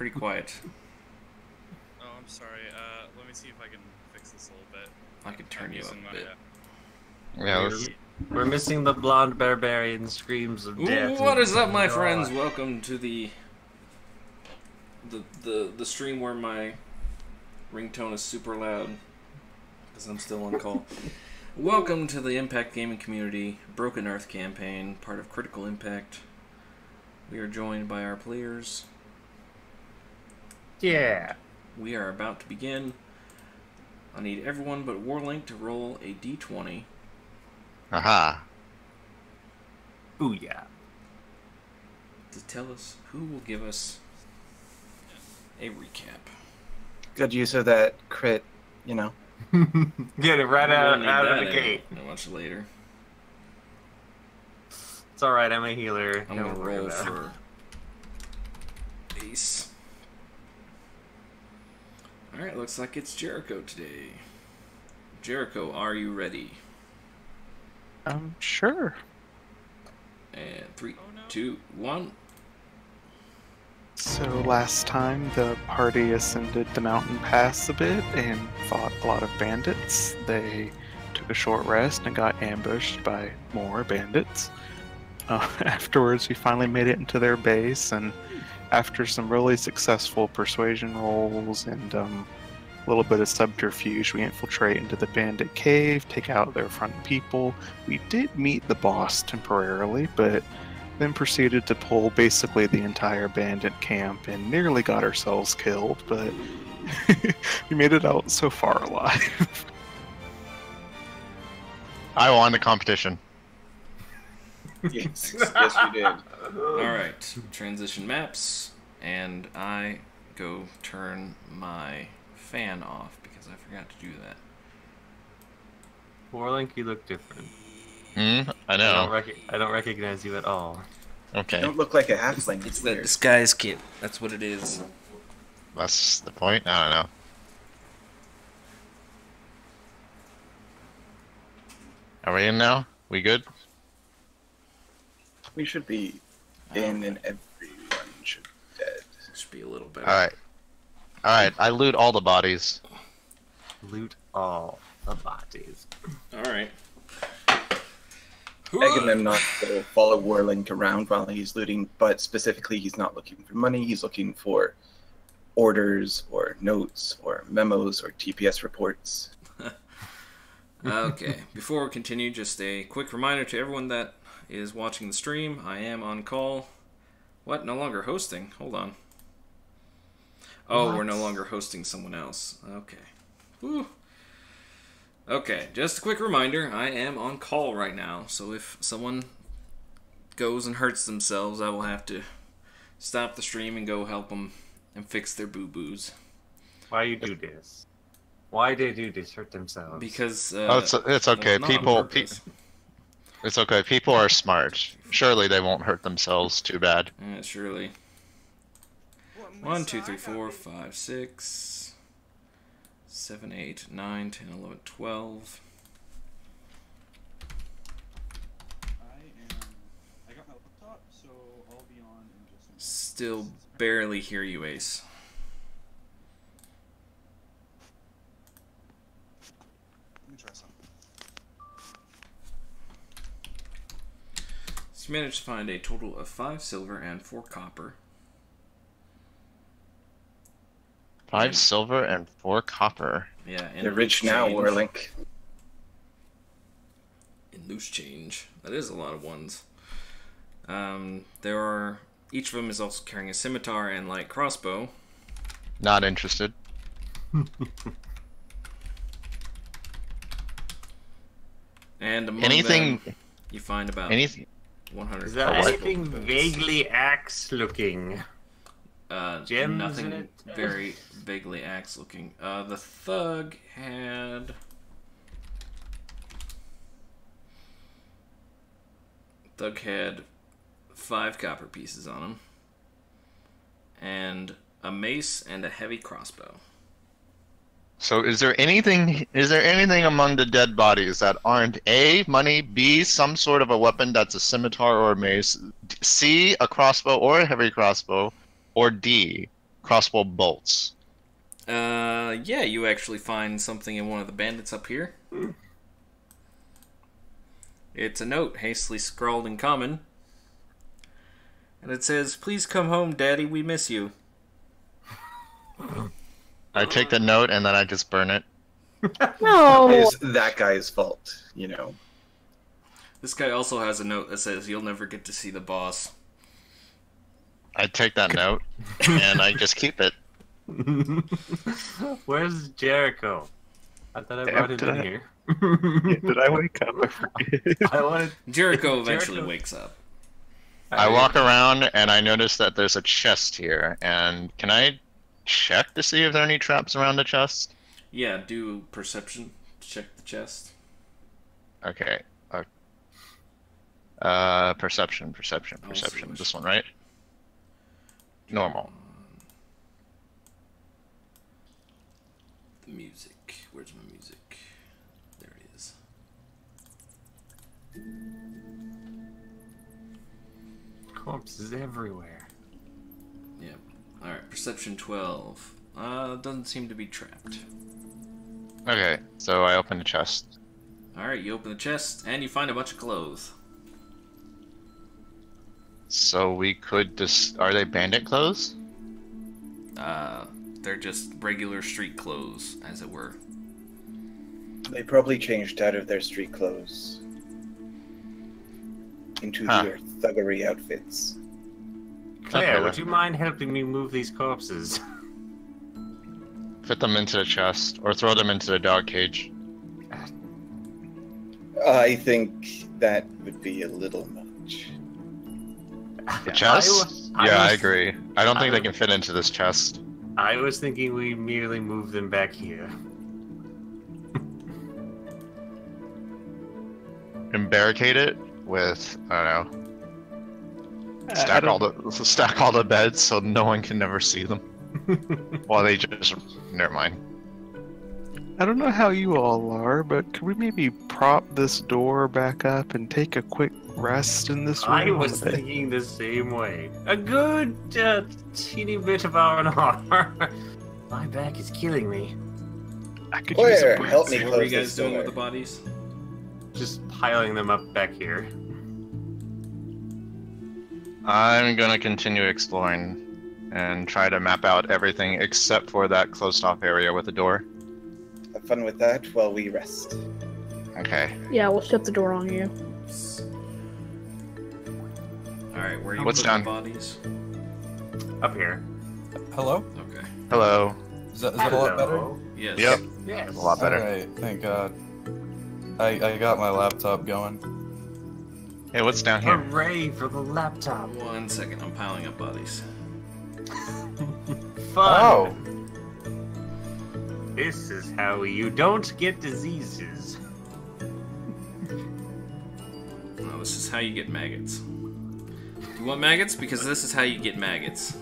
pretty quiet. Oh, I'm sorry. Let me see if I can fix this a little bit. I could turn I'm you up using a my, bit. Yeah, We're missing the blonde barbarian screams of death. What is up, my God. friends? Welcome to the stream where my ringtone is super loud because I'm still on call. Welcome to the Impact Gaming Community Broken Earth campaign, part of Critical Impact. We are joined by our players. Yeah. We are about to begin. I need everyone but Warlink to roll a d20 Aha. Booyah. to tell us who will give us a recap. Good use of that crit, you know. Get it right I'm gonna out need of that the gate. much later. It's alright, I'm a healer. I'm Don't gonna worry roll about it. for Ace. Alright, looks like it's Jericho today. Jericho, are you ready? Sure. And 3, Oh, no. 2, 1. So last time the party ascended the mountain pass a bit and fought a lot of bandits. They took a short rest and got ambushed by more bandits. Afterwards, we finally made it into their base, and after some really successful persuasion rolls and a little bit of subterfuge, we infiltrate into the bandit cave, take out their front people. We did meet the boss temporarily, but then proceeded to pull basically the entire bandit camp and nearly got ourselves killed, but we made it out so far alive. I won the competition. Yes, yes, you did. Alright, transition maps, and I go turn my fan off because I forgot to do that. Warlink, you look different. I I know. don't recognize you at all. You Okay, don't look like a halfling. It's It's the weird. disguise kit. That's what it is. that's the point. I don't know. Are we in now? We good? We should be in, and everyone should be dead. Should be a little better. All right. All right. I loot all the bodies. Loot all the bodies. Alright. Begging them not to follow Warlink around while he's looting, but specifically he's not looking for money, he's looking for orders or notes or memos or TPS reports. Okay, before we continue, just a quick reminder to everyone that is watching the stream. I am on call. What? No longer hosting? Hold on. Oh, What? we're no longer hosting someone else. Okay. Whew. Okay, just a quick reminder. I am on call right now, so if someone goes and hurts themselves, I will have to stop the stream and go help them and fix their boo-boos. Why you do this? Why they do this? Hurt themselves? Because, Oh, it's okay. not on People, purpose. it's okay. People are smart. Surely they won't hurt themselves too bad. Surely. 1, 2, 3, 4, 5, 6, 7, 8, 9, 10, 11, 12. I got my laptop, so I'll be on in just a minute. Still barely hear you, Ace. Let me try something. So you managed to find a total of 5 silver and 4 copper. 5 silver and 4 copper. Yeah, and They're rich now, change. Warlink. In loose change. That is a lot of ones. There are... Each of them is also carrying a scimitar and light crossbow. Not interested. And among Anything? them, you find about Anything? 100 Is there what? anything vaguely axe looking? gems nothing in it? very vaguely axe looking. The thug had... Thug had 5 copper pieces on him. And a mace and a heavy crossbow. So is there anything among the dead bodies that aren't A, money, B, some sort of a weapon that's a scimitar or a mace, C, a crossbow or a heavy crossbow, or D, crossbow bolts. Yeah, you actually find something in one of the bandits up here. It's a note hastily scrawled in common. And it says, "Please come home, Daddy, we miss you." I take the note and then I just burn it. No. It's that guy's fault, you know. This guy also has a note that says, "You'll never get to see the boss." I take that note and I just keep it. Where's Jericho? I thought I brought him in here. Did I wake up? I forget. I wanted. Jericho eventually Jericho. wakes up. I walk around and I notice that there's a chest here. And can I check to see if there are any traps around the chest? Yeah, do perception to check the chest. Okay. Perception. which- This one, right? Normal. The music. Where's my music? There it is. Corpses everywhere. Yep. Alright, perception 12. Doesn't seem to be trapped. Okay, so I open the chest. Alright, you open the chest, and you find a bunch of clothes. So we could just... Are they bandit clothes? They're just regular street clothes, as it were. They probably changed out of their street clothes into their thuggery outfits. Claire, Okay, would you mind helping me move these corpses? Fit them into the chest, or throw them into the dog cage. I think that would be a little much. The chest? I Yeah, I was- agree. I don't think they can fit into this chest. I was thinking we merely move them back here. And barricade it with, I don't know, I stack all the beds so no one can never see them. While they just... Never mind. I don't know how you all are, but could we maybe prop this door back up and take a quick rest in this room? I was while they- thinking the same way. A good teeny bit of R&R. My back is killing me. I could use Claire, a break. help me So what were you close guys this doing with door. the bodies? Just piling them up back here. I'm gonna continue exploring and try to map out everything except for that closed off area with the door. Have fun with that while we rest. Okay. Yeah, we'll shut the door on you. Alright, where are you What's putting down? the bodies? Up here. Hello? Okay. Hello. Is that a lot better? Hello. Yes. Yep. Yes. A lot better. Alright, thank God. I got my laptop going. Hey, what's down here? Hooray for the laptop. 1 second, I'm piling up bodies. Fun. Oh! This is how you don't get diseases. Well, this is how you get maggots. You want maggots? Because this is how you get maggots.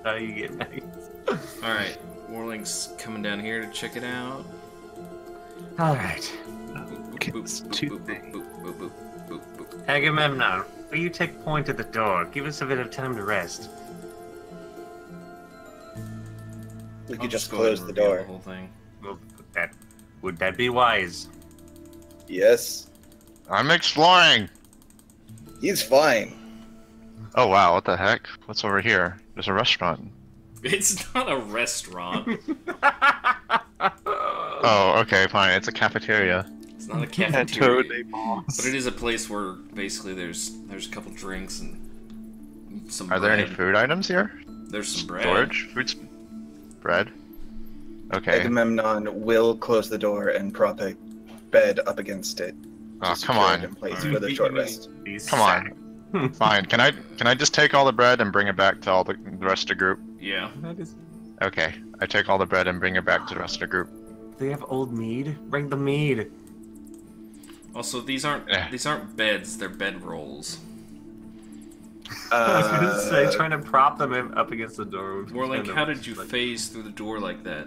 How you get maggots. Alright, Warling's coming down here to check it out. Alright. It's Tuesday. Boop. Agamemnon, will you take point at the door? Give us a bit of time to rest. We I'll could just go ahead close and the reveal door. The whole thing. Well, would that be wise? Yes, I'm exploring! he's fine. Oh wow, what the heck? What's over here? There's a restaurant. It's not a restaurant. Oh, okay, fine. It's a cafeteria. It's not a Yeah, cafeteria. Toad Boss. But it is a place where basically there's a couple drinks and some Are there any bread. food items here? There's some bread. Storage? Fruits? Bread? Okay. Agamemnon will close the door and prop a bed up against it. Oh, to come secure it in on. place Alright. for the short rest. Come on. Fine. Can I just take all the bread and bring it back to all the rest of the group? Yeah. Okay. I take all the bread and bring it back to the rest of the group. Do they have old mead? Bring the mead. Also, these aren't beds. They're bed rolls. I was gonna say, trying to prop them up against the door. More like, how did you phase through the door like that?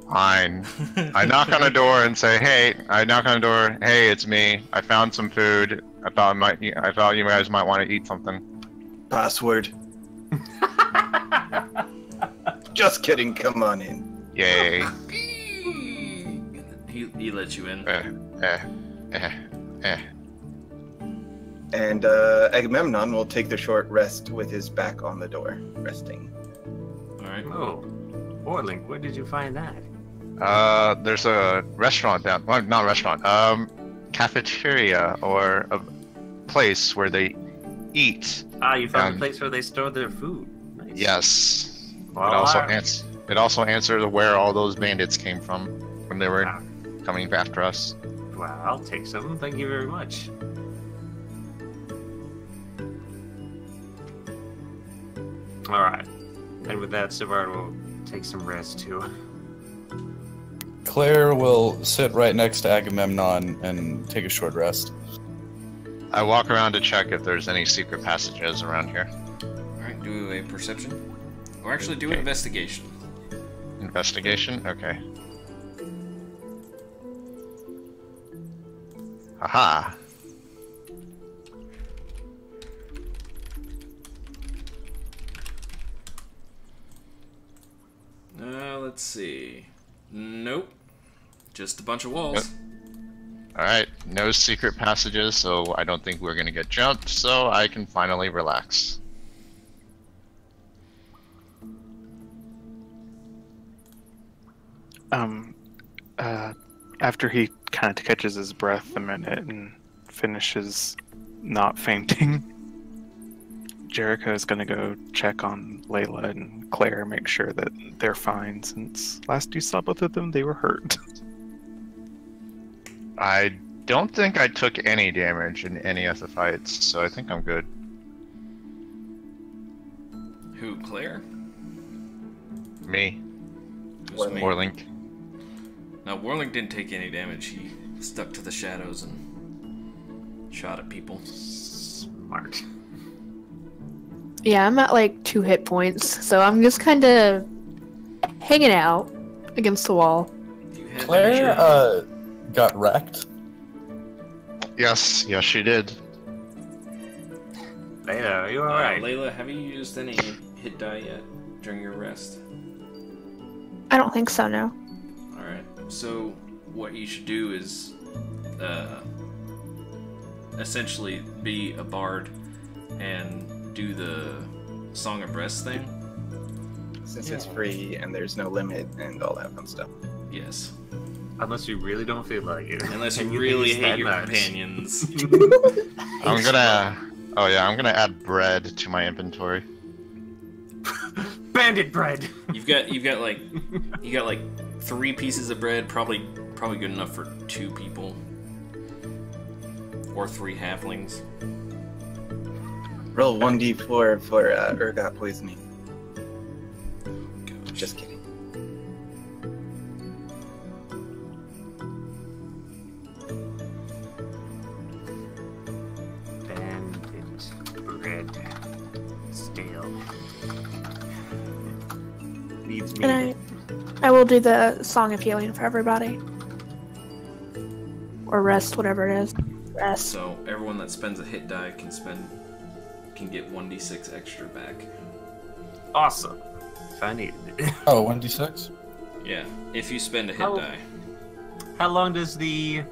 Fine. I knock on the door and say, "Hey!" I knock on the door. "Hey, it's me. I found some food. I thought you guys might want to eat something." Password. Just kidding. Come on in. Yay. He lets you in. And Agamemnon will take the short rest with his back on the door, resting. All right. Oh, Orling, where did you find that? There's a restaurant down. Well, not restaurant. Cafeteria or a place where they eat. Ah, you found a place where they store their food. Nice. Yes. Well, It also answers where all those bandits came from when they were coming after us. Well, I'll take some. Thank you very much. All right. And with that, Savard will take some rest too. Claire will sit right next to Agamemnon and take a short rest. I walk around to check if there's any secret passages around here. All right. Do a perception, or actually do an investigation. Investigation? Okay. Aha. Let's see. Nope. Just a bunch of walls. Alright, no secret passages, so I don't think we're gonna get jumped, so I can finally relax. After he kind of catches his breath a minute and finishes not fainting, Jericho is gonna go check on Layla and Claire, make sure that they're fine, since last you saw both of them, they were hurt. I don't think I took any damage in any of the fights, so I think I'm good. Who, Claire? Me. Who's me? Warlink. No, Warlink didn't take any damage. He stuck to the shadows and shot at people. Smart. Yeah, I'm at like 2 hit points, so I'm just kind of hanging out against the wall. Claire, got wrecked. Yes, she did. Layla, are you alright? Layla, have you used any hit die yet during your rest? I don't think so, no. Alright, so what you should do is essentially be a bard and do the Song of Rest thing. Since it's free and there's no limit and all that fun stuff. Yes. Unless you really don't feel like it. Unless you And you really think it's hate that your much. companions. I'm gonna add bread to my inventory. Bandit bread. You got like 3 pieces of bread, probably good enough for 2 people. Or 3 halflings. Roll 1d4 for ergot poisoning. Just kidding. Bandit bread. Stale. Needs me. And I will do the Song of Healing for everybody. Or rest, whatever it is. Rest. So everyone that spends a hit die can get 1d6 extra back. Awesome. If I needed it. Oh, 1d6? Yeah, if you spend a hit How- die. How long does the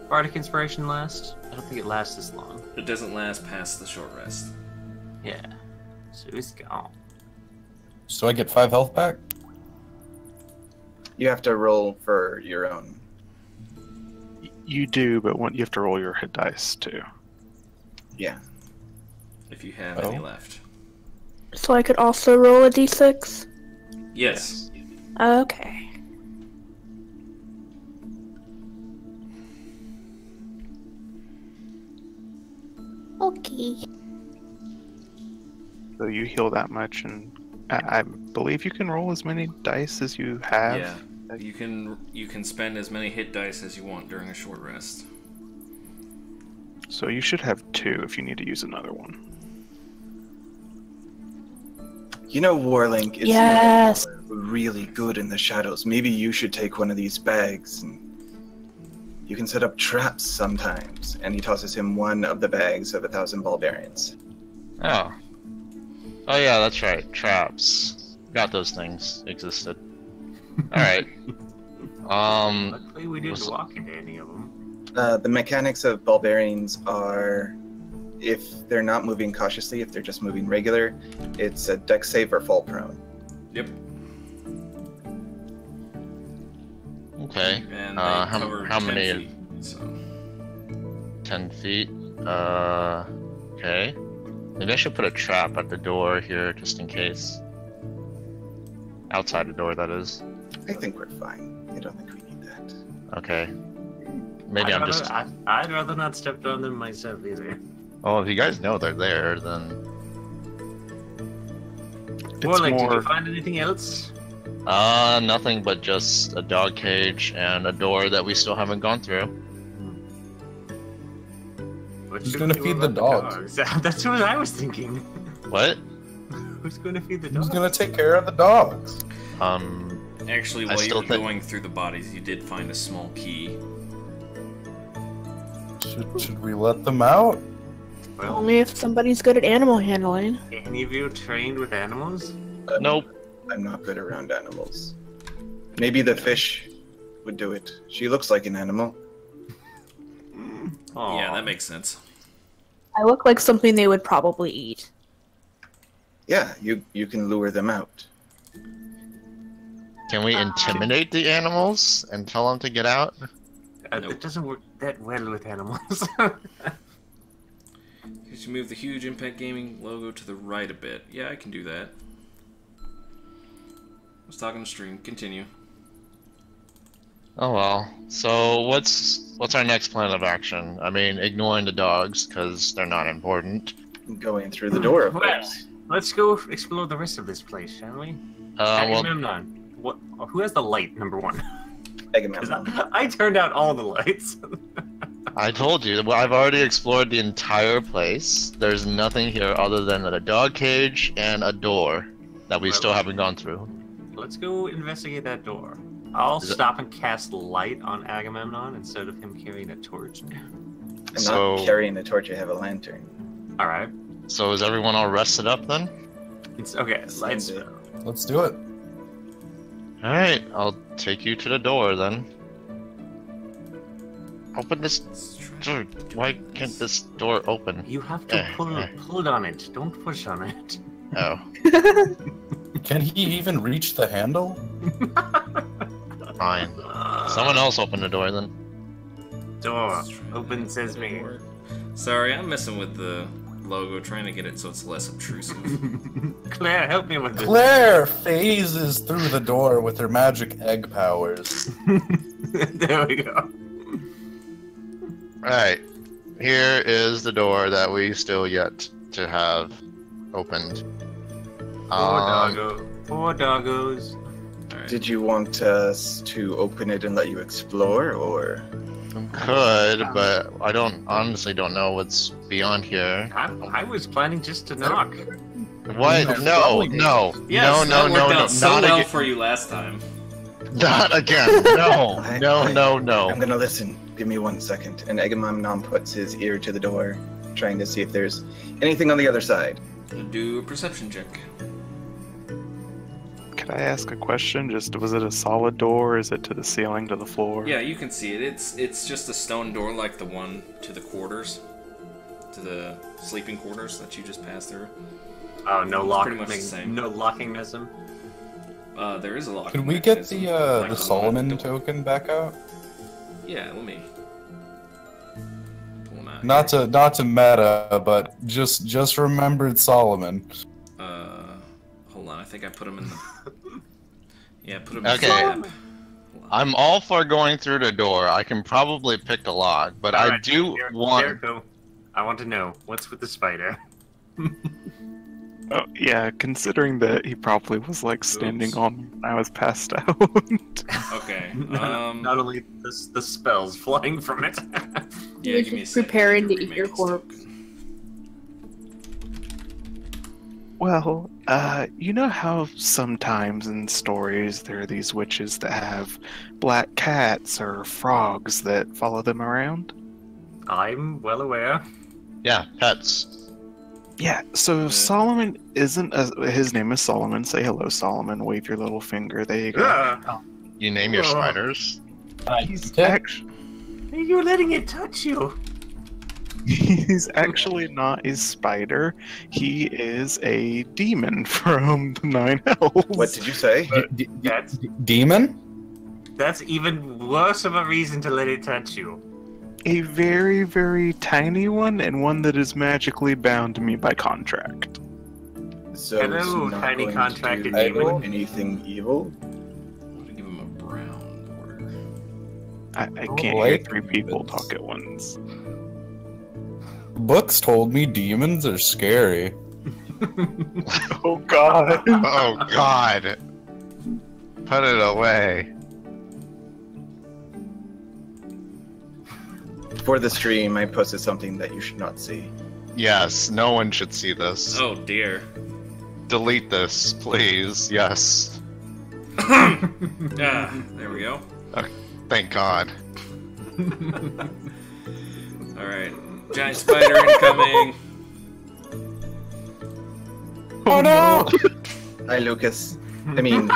Bardic Inspiration last? I don't think it lasts this long. It doesn't last past the short rest. Yeah. So it's gone. So I get 5 health back? You have to roll for your own. You do, but you have to roll your hit dice too. Yeah. If you have any Oh. left. So I could also roll a d6? Yes. Okay. Okay. So you heal that much, and I believe you can roll as many dice as you have. Yeah. You can spend as many hit dice as you want during a short rest. So you should have 2 if you need to use another one. You know Warlink is Yes. really good in the shadows. Maybe you should take one of these bags and you can set up traps sometimes. And he tosses him one of the bags of 1,000 Bulgarians. Oh. Oh yeah, that's right. Traps. forgot those things existed. Alright. Luckily, we didn't what's- walk into any of them. The mechanics of barbarians are, if they're not moving cautiously, if they're just moving regular, it's a dex save or fall prone. Yep. Okay. And they how cover how 10 many? feet, so 10 feet. Okay. Maybe I should put a trap at the door here just in case. Outside the door, that is. I think we're fine. I don't think we need that. Okay. Maybe I'm just. I'd rather not step on them myself either. Oh, if you guys know they're there, then. It's Warlink, did more. you find anything else? Nothing but just a dog cage and a door that we still haven't gone through. What Who's should gonna we do feed the about dogs? That's what I was thinking. What? Who's going to feed the Who's dogs? gonna take care of the dogs? actually, I while you still were think- going through the bodies, you did find a small key. Should we let them out? Well, Only if somebody's good at animal handling. any of you trained with animals? Nope. I'm not good around animals. Maybe the fish would do it. She looks like an animal. Aw. Yeah, that makes sense. I look like something they would probably eat. Yeah, you can lure them out. Can we intimidate the animals and tell them to get out? Nope. It doesn't work that well with animals. You should move the huge Impact Gaming logo to the right a bit. Yeah, I can do that. I was talking to stream. Continue. Oh well. So what's our next plan of action? I mean, ignoring the dogs because they're not important. Going through the door, of Well, course. let's go explore the rest of this place, shall we? Well, Agamemnon, who has the light, number one? 'Cause Agamemnon. I turned out all the lights. I told you. Well, I've already explored the entire place. There's nothing here other than a dog cage and a door that we still haven't gone through. Let's go investigate that door. I'll Is it- stop and cast light on Agamemnon instead of him carrying a torch. I'm So- not carrying a torch, I have a lantern. Alright. So is everyone all rested up then? It's okay. Lights. Send it. Let's do it. All right, I'll take you to the door then. Open this. Let's try Dude, why can't this door open? You have to Eh, eh. pull on it. Don't push on it. Oh, Can he even reach the handle? fine. Someone else open the door then. Door. Let's try Open that. sesame. Door. Sorry, I'm messing with the logo, trying to get it so it's less obtrusive. Claire, help me with this. Claire phases through the door with her magic egg powers. There we go. Alright, here is the door that we still yet to have opened. Poor doggos. Alright. Did you want us to open it and let you explore, or Could, but I honestly don't know what's beyond here. I was planning just to knock. What? No, no, Yes, no, that no, worked no, out so not well again. for you last time. Not again. No, I- no, I- no, I'm no. gonna listen. Give me 1 second. And Agamemnon puts his ear to the door, trying to see if there's anything on the other side. Do a perception check. Could I ask a question? Just was it a solid door? Or is it to the ceiling, to the floor? Yeah, you can see it. It's just a stone door like the one to the quarters, to the sleeping quarters that you just passed through. Oh, no It's lock. pretty much the same. No locking mechanism. There is a lock. Can we get mechanism, the like the one Solomon at the door. token back out? Yeah, let me pull them out. Not to meta, but just remembered Solomon. Hold on. I think I put them in the. Yeah, put them Okay. in the map. I'm all for going through the door. I can probably pick a lock, but I Alright, do want. Jericho, I want to know what's with the spider. Oh, yeah, considering that he probably was like standing Oops. on when I was passed out. Okay. Not only the spells flying from it. Yeah, You're give me a just second. preparing to Remake eat your this corpse. token. Well, you know how sometimes in stories there are these witches that have black cats or frogs that follow them around? I'm well aware. Yeah, pets. Yeah, so Solomon isn't his name is Solomon. Say hello, Solomon. Wave your little finger. There you go. You name your spiders? He's actually You're letting it touch you. He's actually not a spider. He is a demon from the Nine Hells. What did you say? That's Demon? that's even worse of a reason to let it touch you. A very, very tiny one, and one that is magically bound to me by contract. So Hello, it's not tiny going contracted to do demon. anything evil? I'm gonna give him a brown border. I can't hear Like- 3 people talk at once. Books told me demons are scary. Oh god. Oh God! Put it away. For the stream, I posted something that you should not see. Yes, no one should see this. Oh dear. Delete this, please. Yes. Ah, there we go. Thank God. Alright. Giant spider incoming. Oh no! Hi, Lucas. I mean,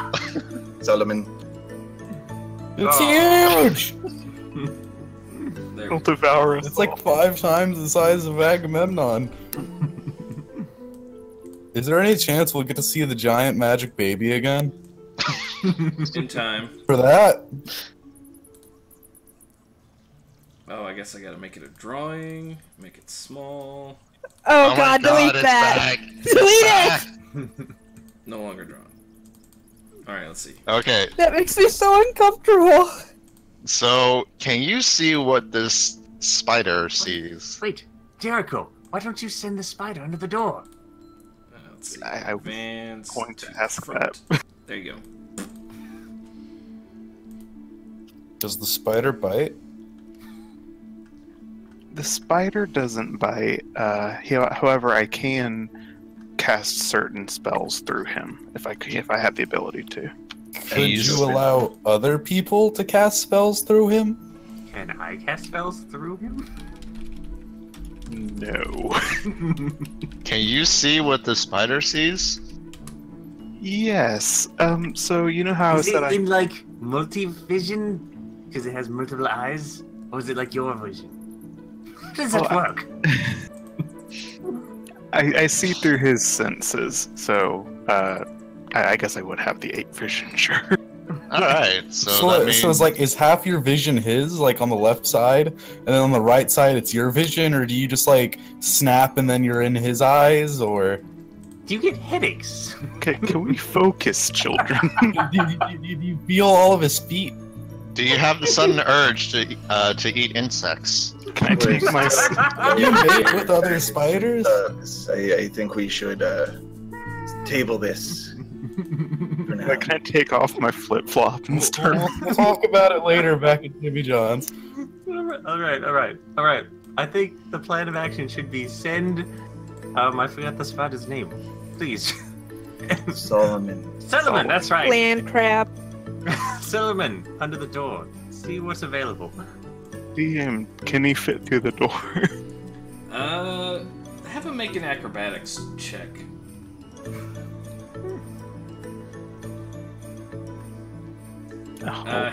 Solomon. It's huge! There. He'll devour us. It's like 5 times the size of Agamemnon. Is there any chance we'll get to see the giant magic baby again? In time. For that? Oh, I guess I gotta make it a drawing. Make it small. Oh, my god, delete it's that! back. Delete it! No longer drawn. Alright, let's see. Okay, That makes me so uncomfortable. so can you see what this spider sees? Wait, Jericho, why don't you send the spider under the door? Let's see. I was Advance going to to ask front. There you go. Does the spider bite? The spider doesn't bite. However, I can cast certain spells through him if I have the ability to. Could use you it. allow other people to cast spells through him? Can I cast spells through him? No. Can you see what the spider sees? Yes. So you know how I Is it said in like multi-vision? Because it has multiple eyes? Or is it like your vision? How does that Well, work? I see through his senses. So I guess I would have the 8 vision, sure. Alright, so, So, that means... so it's like, is half your vision his, like on the left side, and then on the right side it's your vision, or do you just like snap and then you're in his eyes, or Do you get headaches? Can we focus, children? do you feel all of his feet? Do you have the sudden urge to eat insects? Can I take my? Can you mate with other spiders? I think we should table this for now. Can I take off my flip flop and start? We'll talk about it later back at Jimmy John's. All right. I think the plan of action should be send. I forgot the spider's name. Please, Solomon. Solomon. That's right. Land crab. Solomon under the door. See what's available. DM, can he fit through the door? Have him make an acrobatics check.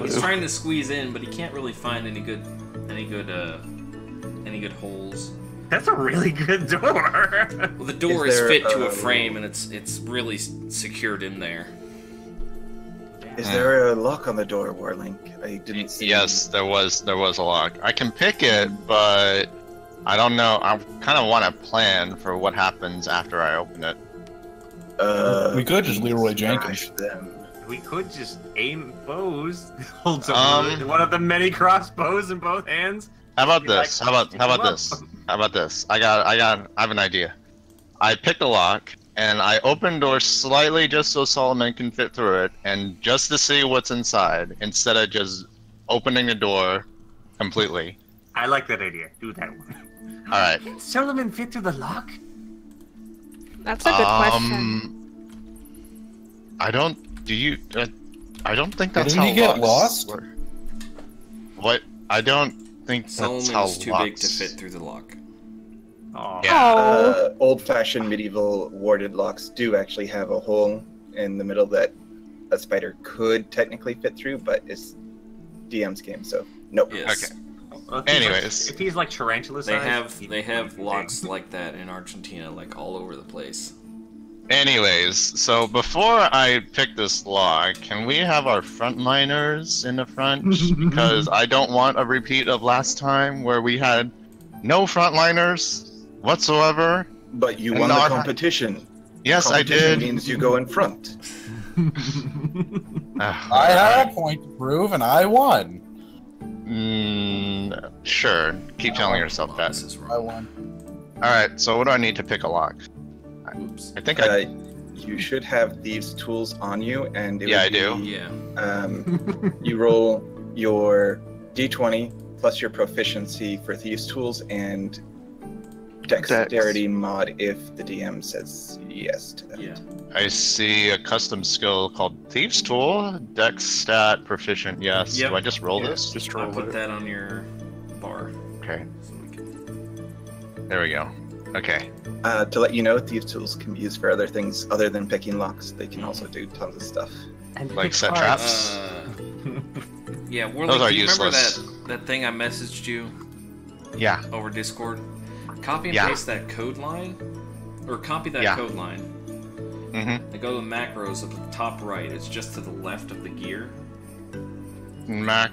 He's trying to squeeze in, but he can't really find any good holes. That's a really good door. Well, the door Is is there, fit to a frame, and it's really secured in there. Is there a lock on the door, Warlink? I didn't see. Yes, there was a lock. I can pick it, but I don't know. I kind of want to plan for what happens after I open it. We could just Leroy Jenkins. smash them. We could just aim bows. Hold one of the many crossbows in both hands. How about You this? like- How about this? How about this? I have an idea. I pick the lock and I open door slightly just so Solomon can fit through it, and just to see what's inside instead of just opening the door completely. I like that idea. Do that one. All right. Can Solomon fit through the lock? That's a good question. I don't. Do you? I don't think that's Didn't how he get locks lost? work. What? I don't think that's how Solomon's too big to locks- fit through the lock. Oh. Yeah. Old-fashioned medieval warded locks do actually have a hole in the middle that a spider could technically fit through, but it's DM's game, so nope. Yes. Okay. Well, if he's Anyways. if he's like tarantula size, They have locks like that in Argentina, like all over the place. Anyways, so before I pick this lock, can we have our frontliners in the front? Because I don't want a repeat of last time where we had no frontliners whatsoever. But you And won the not- competition. Yes, I Competition did. means you go in front. I had a point to prove, and I won. Sure. Keep telling yourself Oh, that. this is I wrong. won. Alright, so what do I need to pick a lock? Oops. I think I... You should have thieves' tools on you, and it Yeah, would I do. be, Yeah. you roll your d20 plus your proficiency for thieves' tools and dexterity mod if the DM says yes to that. Yeah. I see a custom skill called Thieves Tool. Dex stat proficient, yes. Yep. Do I just roll Yeah, this? just I'll roll put it. that on your bar. Okay, So we can... there we go. Okay. To let you know, thieves' tools can be used for other things other than picking locks. They can also do tons of stuff. and Like pick set cards. traps? Yeah, Warlick, Those are do you useless. remember that thing I messaged you Yeah. over Discord? Copy and Yeah. paste that code line, or copy that Yeah. code line, Mm-hmm. and go to macros up at the top right. It's just to the left of the gear.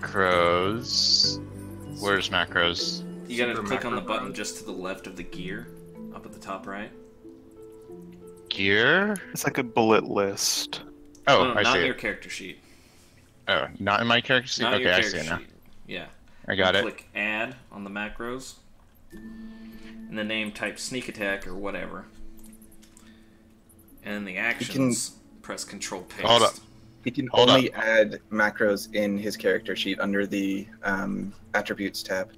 Macros. Where's macros? You gotta Super click on the macro button mode? just to the left of the gear, up at the top right. Gear? It's like a bullet list. Oh, No, I not see your it. character sheet. Oh, not in my character sheet? Not Okay, your I character see it now. sheet. Yeah. I got it. Click add on the macros. In the name, type sneak attack or whatever. And in the actions, press control paste. Hold up. He can Hold only add macros in his character sheet under the attributes tab.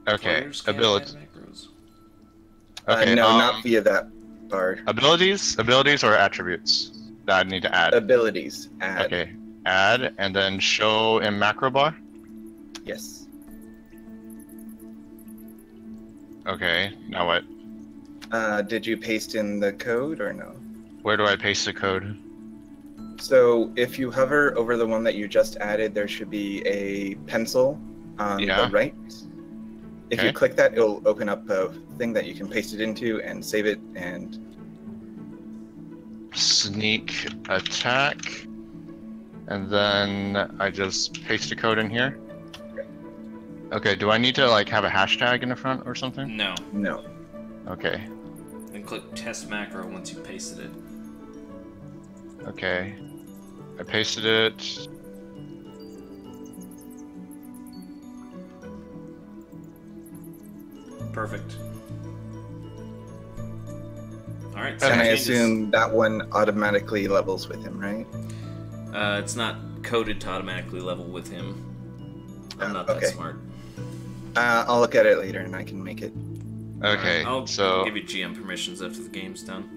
Okay, Players can't abilities. add macros. Okay, No, not via that bar. abilities or attributes that I need to add. Abilities. Add. Okay, add and then show in macro bar. Yes. Okay, now what? Did you paste in the code or no? Where do I paste the code? So if you hover over the one that you just added, there should be a pencil on Yeah. the right. If Okay. you click that, it'll open up a thing that you can paste it into and save it. And Sneak attack, and then I just paste a code in here. Okay, do I need to like have a hashtag in the front or something? No. no. Okay, Then click test macro once you pasted it. okay. I pasted it. Perfect. Alright, And And I changes. assume that one automatically levels with him, right? It's not coded to automatically level with him. I'm not okay. that smart. I'll look at it later and I can make it. Okay, I'll so give you GM permissions after the game's done.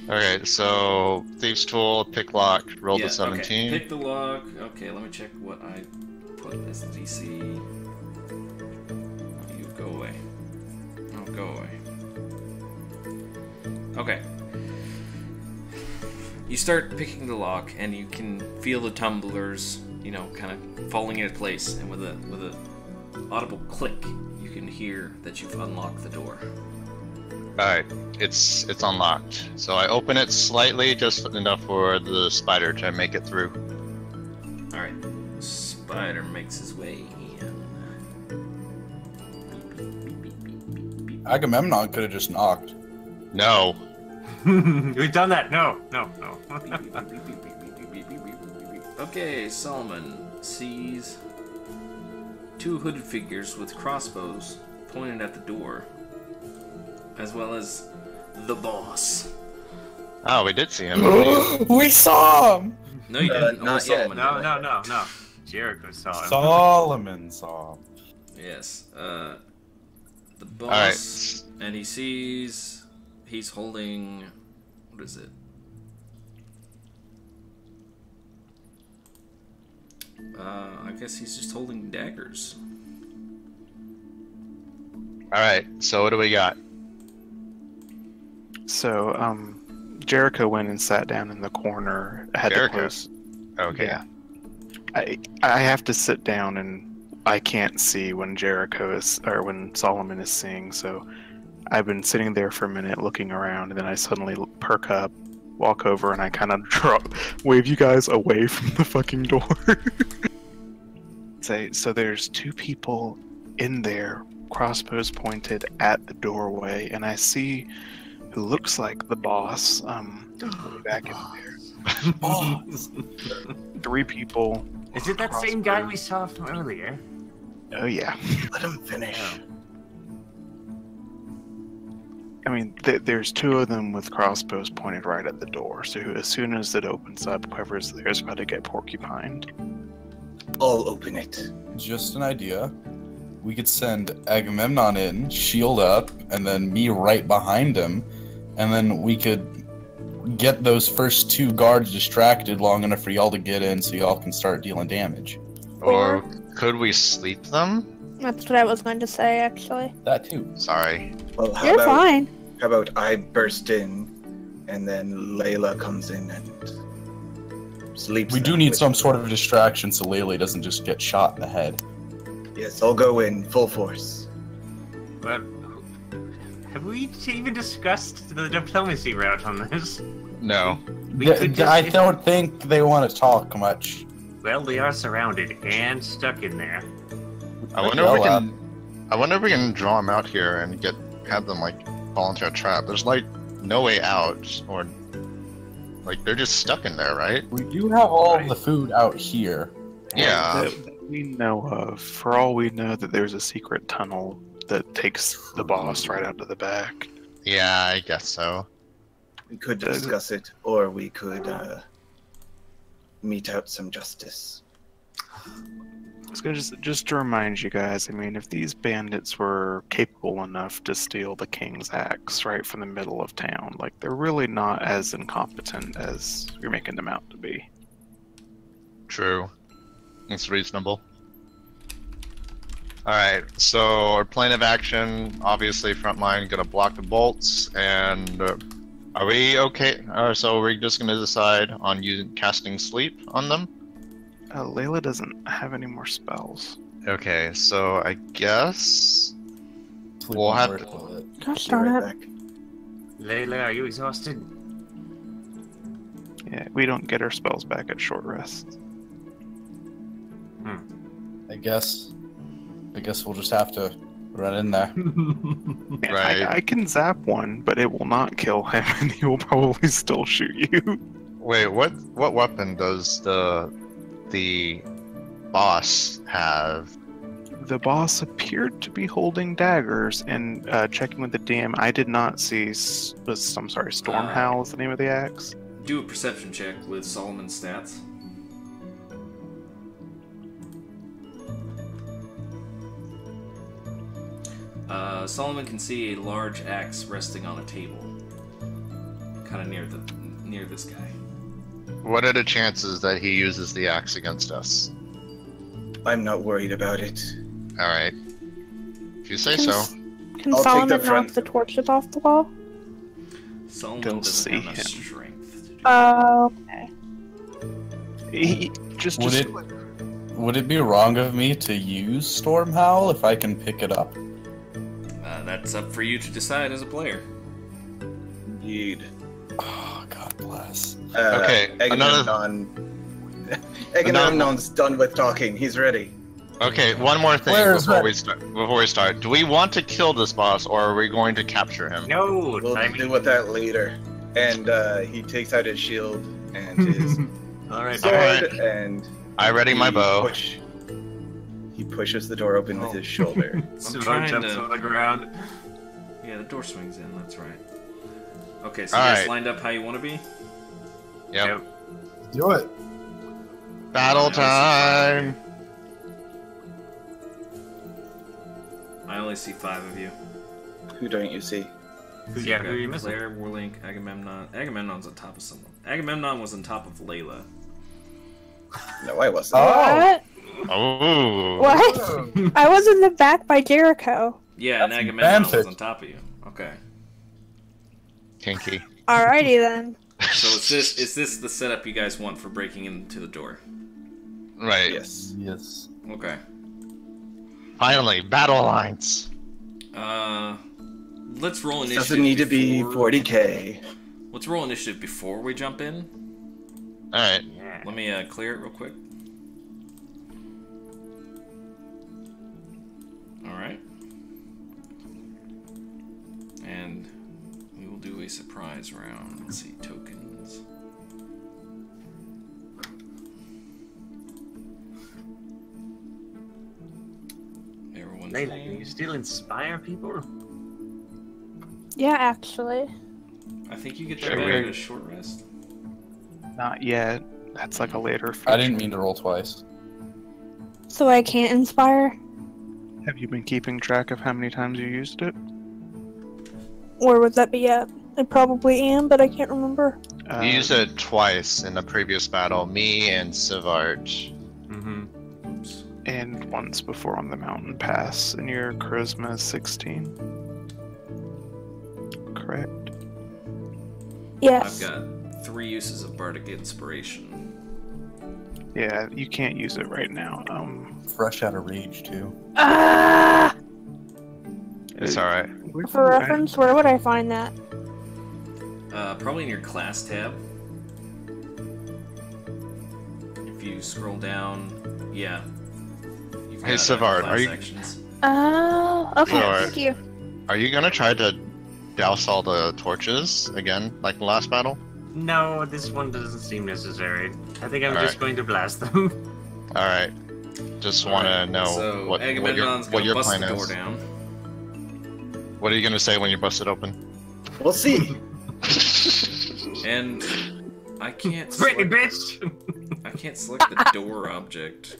okay, so Thieves Tool, pick lock, roll Yeah, to 17. Okay. Pick the lock. Okay, let me check what I put as the DC. Oh, you go away. Oh, go away. Okay. You start picking the lock, and you can feel the tumblers, you know, kind of falling into place. And with a audible click, you can hear that you've unlocked the door. Alright, it's unlocked. So I open it slightly, just enough for the spider to make it through. All right. Spider makes his way in. Agamemnon could have just knocked. No. We've done that. No. Okay, Solomon sees two hooded figures with crossbows pointed at the door, as well as the boss. Oh, we did see him. We saw him! No, you didn't. Only not yet. Solomon did. No. Jericho saw him. Solomon saw him. Yes. The boss, Alright. and he sees he's holding. What is it? I guess he's just holding daggers. Alright, so what do we got? So, Jericho went and sat down in the corner. I had to Jericho? close. Okay. Yeah. I have to sit down, and I can't see when when Solomon is singing. So, I've been sitting there for a minute, looking around, and then I suddenly perk up, walk over, and I kind of wave you guys away from the fucking door. So there's two people in there, crossbows pointed at the doorway, and I see who looks like the boss. Back in there. Boss. 3 people. Is it that same guy we saw from earlier? Oh yeah. Let him finish. I mean, there's 2 of them with crossbows pointed right at the door. So as soon as it opens up, whoever's there is about to get porcupined. I'll open it. Just an idea. We could send Agamemnon in, shield up, and then me right behind him, and then we could get those first 2 guards distracted long enough for y'all to get in so y'all can start dealing damage. Or could we sleep them? That's what I was going to say, actually. That too. Sorry. Well, You're fine. How about I burst in, and then Layla comes in and sleeps. We do them need with- some sort of distraction so Layla doesn't just get shot in the head. Yes, I'll go in full force. But have we even discussed the diplomacy route on this? No. We could just- I don't think they want to talk much. Well, they are surrounded and stuck in there. I wonder if we can draw them out here and have them like fall into a trap. There's like no way out, or like they're just stuck in there, right? We do have all of the food out here. Yeah. That we know of. For all we know, that there's a secret tunnel that takes the boss right out to the back. Yeah, I guess so. We could discuss it, or we could mete out some justice. So just to remind you guys, I mean, if these bandits were capable enough to steal the king's axe right from the middle of town, like, they're really not as incompetent as you're making them out to be. True. It's reasonable. Alright, so our plan of action, obviously front line, gonna block the bolts, and are we okay? So we're just gonna decide on casting sleep on them? Layla doesn't have any more spells. Okay, so I guess we'll have to... Gosh Be darn right it. back. Layla, are you exhausted? Yeah, we don't get our spells back at short rest. I guess we'll just have to run in there. Right. I can zap one, but it will not kill him, and he will probably still shoot you. Wait, what weapon does the boss have? The boss appeared to be holding daggers, and checking with the DM, I did not see. Stormhowl is the name of the axe. Do a perception check with Solomon's stats. Solomon can see a large axe resting on a table, kind of near this guy. What are the chances that he uses the axe against us? I'm not worried about it. Alright. If you say Can so. Can I'll take Solomon the knock front. the torches off the wall? Solomon Don't doesn't see have enough him. strength to do Okay. He just Would it be wrong of me to use Stormhowl if I can pick it up? That's up for you to decide as a player. Indeed. Oh, God bless. Okay, Agamemnon's done with talking. He's ready. Okay, one more thing Where is before that? we start. Do we want to kill this boss, or are we going to capture him? No, We'll I deal mean, with that later. And he takes out his shield and his all right. sword, Alright. and I ready my he bow. He pushes the door open with his shoulder. Simone trying jumps to- on the ground. Yeah, the door swings in, that's right. Okay, so All you guys right. lined up how you want to be? Yep. Do it. Battle time! I only see 5 of you. Who don't you see? Yeah, You who are you got missing? Claire, Warlink, Agamemnon. Agamemnon's on top of someone. Agamemnon was on top of Layla. No, I wasn't. What? Oh. What? I was in the back by Jericho. Yeah, and That's Agamemnon was advantage. on top of you. Okay. Kinky. Alrighty then. So is this the setup you guys want for breaking into the door? Right. Yes. Yes. Okay. Finally, battle lines. Let's roll initiative. Doesn't need to be before- 40k. Let's roll initiative before we jump in. All right. Yeah. Let me clear it real quick. Alright. And we will do a surprise round. Let's see, tokens. Everyone's Layla, can name. you still inspire people? Yeah, actually. I think you get that Sure. back at a short rest. Not yet. That's like a later feature. I didn't mean to roll twice. So I can't inspire? Have you been keeping track of how many times you used it? Where would that be at? I probably am, but I can't remember. You used it twice in the previous battle, me and Sivart. Mm-hmm. Oops. And once before on the mountain pass, and your charisma is 16. Correct. Yes. I've got 3 uses of Bardic Inspiration. Yeah, you can't use it right now. Fresh out of rage too. Ah! It's all right. For reference, where would I find that? Probably in your class tab. If you scroll down, yeah. You've Hey, got, Savard, class are you- sections. Oh, okay, Alright. thank you. Are you gonna try to douse all the torches again, like the last battle? No, this one doesn't seem necessary. I think I'm Alright. just going to blast them. All right. Just want to Alright, know so what your Agamemnon's gonna bust plan the door is. down. What are you gonna say when you bust it open? We'll see. And I can't Britney, select, bitch! I can't select the door object.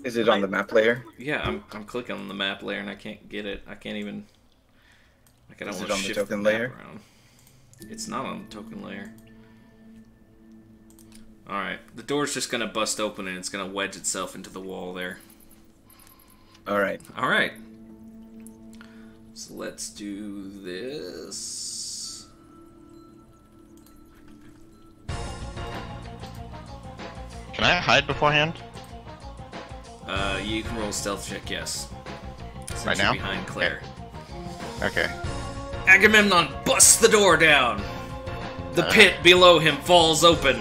Is it on the map layer? Yeah, I'm clicking on the map layer and I can't get it. I can't even. Like I don't Is want it to on the shift token map layer? around. It's not on the token layer. All right, the door's just gonna bust open and it's gonna wedge itself into the wall there. All right. All right. So let's do this. Can I hide beforehand? You can roll a stealth check, yes. Since Right you're now? behind Claire. Okay. Agamemnon busts the door down. The pit below him falls open.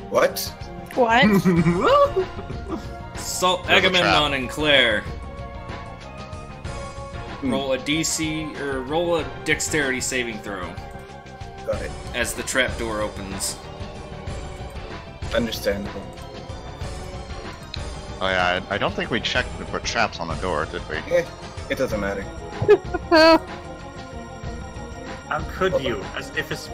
What? What? Agamemnon and Claire. Hmm. Roll a DC or roll a dexterity saving throw Got it. as the trap door opens. Understandable. Oh yeah, I don't think we checked to put traps on the door, did we? It doesn't matter. How could you? As if it's...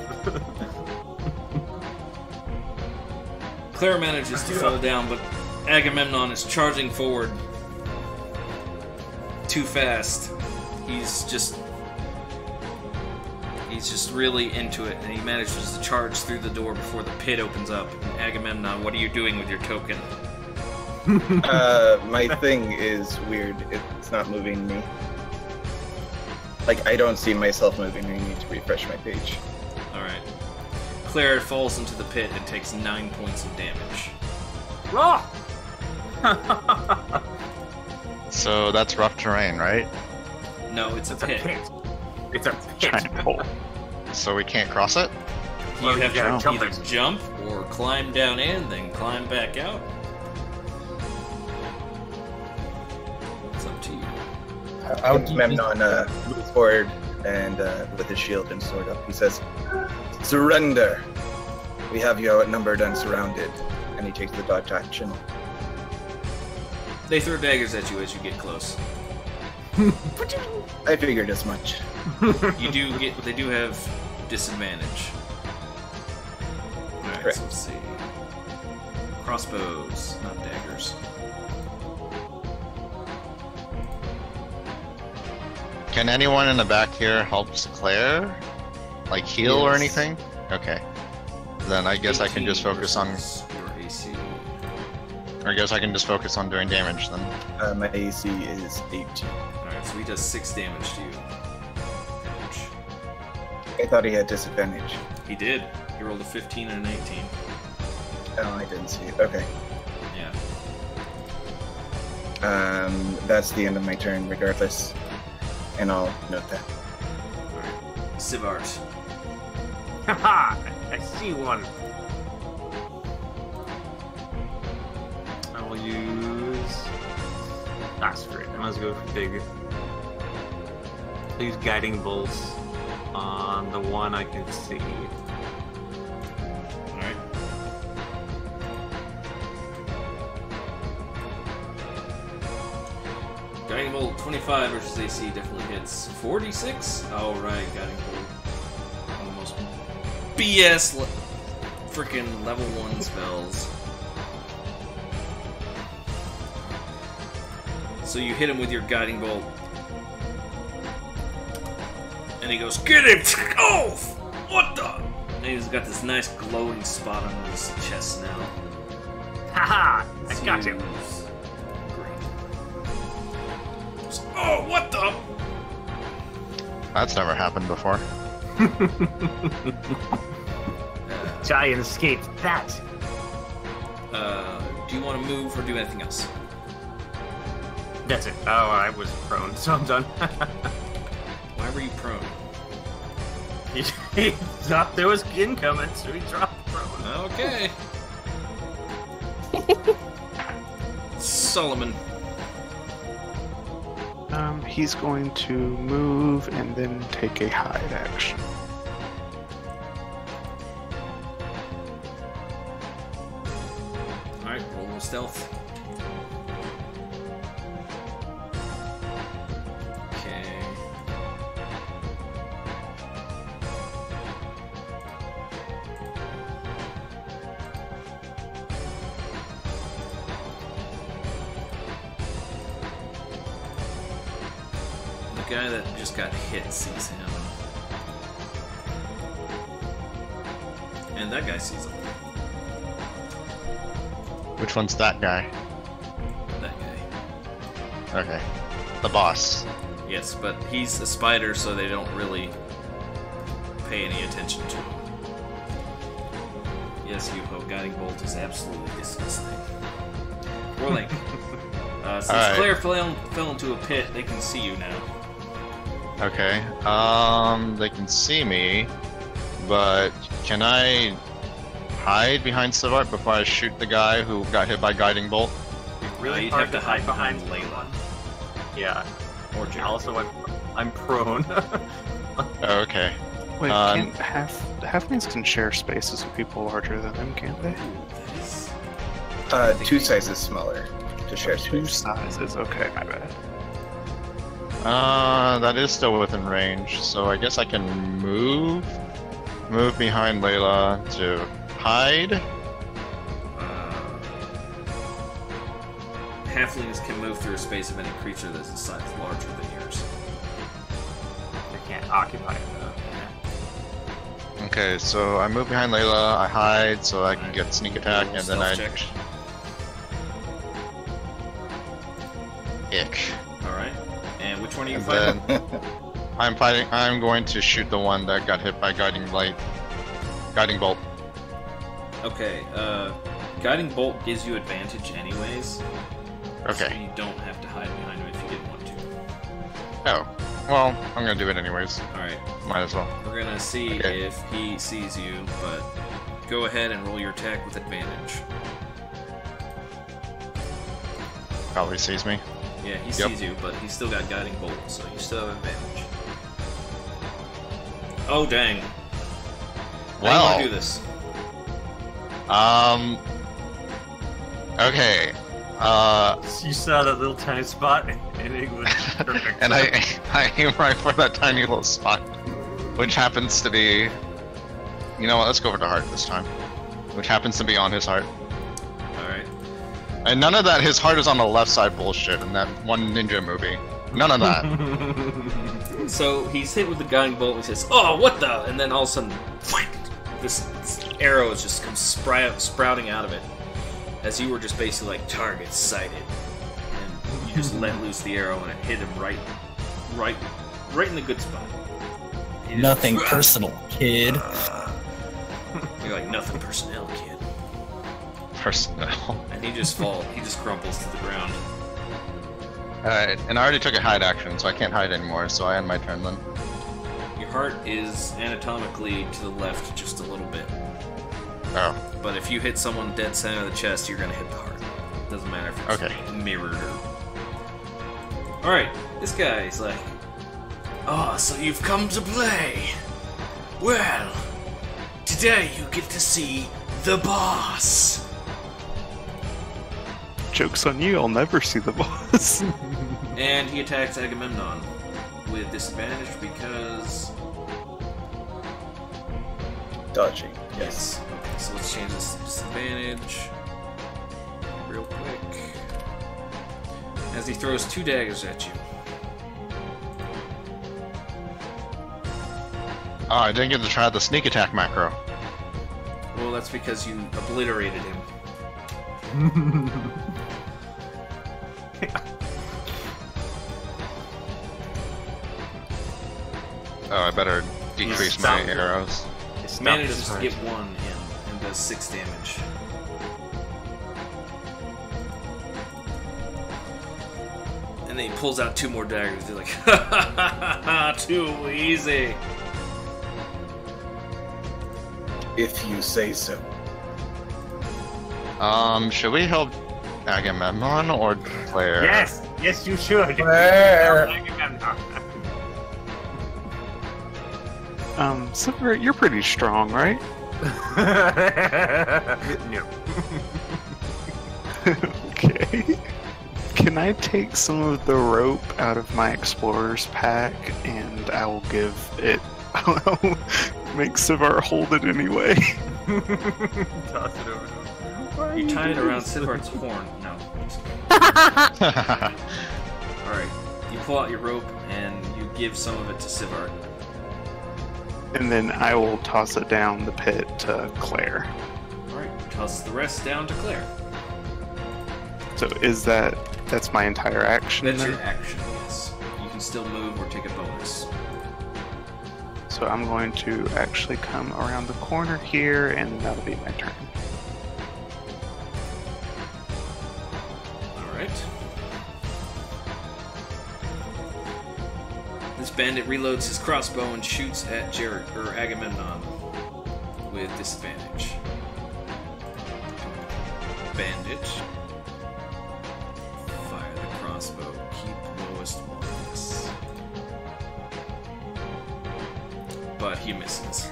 Claire manages to fall down, but Agamemnon is charging forward too fast. He's just really into it, and he manages to charge through the door before the pit opens up. And Agamemnon, what are you doing with your token? My thing is weird. It's not moving me. Like, I don't see myself moving. I need to refresh my page. Alright. Claire falls into the pit and takes 9 points of damage. Oh! So that's rough terrain, right? No, it's a It's a pit. pit. It's a pit. Giant hole. So we can't cross it? You Well, have you gotta to jump either it. jump or climb down in, then climb back out. It's up to you. How deep is- Memnon moves forward and with his shield and sword up, he says, "Surrender! We have you outnumbered and surrounded." And he takes the dodge action. They throw daggers at you as you get close. I figured as much. They do have disadvantage. Alright, Correct. so let's see. Crossbows, not daggers. Can anyone in the back here help Claire? Like heal or Yes. anything? Okay. Then I guess I can just 18 focus on... versus your AC. I guess I can just focus on doing damage then. My AC is 18. Alright, so he does 6 damage to you. I thought he had disadvantage. He did. He rolled a 15 and an 18. Oh, I didn't see it. Okay. Yeah. That's the end of my turn, regardless. And I'll note that. Alright. Sivart. Haha! I see one. I will use. That's great. I must go for big. I'll use guiding bolts on the one I can see. Alright. Guiding Bolt 25 versus AC definitely hits. 46? Oh, right, Guiding Bolt. One of the most BS freaking level 1 spells. So you hit him with your Guiding Bolt. And he goes, "Get him! Oh! What the?" And he's got this nice glowing spot on his chest now. Haha! I got him! Oh, what the? That's never happened before. Giant escaped that! Do you want to move or do anything else? That's it. Oh, I was prone, so I'm done. Why were you prone? He thought there was skin coming, so he dropped prone. Okay. Solomon. He's going to move and then take a hide action. Alright, roll stealth. Okay. The guy that just got hit sees him. And that guy sees him. Which one's that guy? That guy. Okay. The boss. Yes, but he's a spider, so they don't really pay any attention to him. Yes, Yuho, Guiding Bolt is absolutely disgusting. Rolling. Since Alright. Claire fell into a pit, they can see you now. Okay. They can see me, but can I hide behind Sivart before I shoot the guy who got hit by Guiding Bolt? Really you'd hard have to hide behind Layla. Yeah. Or Jared. Also, I'm prone. Okay. Wait, can't halflings can share spaces with people larger than them, can't they? That is... 2 sizes smaller to share Two space. sizes. Okay, my bad. That is still within range, so I guess I can move behind Layla to hide. Halflings can move through a space of any creature that's a size larger than yours. They can't occupy it though. Okay, so I move behind Layla, I hide so I can get sneak attack, Roll and then I... stealth check. Ick. Alright. And which one are you And fighting? then I'm going to shoot the one that got hit by Guiding Bolt. Okay, Guiding Bolt gives you advantage anyways. So Okay. you don't have to hide behind him if you didn't want to. Oh. Well, I'm gonna do it anyways. Alright, Might as well. we're gonna see Okay. if he sees you, but go ahead and roll your attack with advantage. Probably sees me. Yeah, he sees you, but he's still got Guiding Bolt, so you still have advantage. Oh, dang. How do you want to do this? Okay. You saw that little tiny spot, and it was perfect. And I aim right for that tiny little spot, which happens to be... You know what, let's go for the heart this time. Which happens to be on his heart. Alright. And none of that, his heart is on the left side bullshit in that one ninja movie. None of that. So he's hit with the Guiding Bolt and he says, "Oh, what the?" And then all of a sudden, this arrow just comes sprouting out of it. as you were just basically like target sighted, and you just let loose the arrow and it hit him right in the good spot. He just- Nothing personal, kid. You're like, nothing personnel, kid. Personnel. And he just crumples to the ground. Alright, and I already took a hide action, so I can't hide anymore, so I end my turn then. Your heart is anatomically to the left just a little bit. Oh, But if you hit someone dead center of the chest, you're gonna hit the heart. Doesn't matter if it's Okay. mirrored or... Alright, this guy's like... Oh, so you've come to play. Well, today you get to see the boss. Joke's on you, I'll never see the boss. And he attacks Agamemnon with disadvantage because... Dodging. Yes. Okay, so let's change this to disadvantage real quick. As he throws 2 daggers at you. oh, I didn't get to try the sneak attack macro. Well, that's because you obliterated him. Oh, I better decrease my Stop. arrows. Stop Manages this to heart. get 1 in and does 6 damage. And then he pulls out 2 more daggers. They're like, ha ha ha ha, too easy. If you say so. Should we help Agamemnon or Claire? Yes, yes, you should. Silver, you're pretty strong, right? No. Okay. Can I take some of the rope out of my explorer's pack and I will give it. I'll make Sivar hold it anyway. Toss it over. Why You are tie it doing around this? Sivart's horn. No. Alright. You pull out your rope and you give some of it to Sivart. And then I will toss it down the pit to Claire. Alright. Toss the rest down to Claire. So that's my entire action That's then? your action, yes. You can still move or take a bonus. So I'm going to actually come around the corner here and that'll be my turn. Alright. This bandit reloads his crossbow and shoots at Agamemnon with disadvantage. Bandit. Fire the crossbow. Keep lowest ones. But he misses.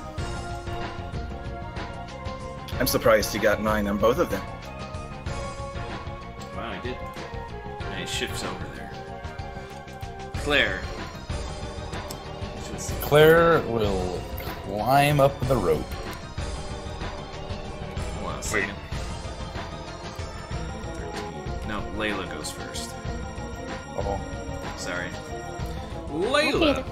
I'm surprised he got 9 on both of them. Wow, he did. And he shifts over there. Claire. Claire will climb up the rope. Hold on a second. 13. No, Layla goes first. Oh, Sorry. Layla!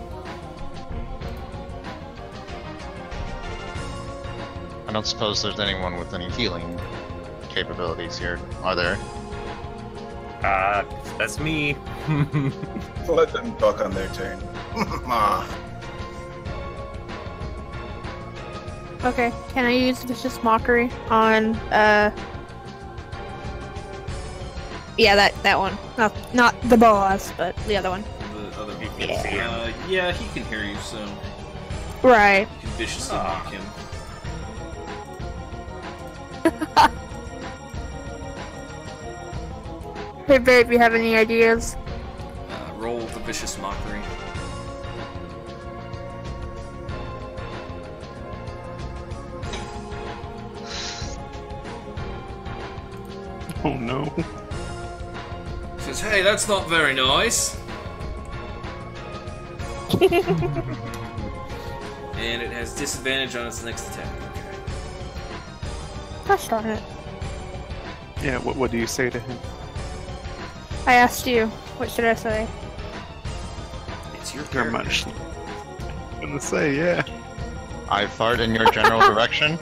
I don't suppose there's anyone with any healing capabilities here, are there? That's me. Let them talk on their turn. Ah. Okay, can I use Vicious Mockery on, yeah, that one. Not the boss, but the other one. The other one. Yeah. Yeah, he can hear you, so you Right. can viciously mock him. Hey babe, you have any ideas? Roll the vicious mockery. Oh no. Says, hey, that's not very nice. And it has disadvantage on its next attack. Okay. Gosh darn it. Yeah, what do you say to him? I asked you. What should I say? It's your You're turn. much. I'm gonna say, yeah. I fart in your general direction.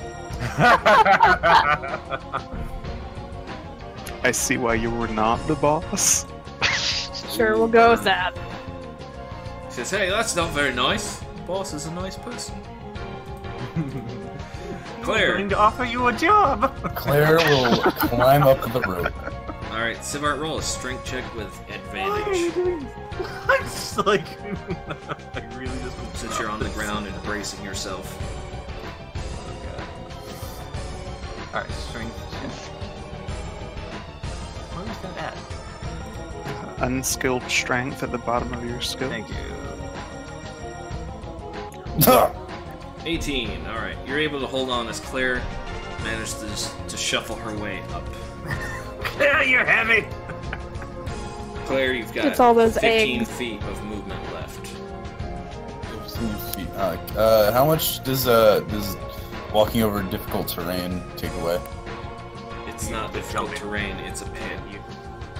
I see why you were not the boss. Sure, we'll go with that. He says, hey, that's not very nice. The boss is a nice person. I'm Claire. going to offer you a job. Claire will climb up the rope. Alright, Sivart, roll a strength check with Why are you advantage. doing? I'm just like, I really just. Since you're on the ground and bracing yourself. Alright, strength check. Where was that at? Unskilled strength at the bottom of your skill. Thank you. 18. Alright, you're able to hold on as Claire managed to shuffle her way up. Yeah, you're heavy. Claire, you've got It's all those 15 eggs. feet of movement left. 15 feet. How much does walking over difficult terrain take away? It's not difficult terrain, it's a pit.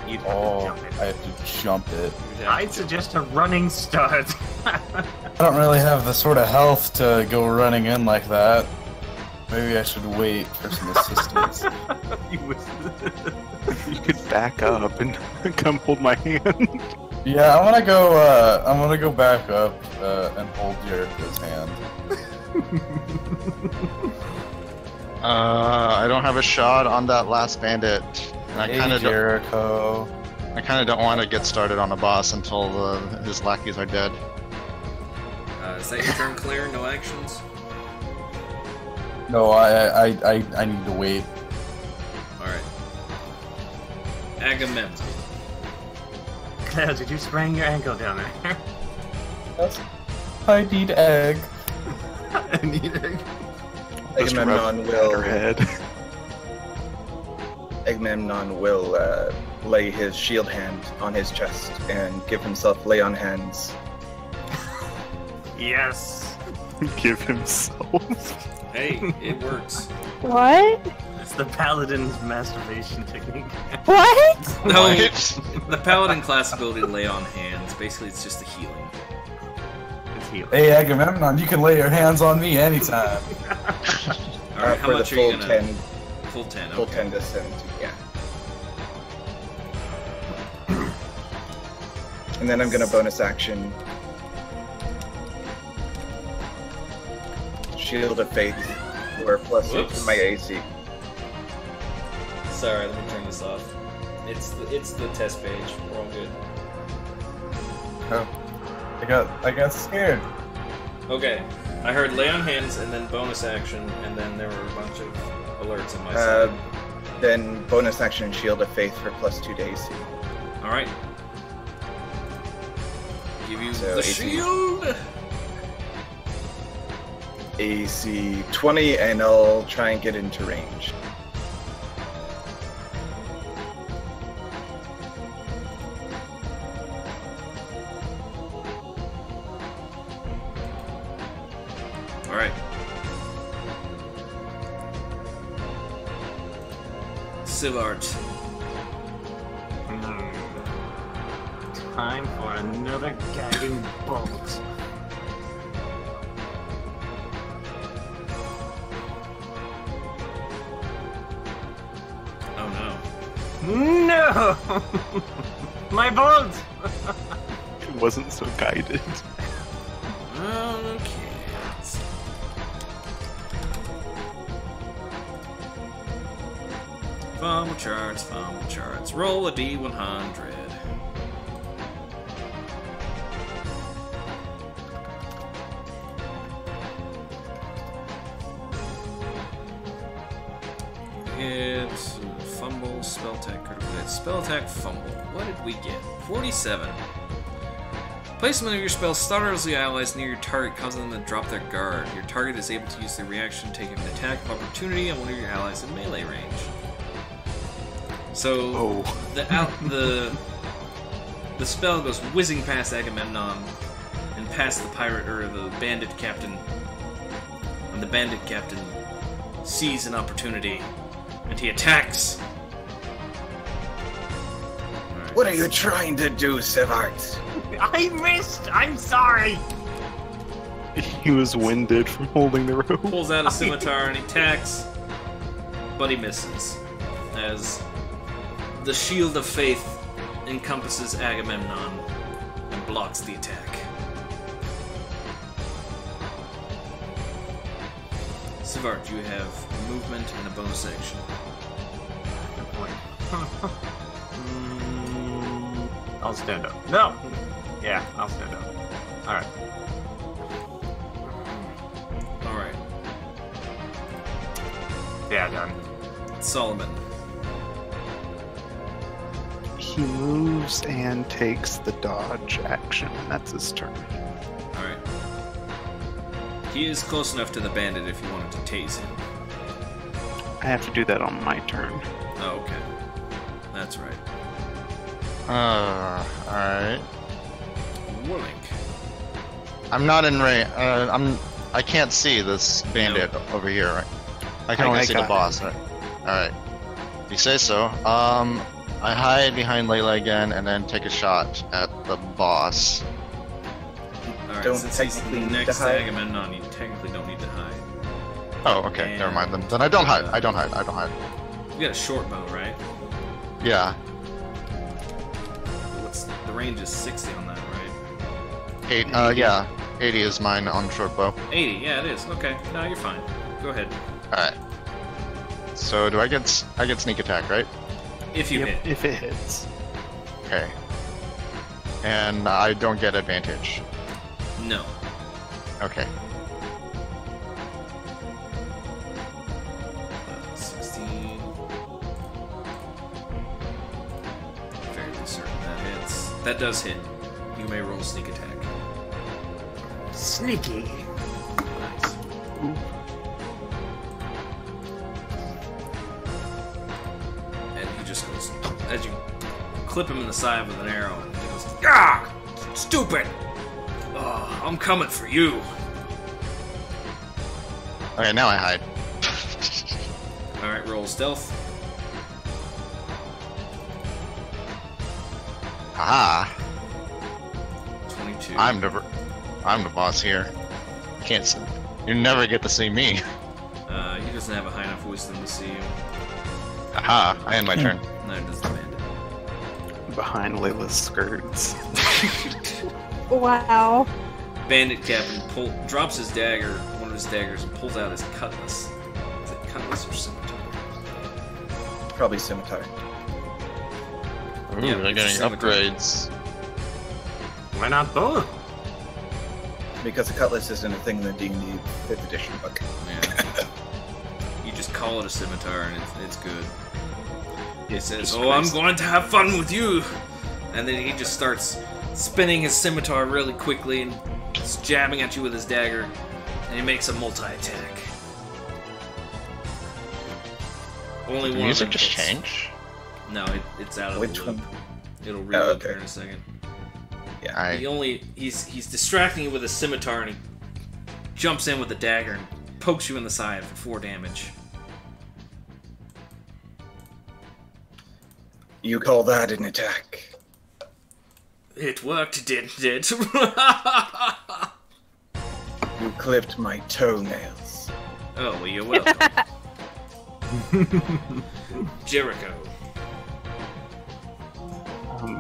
You'd have to Oh, jump it. I have to jump it. You'd have I'd to- suggest a running start. I don't really have the sort of health to go running in like that. Maybe I should wait for some assistance. You was- You could back up and come hold my hand. Yeah, I'm gonna go back up and hold Jericho's hand. I don't have a shot on that last bandit, and I Hey, kind of Jericho. don't want to get started on a boss until his lackeys are dead. is that your turn, Claire? No actions? No, I need to wait. Alright. Agamemnon. Claire, did you sprain your ankle down there? I need egg. I need it. Just rub Agamemnon it at her will head. Agamemnon will lay his shield hand on his chest and give himself lay on hands. Yes. Give himself. Hey, it works. What? It's the paladin's masturbation technique. What? No, What? the paladin class ability to lay on hands. Basically, it's just a healing. It's healed. Hey, Agamemnon, you can lay your hands on me anytime. Alright, how For the much are you full gonna... 10, Full 10, full okay. 10 to 17, yeah. And then I'm gonna bonus action Shield of Faith, where plus 8 Whoops. to my AC. Sorry, let me turn this off. It's the test page. We're all good. Oh, I got scared. Okay, I heard lay on hands and then bonus action, and then there were a bunch of alerts on my side. Then bonus action Shield of Faith for plus 2 to AC. Alright. Give you So the 18. shield! AC 20, and I'll try and get into range. Alright. Sivart. Time for another guiding bolt. Oh No! My bolt! It wasn't so guided. no. Okay. Fumble charts, fumble charts. Roll a D100. It's fumble, spell attack, critical hit. Spell attack, fumble. What did we get? 47. Placement of your spell startles the allies near your target, causing them to drop their guard. Your target is able to use their reaction to take an attack of opportunity on one of your allies in melee range. So Oh. the spell goes whizzing past Agamemnon and past the pirate or the bandit captain. And the bandit captain sees an opportunity and he attacks. Alright. What are you trying to do, Sivart? I missed! I'm sorry! He was winded from holding the rope. Pulls out a scimitar and he attacks, but he misses. As The Shield of Faith encompasses Agamemnon and blocks the attack. Savart, you have movement and a bonus action. Good point. I'll stand up. No! Yeah, I'll stand up. Alright. Alright. Yeah, done. Solomon. He moves and takes the dodge action. That's his turn. Alright. He is close enough to the bandit if you wanted to tase him. I have to do that on my turn. Oh, okay. That's right. Alright. Warlink. I'm not in range. I can't see this bandit over here, right? I can only see the boss, right? Alright. If you say so. I hide behind Layla again and then take a shot at the boss. Alright, Don't since he's technically need next to to hide. Agamemnon, you technically don't need to hide. Oh, okay. And, Never mind then. Then I don't hide. I don't hide. I don't hide. You got a short bow, right? Yeah. The range is 60 on that, right? Yeah. 80 is mine on short bow. 80, yeah, it is. Okay, no, you're fine. Go ahead. Alright. So do I get sneak attack, right? If you hit. If it hits. Okay. And I don't get advantage. No. Okay. 16. Fairly certain that hits. That does hit. You may roll sneak attack. Sneaky. Nice. And he just goes, as you clip him in the side with an arrow, and he goes, "Ah! Stupid! Oh, I'm coming for you." Okay, now I hide. Alright, roll stealth. Haha. 22. I'm the boss here. Can't see. You never get to see me. He doesn't have a high enough wisdom to see you. Aha, I end my turn. Neither does the bandit. Behind Layla's skirts. Wow. Bandit captain drops his dagger, one of his daggers, and pulls out his cutlass. Is it cutlass or scimitar? Probably scimitar. Ooh, Yeah, they're it's getting scimitar. upgrades. Why not both? Because the cutlass isn't a thing in the D&D 5th edition book. Yeah. You just call it a scimitar and it's good. He says, just "Oh, I'm crazy. going to have fun with you!" And then he just starts spinning his scimitar really quickly and just jabbing at you with his dagger. And he makes a multi-attack. Only Did the one music of them just hits. change? No, it's out of Which the loop. one? It'll reload okay. here in a second. Yeah. He's distracting you with a scimitar and he jumps in with a dagger and pokes you in the side for 4 damage. You call that an attack? It worked, didn't it? You clipped my toenails. Oh, well, you're welcome. Jericho.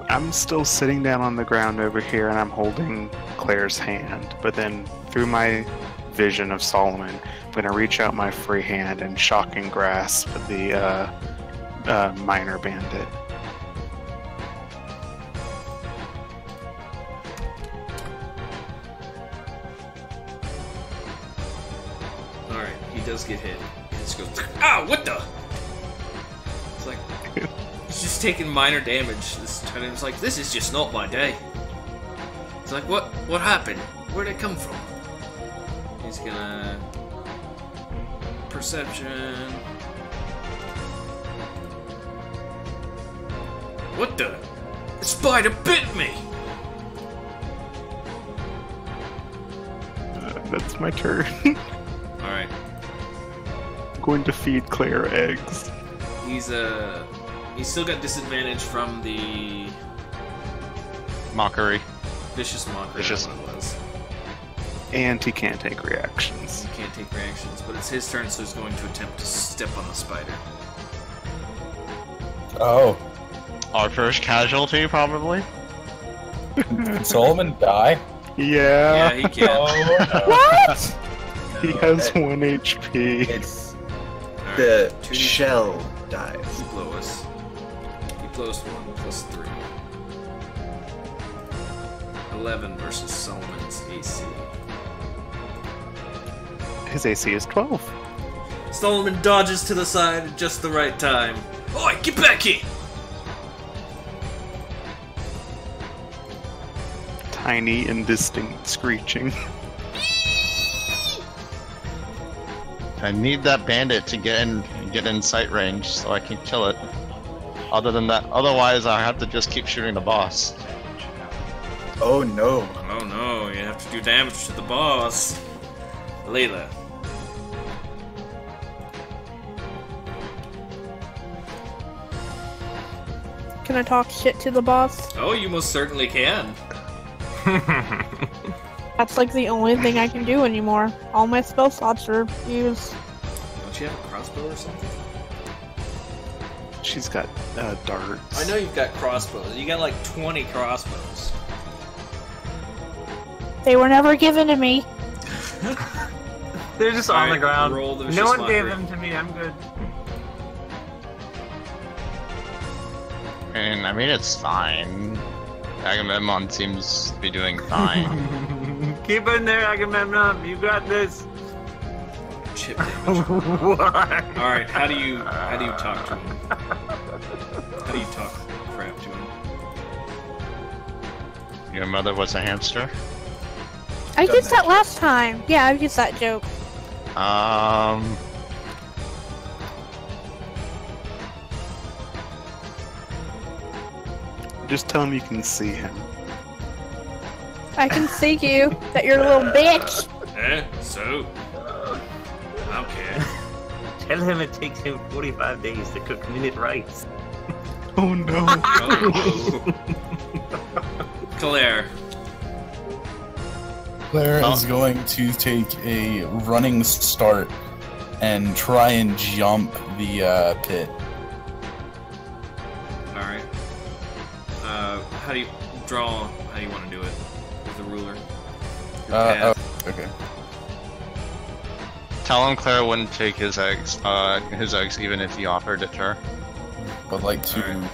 I'm still sitting down on the ground over here and I'm holding Claire's hand, but then through my vision of Solomon, I'm going to reach out my free hand and shocking grasp the minor bandit. Alright, he does get hit. He just goes, "Ah, what the?" It's like, he's just taking minor damage this time. It's like, this is just not my day. It's like, what happened? Where'd it come from? He's gonna... Perception... What the? The spider bit me! That's my turn. Alright. I'm going to feed Claire eggs. He's still got disadvantage from the Mockery. vicious mockery. Vicious. That's what it was. And he can't take reactions. He can't take reactions, but it's his turn, so he's going to attempt to step on the spider. Oh, Our first casualty, probably. Can Solomon die? Yeah, Yeah, he can. What? he has 1 HP. It's Alright, the 2d6 shell dies. Blows. He blows 1 plus 3. 11 versus Solomon's AC. His AC is 12. Solomon dodges to the side at just the right time. Oi, get back here! Tiny, indistinct screeching. I need that bandit to get in sight range so I can kill it. Other than that, otherwise I have to just keep shooting the boss. Oh no. Oh no, you have to do damage to the boss. Layla. Can I talk shit to the boss? Oh, you most certainly can. That's like the only thing I can do anymore. All my spell slots are used. Don't you have a crossbow or something? She's got darts. I know you've got crossbows. You got like 20 crossbows. They were never given to me. They're just on the Alright, ground. roll the No vicious one gave mockery. them to me. I'm good. And I mean, it's fine. Agamemnon seems to be doing fine. Keep in there, Agamemnon. You got this. Chip damage. What? Alright, how do you talk to him? How do you talk crap to him? Your mother was a hamster? I Done used that that last time. Yeah, I've used that joke. Just tell him you can see him. I can see you, that you're a little bitch. So? Okay. Tell him it takes him 45 days to cook minute rice. Oh no. Oh. Claire. Claire Oh. is going to take a running start and try and jump the pit. Alright. How do you draw? How do you want to do it? With the ruler? Your path. Okay. Tell him Claire wouldn't take his eggs even if he offered it to her. Would like to. Alright.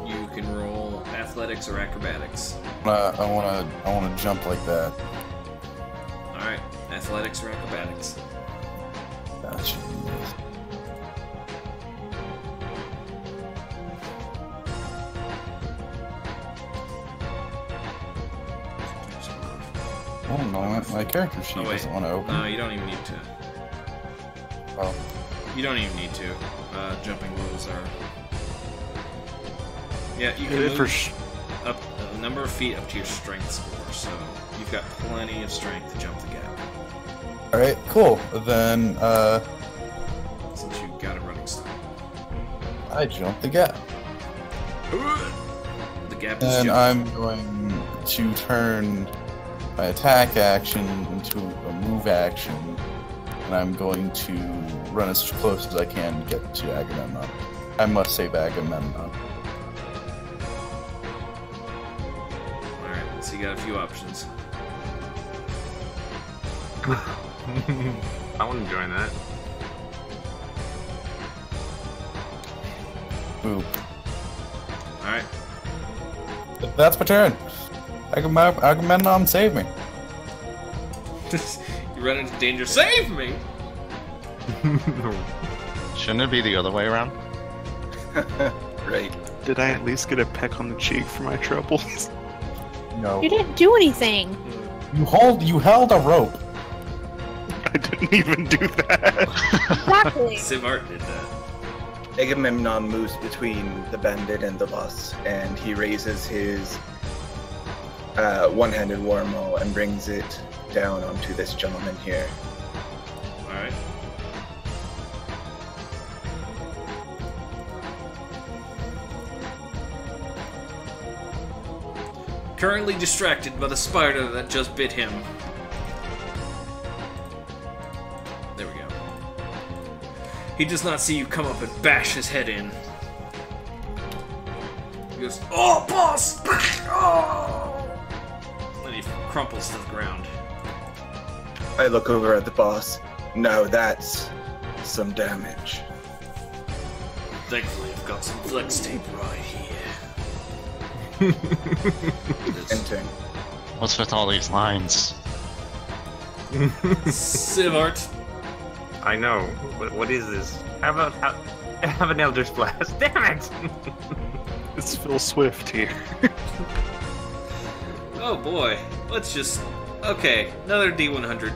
You can roll athletics or acrobatics. I wanna jump like that. Alright, athletics or acrobatics. Gotcha. Oh no, my character sheet Oh, wait. doesn't want to open. No, you don't even need to. Oh. You don't even need to. Jumping rules are. Yeah, you can Good move for sh- up a number of feet up to your strength score, so you've got plenty of strength to jump the gap. Alright, cool. Then, Since you got a running start. I jump the gap. The gap is And jumped. I'm going to turn my attack action into a move action. And I'm going to run as close as I can to get to Agamemnon. I must save Agamemnon. Alright, so you got a few options. I want to join that. Boop. Alright. That's my turn. Agamemnon, save me. You run into danger. Save me! Shouldn't it be the other way around? Right. Did I at least get a peck on the cheek for my troubles? No. You didn't do anything. You held a rope. I didn't even do that. Exactly. Sivart did that. Agamemnon moves between the bandit and the boss, and he raises his one-handed war maul and brings it down onto this gentleman here. Alright. Currently distracted by the spider that just bit him. There we go. He does not see you come up and bash his head in. goes, "Oh, boss!" Oh! And he crumples to the ground. I look over at the boss. Now that's some damage. Thankfully, I've got some flex tape right here. Enter. What's with all these lines? Sivart. I know. What is this? How about have an Elder's Blast? Damn it! It's Phil Swift here. Oh boy. Let's just. Okay, another D100.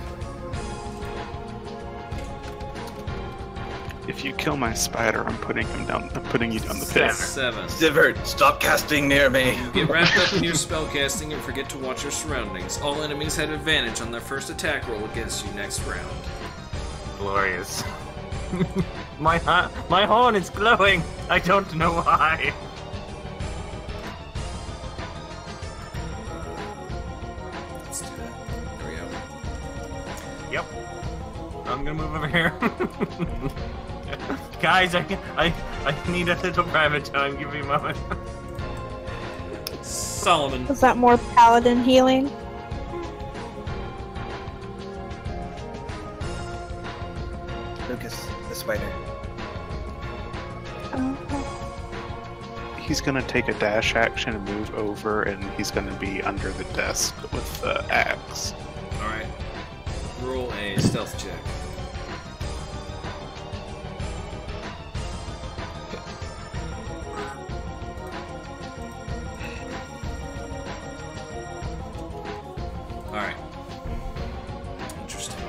If you kill my spider, I'm putting him down. I'm putting you down the pit. 7. Sivert, stop casting near me. Get wrapped up in your spellcasting and forget to watch your surroundings. All enemies had advantage on their first attack roll against you next round. Glorious. my horn is glowing. I don't know why. Let's do that. There we go. Yep. I'm gonna move over here. Guys, I need a little private time. Give me a moment. Solomon. Was that more paladin healing? Lucas, the spider. He's gonna take a dash action and move over, and he's gonna be under the desk with the axe. Alright. Roll a stealth check. Alright. Interesting.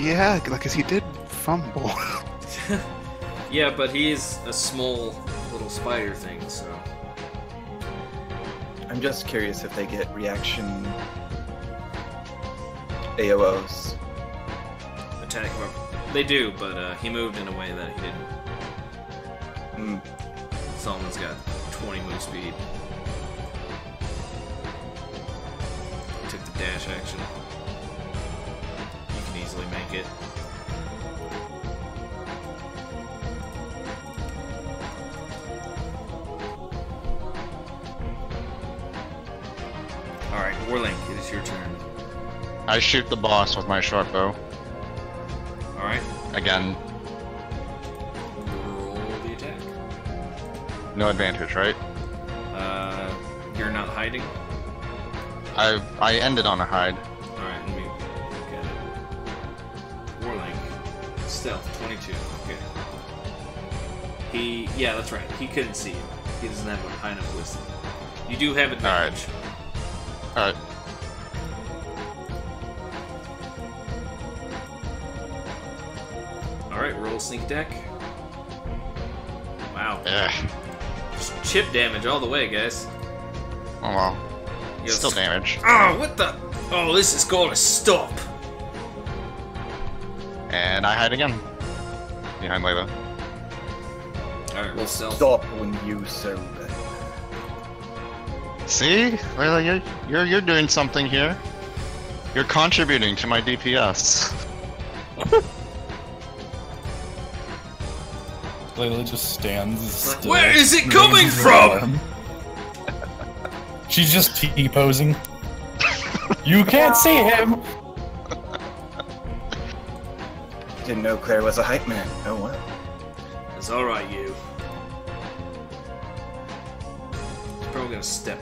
Yeah, because he did fumble. Yeah, but he's a small little spider thing, so. I'm just curious if they get reaction AOs. Attack. They do, but he moved in a way that he didn't. Solomon's got 20 move speed. Took the dash action. You can easily make it. Alright, Warlink, it is your turn. I shoot the boss with my short bow. Alright. Again, Roll the attack. no advantage, right? You're not hiding? I ended on a hide. Alright, let me look at it. Warlink. Stealth, 22. Okay. Yeah, that's right. He couldn't see you. He doesn't have a high enough wisdom. You do have advantage. Alright. Alright, roll sneak attack. Wow. Yeah. Just chip damage all the way, guys. Oh well. You go, Still damage. Oh, what the? Oh, this is going to stop. And I hide again. Behind Layla. Alright, roll stealth. Stop when you so bad. See? Layla, you're doing something here. You're contributing to my DPS. Layla just stands still. Where is it coming raises her from? arm. She's just T-posing. You can't see him! Didn't know Claire was a hype man. Oh well. It's alright, you. He's probably gonna step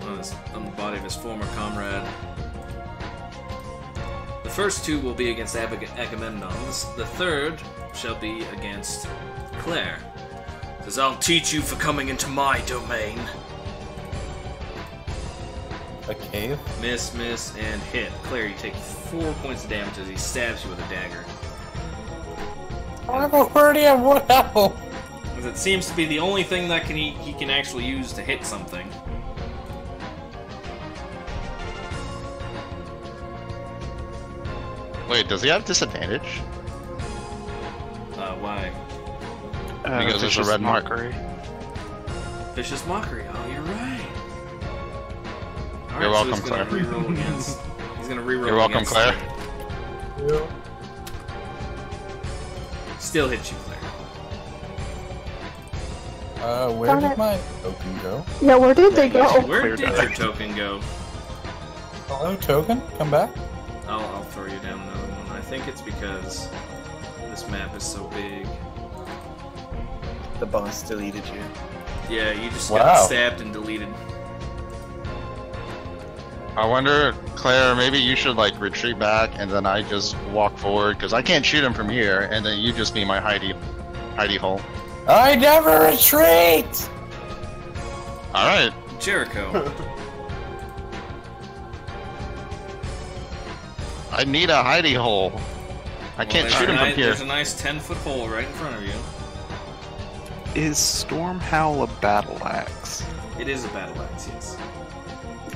on the body of his former comrade. The first two will be against Agamemnon. The third shall be against Claire. Says, I'll teach you for coming into my domain. A cave? Miss, and hit. Claire, you take 4 points of damage as he stabs you with a dagger. I'm already at 1 health! Because it seems to be the only thing that he can actually use to hit something. Wait, does he have disadvantage? Why? Because there's a red mark. Vicious Mockery. Oh, you're right. All You're right, welcome, so he's gonna Claire. reroll against. He's gonna reroll. You're welcome, against Claire. Claire. Still hits you, Claire. Where Darn did it. my token go? Yeah, where did they go? Where Clear did die. your token go? Hello, token? Come back? I'll throw you down another one. I think it's because this map is so big. The boss deleted you. Yeah, you just Wow. got stabbed and deleted. I wonder, Claire, maybe you should like retreat back and then I just walk forward because I can't shoot him from here, and then you just be my hidey hole. I never retreat! All right. Jericho. I need a hidey hole. I can't shoot him from here. There's a nice 10-foot hole right in front of you. Is Stormhowl a battle axe? It is a battle axe, yes.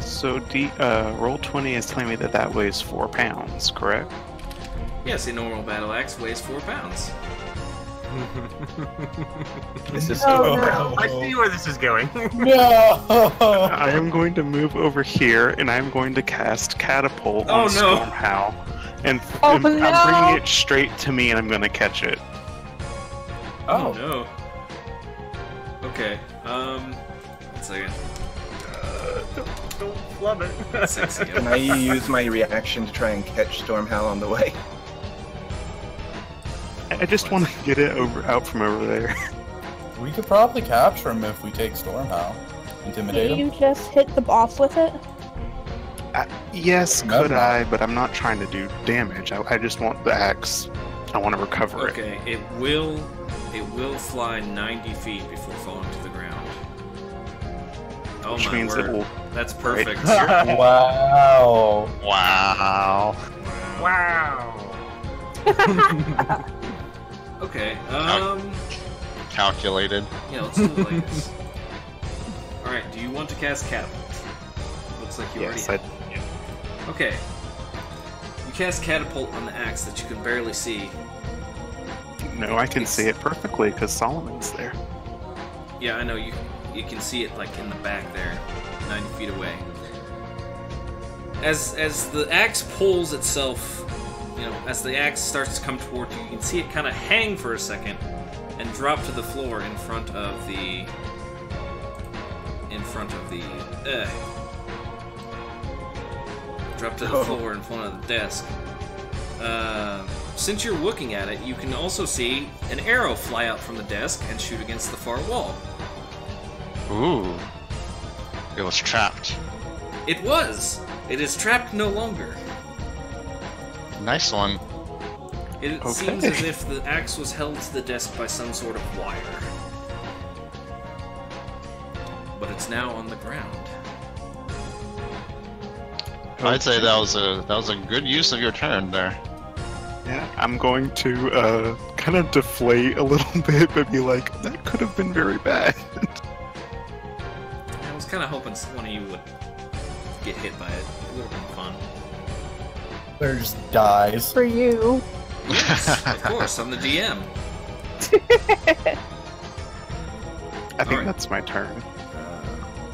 So Roll20 is telling me that that weighs 4 pounds, correct? Yes, a normal battle axe weighs 4 pounds. This is Oh, so no. I see where this is going. No! I am going to move over here and I'm going to cast Catapult Oh, on no. Stormhowl. And, Oh, and no. I'm bringing it straight to me and I'm going to catch it. Oh no. Okay, 1 second. Don't flub it. Sexy. Can I use my reaction to try and catch Stormhowl on the way? I just want to get it out from over there. We could probably capture him if we take Stormhowl. Intimidate Can him. you just hit the boss with it? Yes, No, could no. I, but I'm not trying to do damage. I just want the axe. I want to recover it. Okay, it will fly 90 feet before falling to the ground. Oh Which my means word. it will. That's perfect. Wow. Wow. Wow. Wow. Okay, Calculated. yeah, let's do it like this. Alright, do you want to cast Catapult? Looks like you Yes, already have. Okay. You cast Catapult on the axe that you can barely see. No, I can see it perfectly because Solomon's there. Yeah, I know, you can see it like in the back there, 90 feet away. As the axe pulls itself, as the axe starts to come toward you, you can see it kind of hang for a second and drop to the floor in front of the drop to the floor in front of the desk. Since you're looking at it, you can also see an arrow fly out from the desk and shoot against the far wall. Ooh. It was trapped. It was! It is trapped no longer. Nice one. It Okay. seems as if the axe was held to the desk by some sort of wire. But it's now on the ground. I'd say that was a good use of your turn there. Yeah, I'm going to kind of deflate a little bit, but be like, that could have been very bad. I was kind of hoping one of you would get hit by it. It would have been fun. There's dies. For you. Yes, of course, I'm the GM. I think Alright. that's my turn.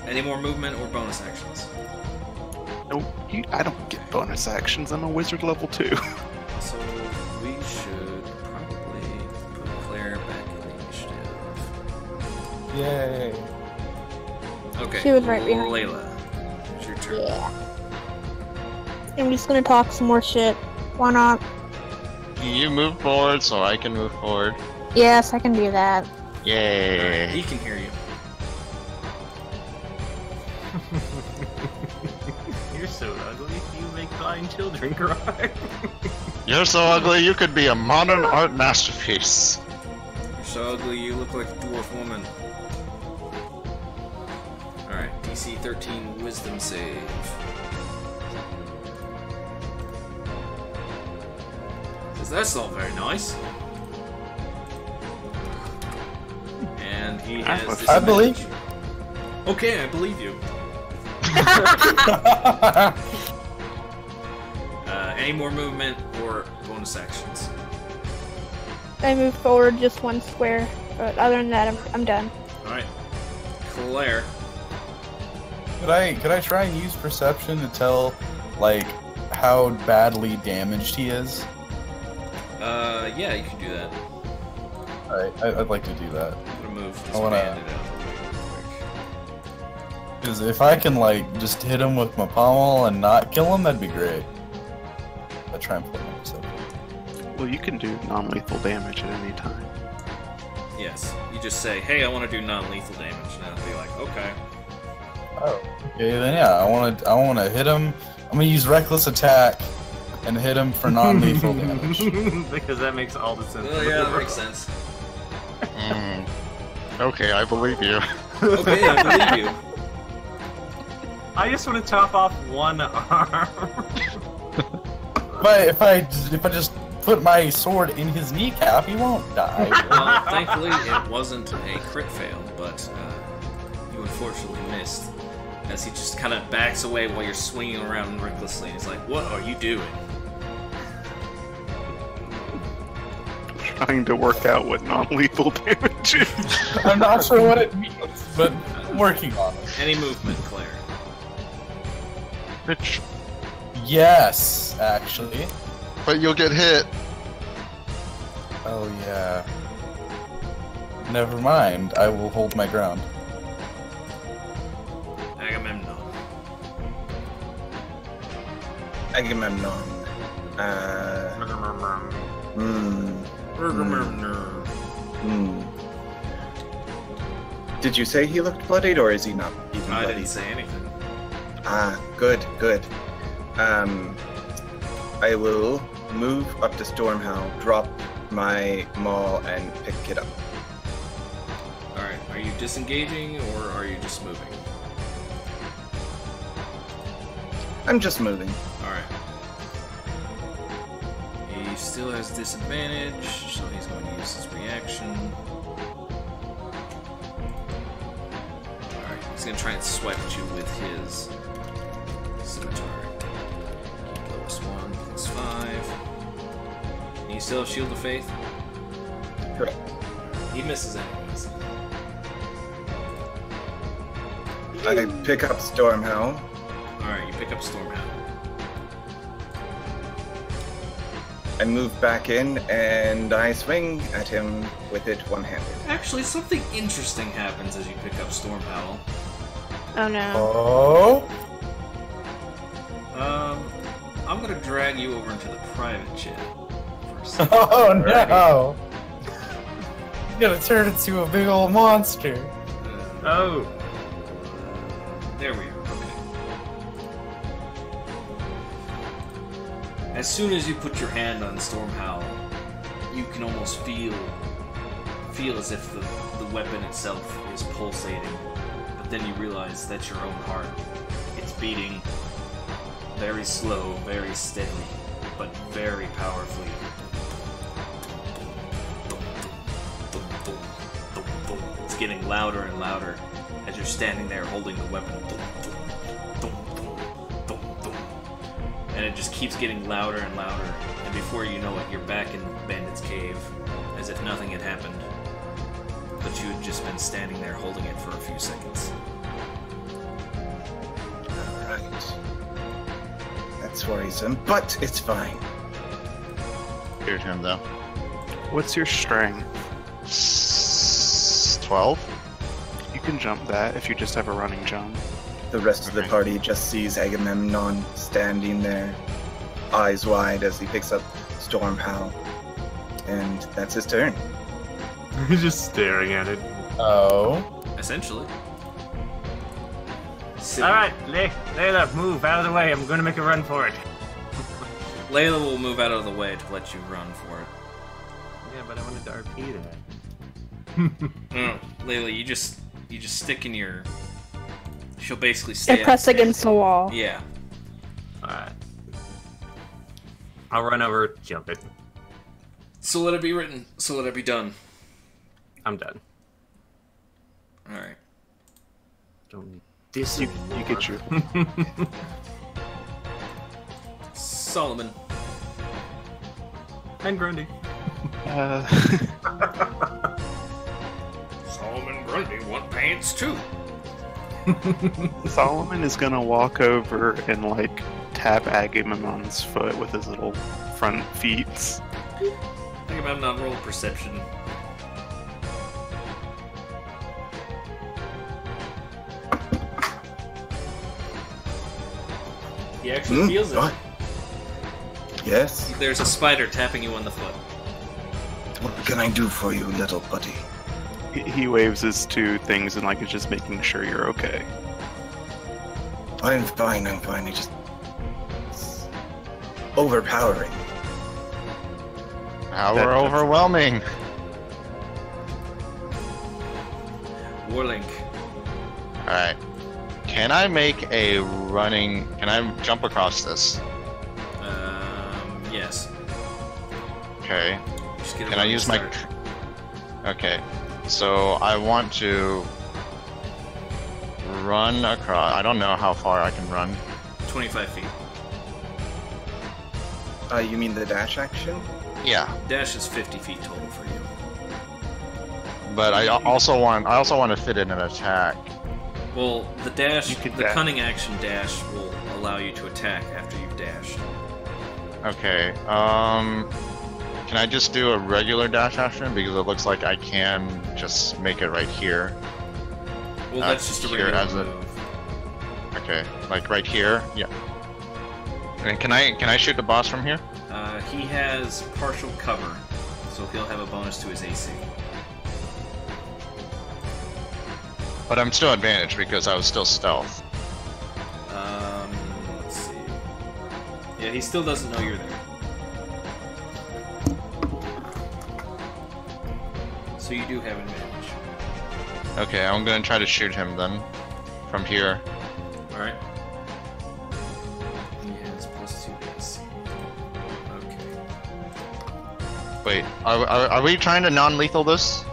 Any more movement or bonus actions? Nope, I don't get bonus actions. I'm a wizard level 2. So we should probably put Claire back in the initiative. Yay. Okay. She was right behind me. Layla, it's your turn. Yeah. I'm just gonna talk some more shit. Why not? You move forward so I can move forward. Yes, I can do that. Alright, Yay. he can hear you. You're so ugly, you make fine children cry. You're so ugly you could be a modern art masterpiece. You're so ugly, you look like a dwarf woman. Alright, DC 13 Wisdom save. Because that's not very nice. And he has I disadvantage. believe you. Okay, I believe you. Any more movement or bonus actions? I move forward just 1 square, but other than that, I'm done. Alright. Claire. Could I try and use perception to tell, like, how badly damaged he is? Yeah, you can do that. Alright, I'd like to do that. I'm gonna move this I wanna- bandit out of the way real quick. Because if I can, like, just hit him with my pommel and not kill him, that'd be great. I try and play myself. Well, you can do non-lethal damage at any time. Yes. You just say, hey, I want to do non-lethal damage. And I'll be like, okay. Oh. Okay, then yeah, I wanna hit him. I'm gonna use reckless attack and hit him for non-lethal damage. Because that makes all the sense. Oh, yeah, that makes sense. Okay, I believe you. Okay, I believe you. I just want to chop off one arm. If I just put my sword in his kneecap, he won't die. Well, thankfully, it wasn't a crit fail, but you unfortunately missed. As he just kind of backs away while you're swinging around recklessly. He's like, what are you doing? Trying to work out what non-lethal damage is. I'm not sure what it means, but I'm working on it. Any movement, Claire? Which, Yes, actually. But you'll get hit. Oh yeah. Never mind. I will hold my ground. Agamemnon. Agamemnon. Did you say he looked bloodied, or is he not even I bloodied? didn't say anything. Ah, good. I will move up to Stormhowl, drop my maul, and pick it up. Alright, are you disengaging, or are you just moving? I'm just moving. Alright. He still has disadvantage, so he's going to use his reaction. Alright, he's going to try and swipe at you with his scimitar. +1, +5. And you still have Shield of Faith? Correct. He misses anyways. I pick up Stormhowl. Alright, you pick up Stormhound. I move back in, and I swing at him with it one-handed. Actually, something interesting happens as you pick up Stormhowl. Oh no. Oh. I'm gonna drag you over into the private chat for a second. Oh no! He's gonna turn into a big old monster. Oh. There we are. Okay. As soon as you put your hand on Stormhowl, you can almost feel as if the weapon itself is pulsating. But then you realize that's your own heart. It's beating very slow, very steadily, but very powerfully. It's getting louder and louder as you're standing there holding the weapon. And it just keeps getting louder and louder, and before you know it, you're back in Bandit's cave, as if nothing had happened. But you had just been standing there holding it for a few seconds. Alright. That's worrisome, but it's fine. Feared him though. what's your strength? 12? You can jump that if you just have a running jump. The rest of the Okay. party just sees Agamemnon standing there, eyes wide as he picks up Stormhowl. And that's his turn. He's just staring at it. Oh. Essentially. Alright, Layla, move out of the way. I'm gonna make a run for it. Layla will move out of the way to let you run for it. Yeah, but I wanted to RP that. No, Layla, you just stick in your. She'll basically stay. And press against the wall. Yeah. Alright. I'll run over, jump it. So let it be written. So let it be done. I'm done. All right. Don't need this. You get your Solomon. And Grundy. Solomon Grundy want pants too. Solomon is gonna walk over and like tap Agamemnon's foot with his little front feet. Think about not roll perception. He actually feels it. What? Yes? There's a spider tapping you on the foot. What can I do for you, little buddy? He waves his two things and like is just making sure you're okay. I'm fine. It just... It's overpowering. Power overwhelming. Warlink. Alright. Can I make a running... Can I jump across this? Yes. Okay. Just get a Can I running use my... start. Okay. So I want to... run across... I don't know how far I can run. 25 feet. You mean the dash action? Yeah. Dash is 50 feet total for you. But I also want to fit in an attack. Well, the dash, You could the dash. cunning action dash will allow you to attack after you've dashed. Okay. Can I just do a regular dash action because it looks like I can just make it right here. Well, that's just a here regular as a- move. Okay, like right here. Yeah. And can I shoot the boss from here? He has partial cover, so he'll have a bonus to his AC. But I'm still advantaged because I was still stealth. Let's see. Yeah, he still doesn't know you're there. So you do have advantage. Okay, I'm gonna try to shoot him then, from here. Alright. He has +2 AC. Okay. Wait, are we trying to non-lethal this?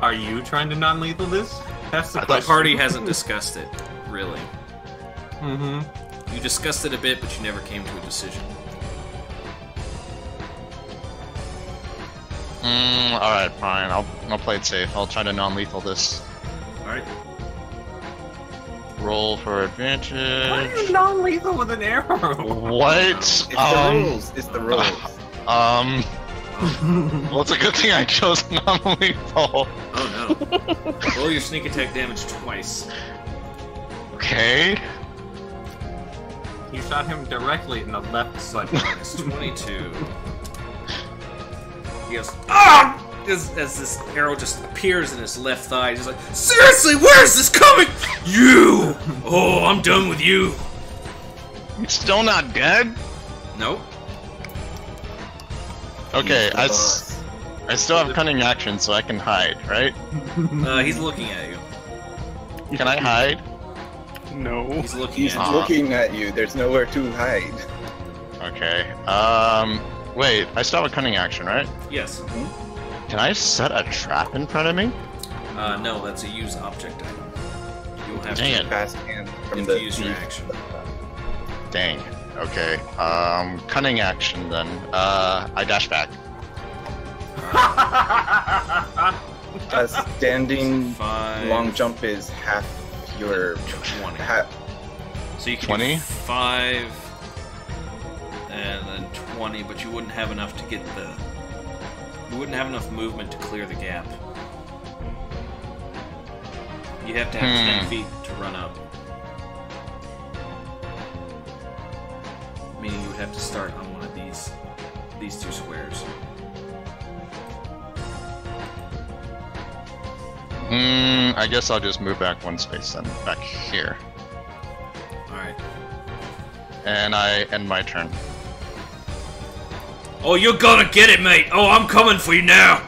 Are you trying to non-lethal this? That's the The question. party hasn't discussed it, really. Mm-hmm. You discussed it a bit, but you never came to a decision. Alright, fine. I'll play it safe. I'll try to non-lethal this. Alright. Roll for Why are advantage. you non-lethal with an arrow? What? It's the rules. It's the rules. Well, it's a good thing I chose non-lethal. Oh no. Roll your sneak attack damage twice. Okay. You shot him directly in the left side. Minus 22. He goes, ah! As this arrow just appears in his left thigh, he's like, seriously, where is this coming? You! Oh, I'm done with you. You're still not dead? Nope. Okay, He's the boss. I still have cunning action, so I can hide, right? He's looking at you. Can I hide? No. He's looking He's at you. looking at you. There's nowhere to hide. Okay. Wait, I still have a cunning action, right? Yes. Can I set a trap in front of me? No, that's a use object item. You'll have Dang to, it. Fast hand you from have the to use your thief. action. Dang. Okay. Cunning action then. I dash back. A standing 5, long jump is half your 20. half. So you can 20? do 5 and then 20, but you wouldn't have enough to get the... You wouldn't have enough movement to clear the gap. You have to have 10 feet to run up. Meaning you would have to start on one of these two squares. I guess I'll just move back one space then. Back here. Alright. And I end my turn. Oh, you're gonna get it, mate! Oh, I'm coming for you now!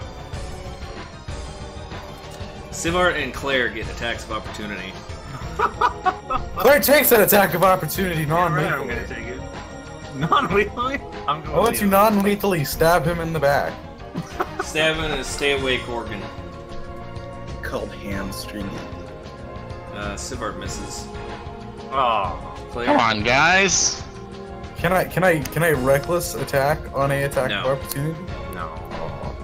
Sivart and Claire get attacks of opportunity. Claire takes that attack of opportunity Right, I'm non-lethally. gonna take it. Non-lethally? I'm going I'll let you non-lethally stab him in the back. Stabbing a stay awake organ. Called hamstring. Sivart misses. Oh. Claire? Come on, guys! Can I reckless attack on a attack No. of opportunity? No. Oh.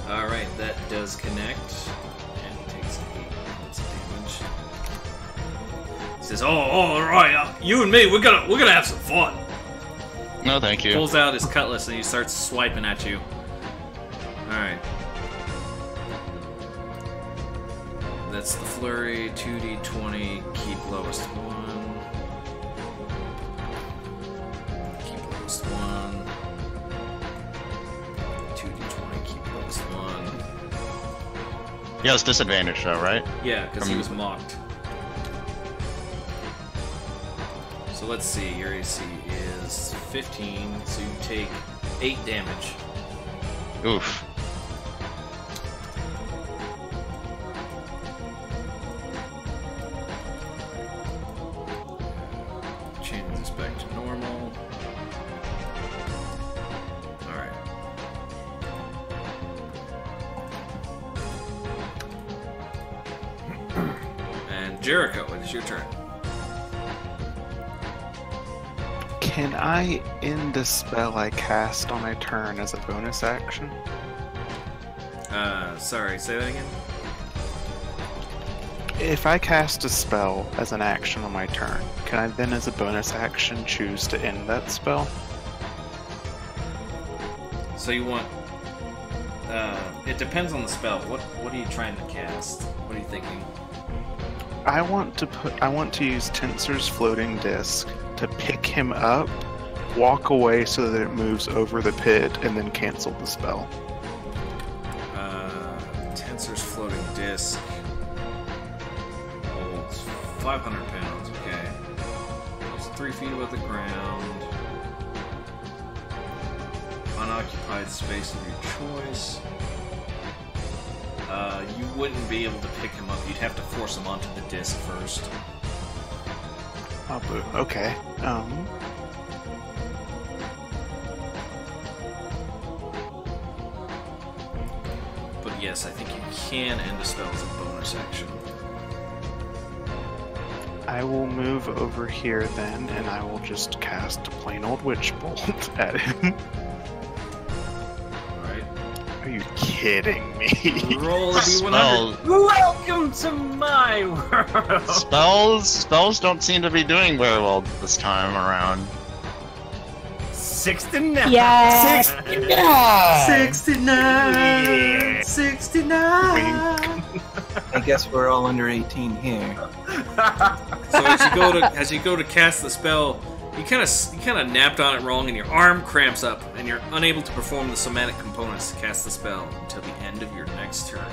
Alright, that does connect. And he takes 8 points of damage. He says, oh, alright, you and me, we're gonna have some fun. No, thank you. Pulls out his cutlass and he starts swiping at you. Alright. That's the flurry, 2d20, keep lowest one. Keep lowest one. 2d20, keep lowest one. He has disadvantage though, right? Yeah, because he was mocked. So let's see, your AC is 15, so you take 8 damage. Oof. Change this back to normal. Alright. And Jericho, it is your turn. Can I end a spell I cast on a turn as a bonus action? Sorry, say that again? If I cast a spell as an action on my turn, can I then as a bonus action choose to end that spell? So you want... it depends on the spell. What are you trying to cast? What are you thinking? I want to use Tensor's floating disc to pick him up, walk away so that it moves over the pit, and then cancel the spell. Tensor's floating disc holds 500 pounds, okay. It's 3 feet above the ground. Unoccupied space of your choice. You wouldn't be able to pick him up. You'd have to force him onto the disc first. Oh, boo. Okay. But yes, I think you can end a spell as a bonus action. I will move over here then, and I will just cast a plain old witch bolt at him. Alright. Are you kidding me? Roll a d100. Welcome to my world! Spells don't seem to be doing very well this time around. 69! Yeah. 69! 69! I guess we're all under 18 here. So as you go to cast the spell, you kind of napped on it wrong, and your arm cramps up, and you're unable to perform the somatic components to cast the spell until the end of your next turn.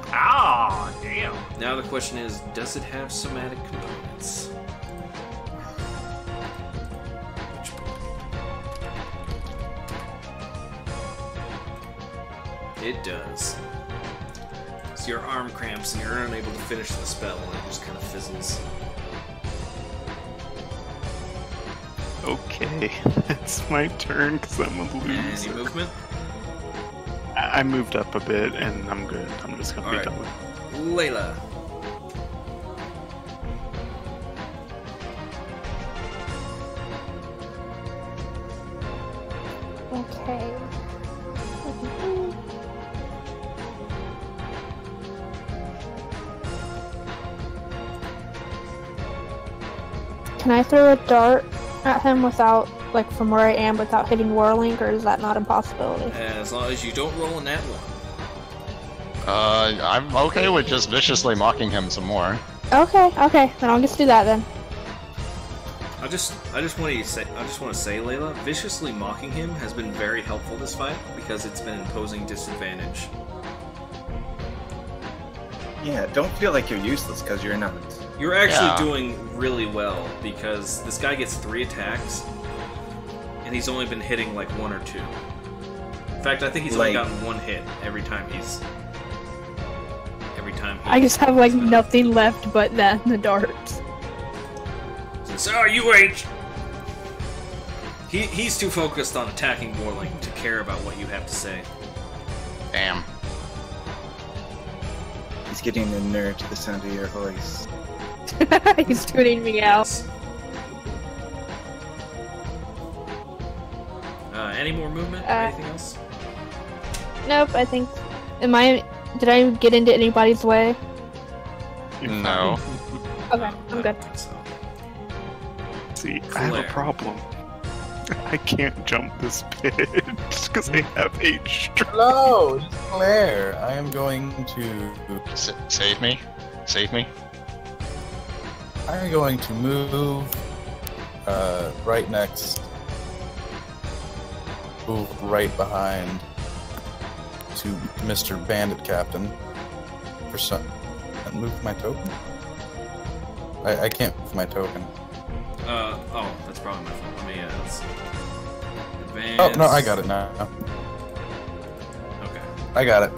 Oh, damn. Now the question is, does it have somatic components? It does. So your arm cramps and you're unable to finish the spell, and it just kind of fizzles. Okay, it's my turn because I'm a loser. Any movement? I moved up a bit and I'm good. I'm just gonna be Alright. done with it. Layla. Okay. Can I throw a dart at him without, like, from where I am without hitting Warlink, or is that not a possibility? As long as you don't roll a nat one. I'm okay with just viciously mocking him some more. Okay, then I'll just do that then. I just want to say, Layla, viciously mocking him has been very helpful this fight because it's been imposing disadvantage. Yeah, don't feel like you're useless because you're not. You're actually Yeah. doing really well because this guy gets 3 attacks, and he's only been hitting like 1 or 2. In fact, I think he's only Like- gotten 1 hit every time he I just have like nothing left but that and the darts. says, "Oh, you ain't." He's too focused on attacking Warlink to care about what you have to say. Damn. He's getting a nerd to the sound of your voice. He's tuning me out. Yes. Any more movement? Or anything else? Nope, I think... Did I get into anybody's way? No. Okay, I'm good. So. See, I have a Claire. problem. I can't jump this pit because I have 8 strength. Hello, it's Claire. I am going to. Save me. Save me. I'm going to move right next. Move right behind to Mr. Bandit Captain. For some. And move my token? I can't move my token. Oh, that's probably my fault. Let me, let's see. Advance. Oh, no, I got it now. Okay. I got it.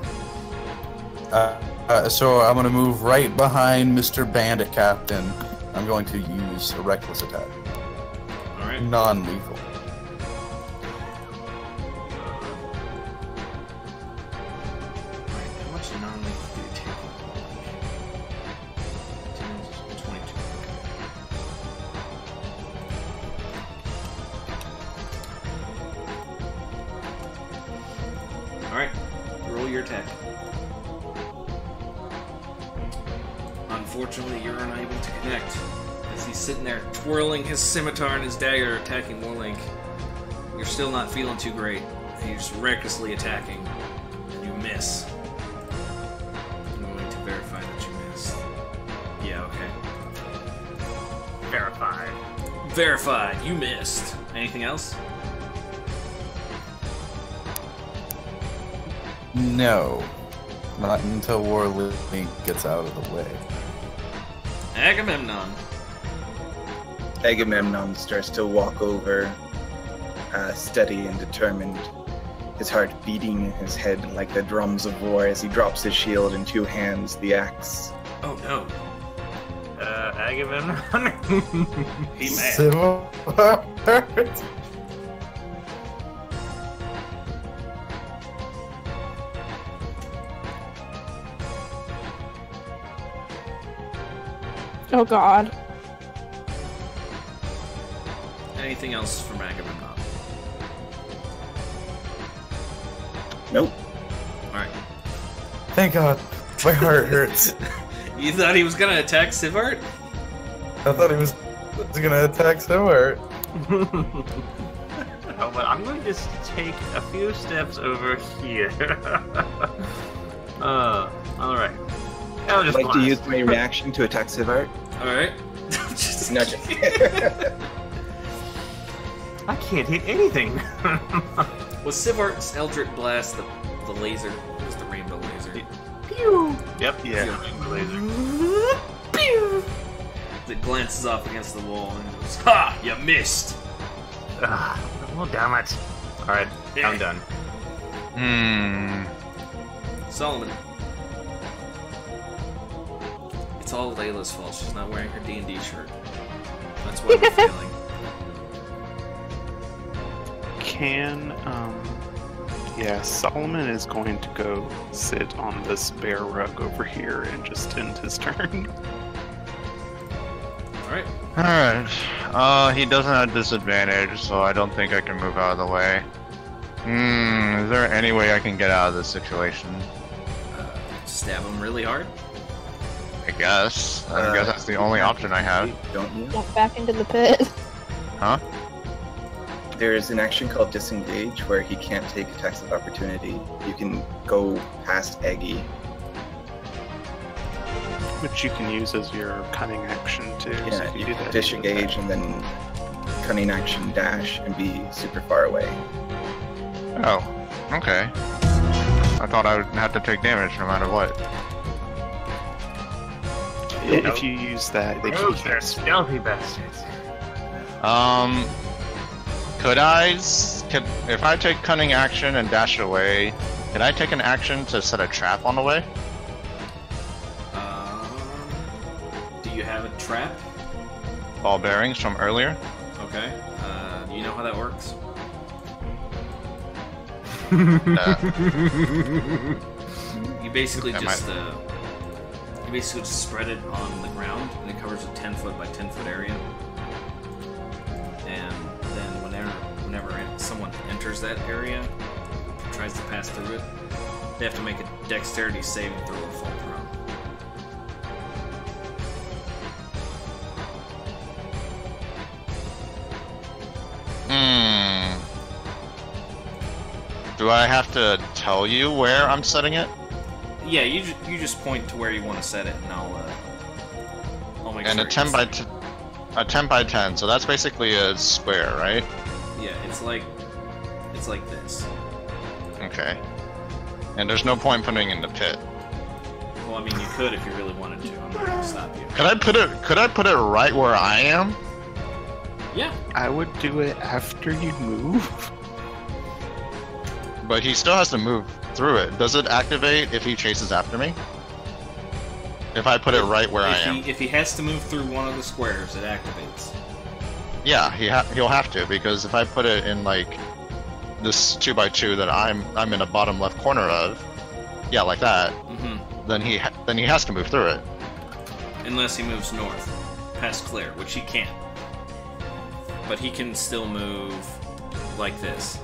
So I'm going to move right behind Mr. Bandit Captain. I'm going to use a reckless attack. Alright. Non-lethal. Alright, how much non-lethal do you take? 22. Alright, roll your attack. Unfortunately, you're unable to connect. As he's sitting there twirling his scimitar and his dagger attacking Warlink, you're still not feeling too great. You're just recklessly attacking, and you miss. I'm going to verify that you missed. Yeah, okay. Verified. Verified, you missed. Anything else? No. Not until Warlink gets out of the way. Agamemnon. Agamemnon starts to walk over, steady and determined, his heart beating in his head like the drums of war as he drops his shield in 2 hands, the axe. Oh no. Agamemnon. He mad. Civil. Oh god. Anything else from Agamemnon? Nope. Alright. Thank God. My heart hurts. You thought he was gonna attack Sivart? I thought he was gonna attack somewhere. Oh, but I'm going to just take a few steps over here. Alright. I'll I'd just like to blast. use my reaction to attack Sivart. Alright. No, just I can't hit anything. Was Sivart's Eldritch Blast the laser? It was the rainbow laser. Pew! Yep, Yeah. laser. Pew! It glances off against the wall and goes, ha! You missed! Well, damn it. Alright, I'm done. Solomon. It's all Layla's fault. She's not wearing her D&D shirt. That's what I'm feeling. Yeah, Solomon is going to go sit on this bear rug over here and just end his turn. Alright. Alright. He doesn't have disadvantage, so I don't think I can move out of the way. Is there any way I can get out of this situation? Stab him really hard? I guess. I guess that's the only option I have. Don't you? Walk back into the pit. Huh? There's an action called Disengage where he can't take attacks of opportunity. You can go past Aggie. Which you can use as your cunning action too. so Yeah, if you do can that, disengage and then cunning action dash and be super far away. Oh. Okay. I thought I would have to take damage no matter what. If you use that, they Oh, keep they're that. stealthy bastards. Could if I take cunning action and dash away, could I take an action to set a trap on the way? Do you have a trap? Ball bearings from earlier? Okay. Do you know how that works? You basically That just spread it on the ground, and it covers a 10-foot by 10-foot area. And then whenever someone enters that area, tries to pass through it, they have to make a dexterity saving throw or fall prone. do I have to tell you where I'm setting it? Yeah, you just point to where you want to set it, and I'll make And sure. a 10 by a 10 by 10, so that's basically a square, right? Yeah, it's like this. Okay. And there's no point putting it in the pit. Well, I mean, you could if you really wanted to. I'm not gonna stop you. Could I put it right where I am? Yeah. I would do it after you move. But he still has to move through it. Does it activate if he chases after me? If I put it right where I am? If he has to move through one of the squares, it activates. Yeah, he'll have to, because if I put it in like this 2x2 that I'm in the bottom left corner of, yeah, like that, then he has to move through it. Unless he moves north, past Claire, which he can't. But he can still move like this.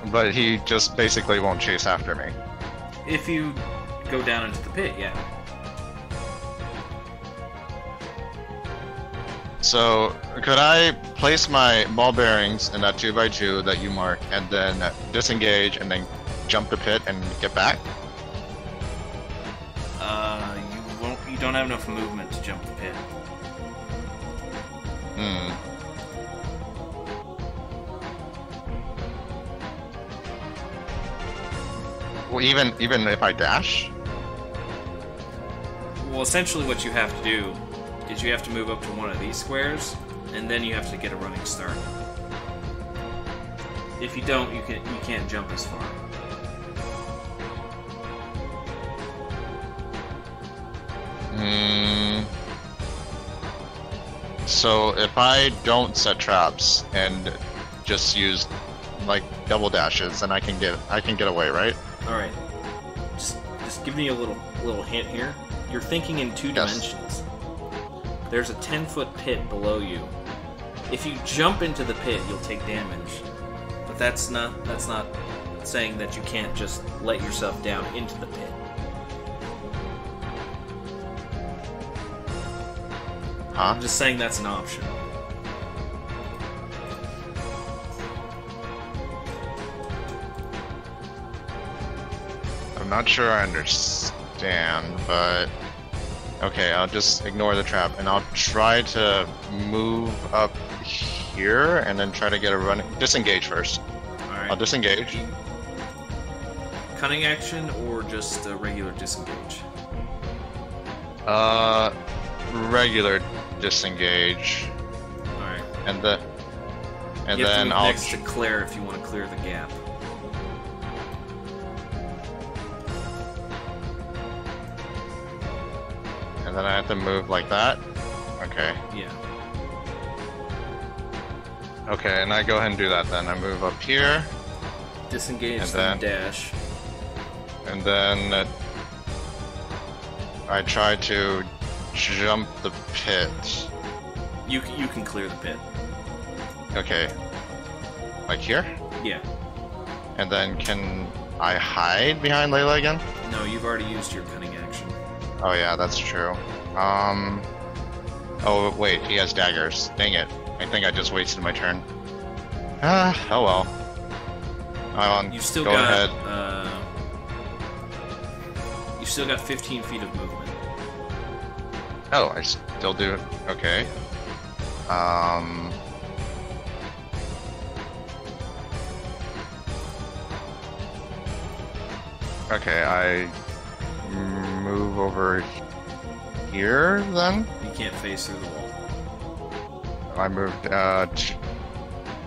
But he just basically won't chase after me. If you go down into the pit, yeah. So, could I place my ball bearings in that 2x2 that you mark, and then disengage, and then jump the pit and get back? You don't have enough movement to jump the pit. Well, even if I dash? Well, essentially what you have to do is you have to move up to one of these squares, and then you have to get a running start. If you don't, you can't jump as far. So if I don't set traps and just use like double dashes, then I can get away, right? All right. Just give me a little hint here. You're thinking in two dimensions. There's a 10-foot pit below you. If you jump into the pit, you'll take damage. But that's not saying that you can't just let yourself down into the pit. Huh? I'm just saying that's an option. I'm not sure I understand, but okay, I'll just ignore the trap, and I'll try to move up here, and then try to get a run. Disengage first. Alright. I'll disengage. Cunning action or just a regular disengage? Regular disengage. Alright. And you have then to move I'll next to Claire if you want to clear the gap. and then I have to move like that. Okay. Yeah. Okay, and I go ahead and do that then. I move up here. Disengage and then then dash. And then I try to jump the pit. You can clear the pit. Okay. Like here? Yeah. And then can I hide behind Layla again? No, you've already used your cunning action. Oh yeah, that's true. Oh wait, he has daggers. Dang it. I think I just wasted my turn. Oh well. You've still go got ahead. you've still got 15 feet of movement. Oh, I still do. Okay. Okay, I move over here then? You can't face through the wall. I moved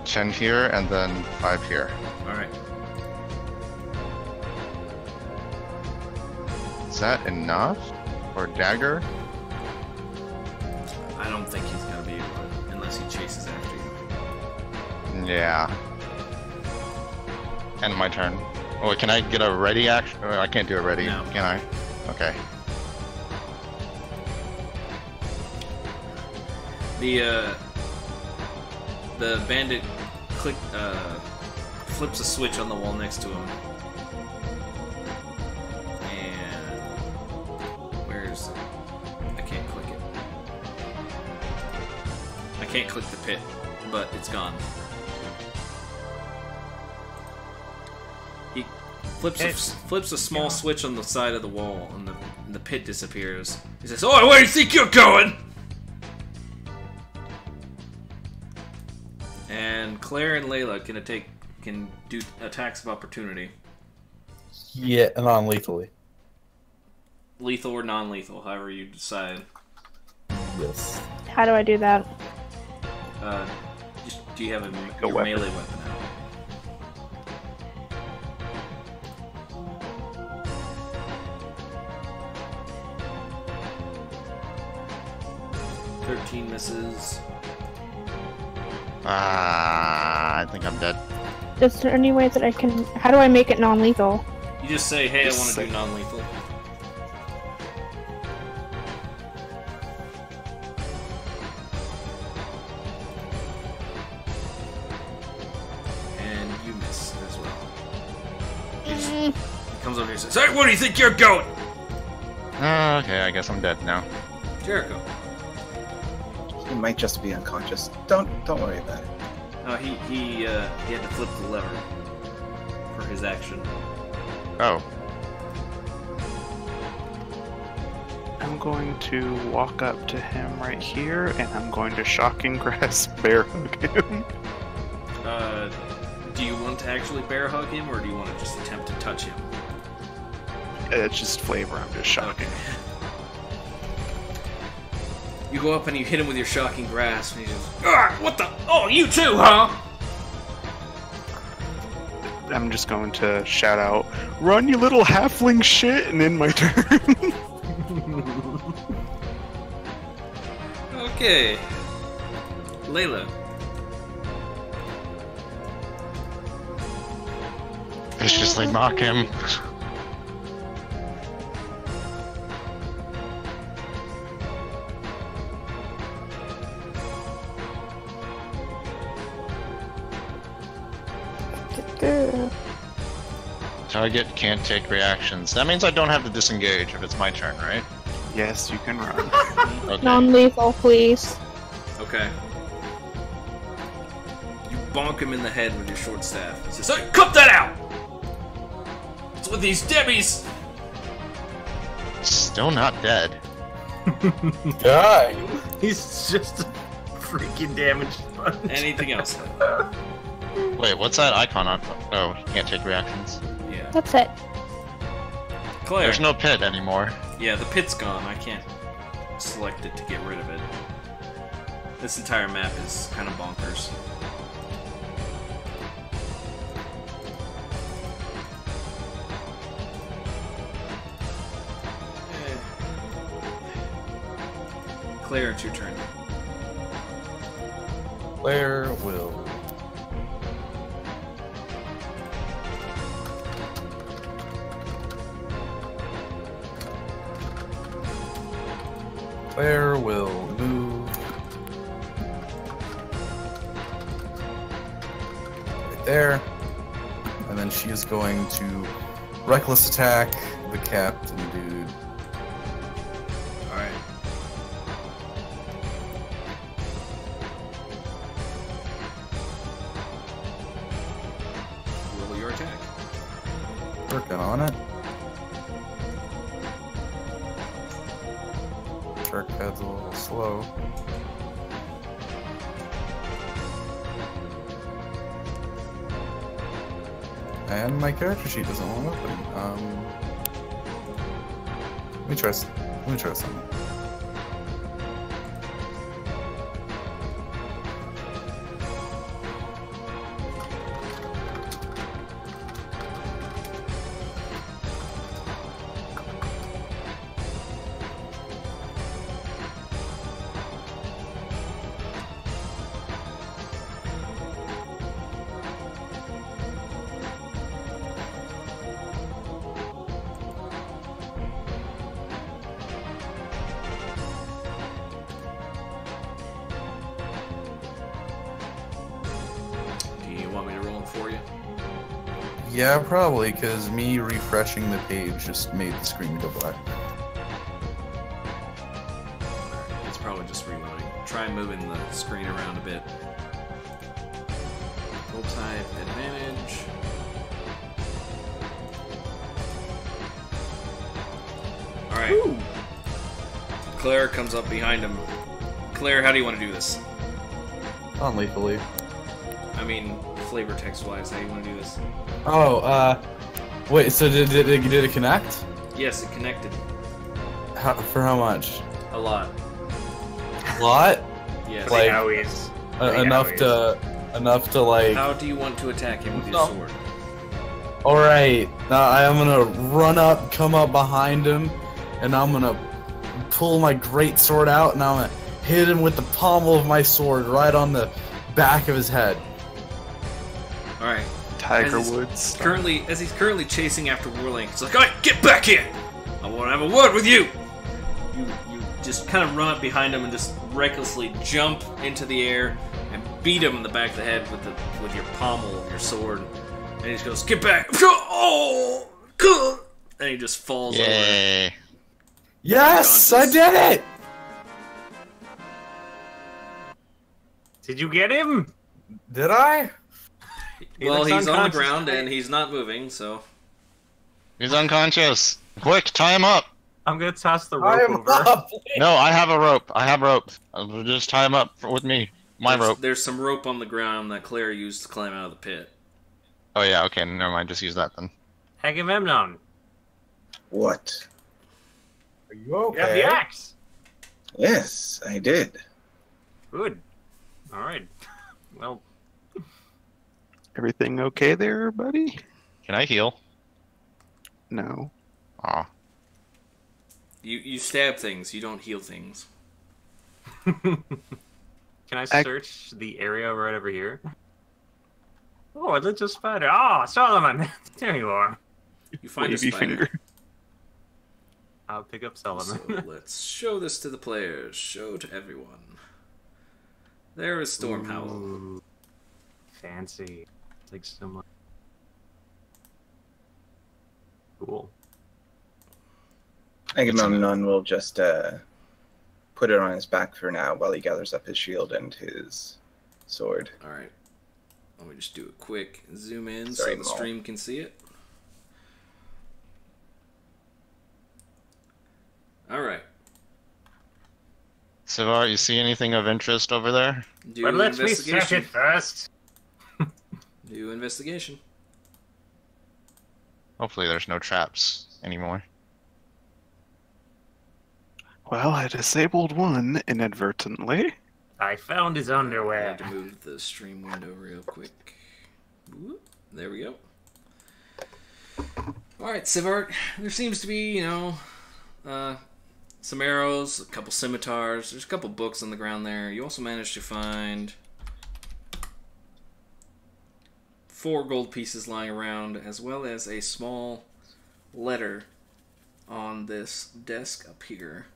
10 here and then 5 here. Alright. Is that enough? For dagger? I don't think he's gonna be able to, unless he chases after you. Yeah. End my turn. Oh, can I get a ready action? Oh, I can't do a ready, No. can I? Okay. The bandit flips a switch on the wall next to him. And where is it? I can't click it. I can't click the pit, but it's gone. He flips a small switch on the side of the wall, and the pit disappears. He says, "Oh, where do you think you're going?" And Claire and Layla can do attacks of opportunity. Yeah, non-lethally. Lethal or non-lethal, however you decide. Yes. How do I do that? Do you have a your weapon. melee weapon out? "13 misses. I think I'm dead. Is there any way that I can? How do I make it non-lethal? You just say, "Hey, Just I want to say- do non-lethal." And you miss as well. He comes over here and says, "Hey, where do you think you're going?" Okay, I guess I'm dead now. Jericho. He might just be unconscious. Don't worry about it. He had to flip the lever for his action. Oh, I'm going to walk up to him right here, and I'm going to shocking grass bear hug him. Do you want to actually bear hug him, or do you want to just attempt to touch him? It's just flavor. I'm just shocking. You go up and you hit him with your shocking grasp, and he goes, "Ah, what the? Oh, you too, huh?" I'm just going to shout out, "Run, you little halfling shit!" and end my turn. Okay. Layla. viciously mock him. Target can't take reactions. That means I don't have to disengage if it's my turn, right? Yes, you can run. Okay. Non-lethal, please. Okay. You bonk him in the head with your short staff. He says, "Hey, cut that out! What's with these Debbies?" Still not dead. Die! He's just a freaking damaged sponge. Anything else? Wait, what's that icon on? Oh, he can't take reactions. Yeah. That's it. Claire. There's no pit anymore. Yeah, the pit's gone. I can't select it to get rid of it. This entire map is kind of bonkers. Claire, it's your turn. Claire will. Claire will move right there, and then she is going to reckless attack the captain dude. Alright. Roll your attack. Working on it. Trackpad's a little slow. And my character sheet doesn't want to open. Let me try something. Yeah, probably, because me refreshing the page just made the screen go black. It's probably just reloading. Try moving the screen around a bit. Full type advantage. right. Claire comes up behind him. Claire, how do you want to do this? Non-lethally. I mean, flavor text-wise, how do you want to do this? Oh, wait, so did it connect? Yes, it connected. For how much? A lot. A lot? Yes. Like, Howies. enough to like... How do you want to attack him with your sword? Alright, now I am gonna run up, come up behind him, and I'm gonna pull my great sword out, and I'm gonna hit him with the pommel of my sword right on the back of his head. Alright. Tiger Woods. As he's currently chasing after Whirling, he's like, alright, get back here! I want to have a word with you! You just kind of run up behind him and just recklessly jump into the air and beat him in the back of the head with your pommel of your sword. And he just goes, get back! Oh! And he just falls over. Yay. Yes! I did it! Did you get him? Did I? Well, he's on the ground and he's not moving, so... He's unconscious. Quick, tie him up. I'm gonna toss the rope over. No, I have a rope. I'll just tie him up with me. My rope. There's some rope on the ground that Claire used to climb out of the pit. Oh yeah, okay, never mind. Just use that then. Agamemnon. What? Are you okay? You have the axe. Yes, I did. Good. All right. Well. Everything okay there, buddy? Can I heal? No. Aw. You stab things, you don't heal things. Can I search the area right over here? Oh, a little spider. Ah, Solomon! There you are. You find Wavy a spider. finger. I'll pick up Solomon. So let's show this to the players. Show to everyone. There is Storm Howl. Ooh, fancy. It's like so much. Cool. Agamemnon will just put it on his back for now while he gathers up his shield and his sword. Alright. Let me just do a quick zoom in Sorry, so the stream can see it. Alright. Sivar, you see anything of interest over there? Do But let me search it first. Do investigation. Hopefully there's no traps anymore. Well, I disabled one inadvertently. I found his I underwear. had to move the stream window real quick. Whoop, there we go. Alright, Sivart. There seems to be, some arrows, a couple scimitars. There's a couple books on the ground there. You also managed to find 4 gold pieces lying around, as well as a small letter on this desk up here.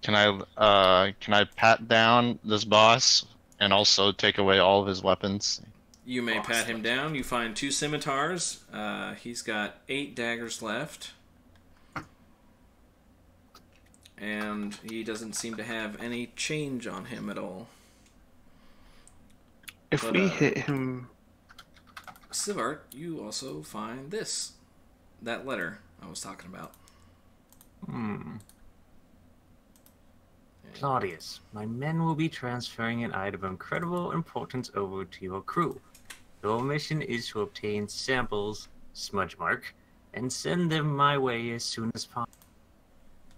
Can I pat down this boss and also take away all of his weapons? You may pat him down. You find 2 scimitars. He's got 8 daggers left. And he doesn't seem to have any change on him at all. If we hit him... Sivart, you also find this. That letter I was talking about. Claudius, my men will be transferring an item of incredible importance over to your crew. Your mission is to obtain samples, smudge mark, and send them my way as soon as possible.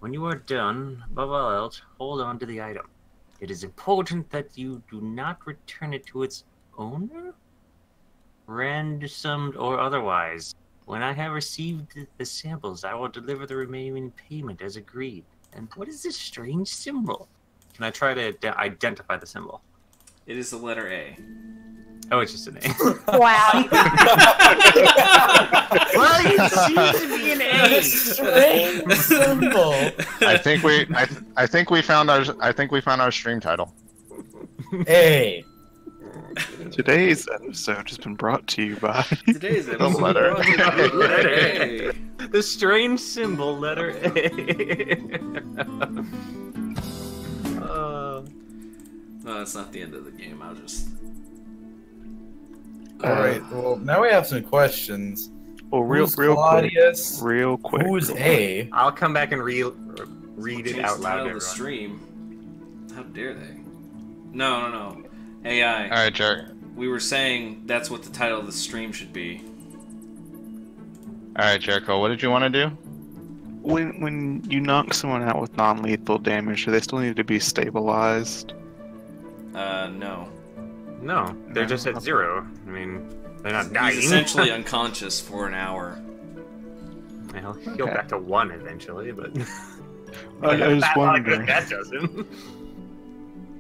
When you are done, above all else, hold on to the item. It is important that you do not return it to its owner, ransomed or otherwise. When I have received the samples, I will deliver the remaining payment as agreed. And what is this strange symbol? Can I try to identify the symbol? It is the letter A. Oh, it's just an A. Wow. Well, it seems to be an A. Strange symbol. I think we found our stream title. Hey. Today's episode has been brought to you by... Today's episode. Letter. Letter A. The strange symbol, letter A. No, that's not the end of the game. I'll just... Alright, well, now we have some questions. Well, real Who's quick. Claudius? Real quick. Who's real A? I'll come back and read it Change out the loud. title To of the everyone. stream. How dare they? No. AI. All right, Jerk. We were saying that's what the title of the stream should be. All right, Jericho. What did you want to do? When you knock someone out with non-lethal damage, do they still need to be stabilized? No. No, they're just at 0. I mean, they're not dying. He's essentially unconscious for an hour. Well, he'll go back to 1 eventually, but I was That wondering. that doesn't.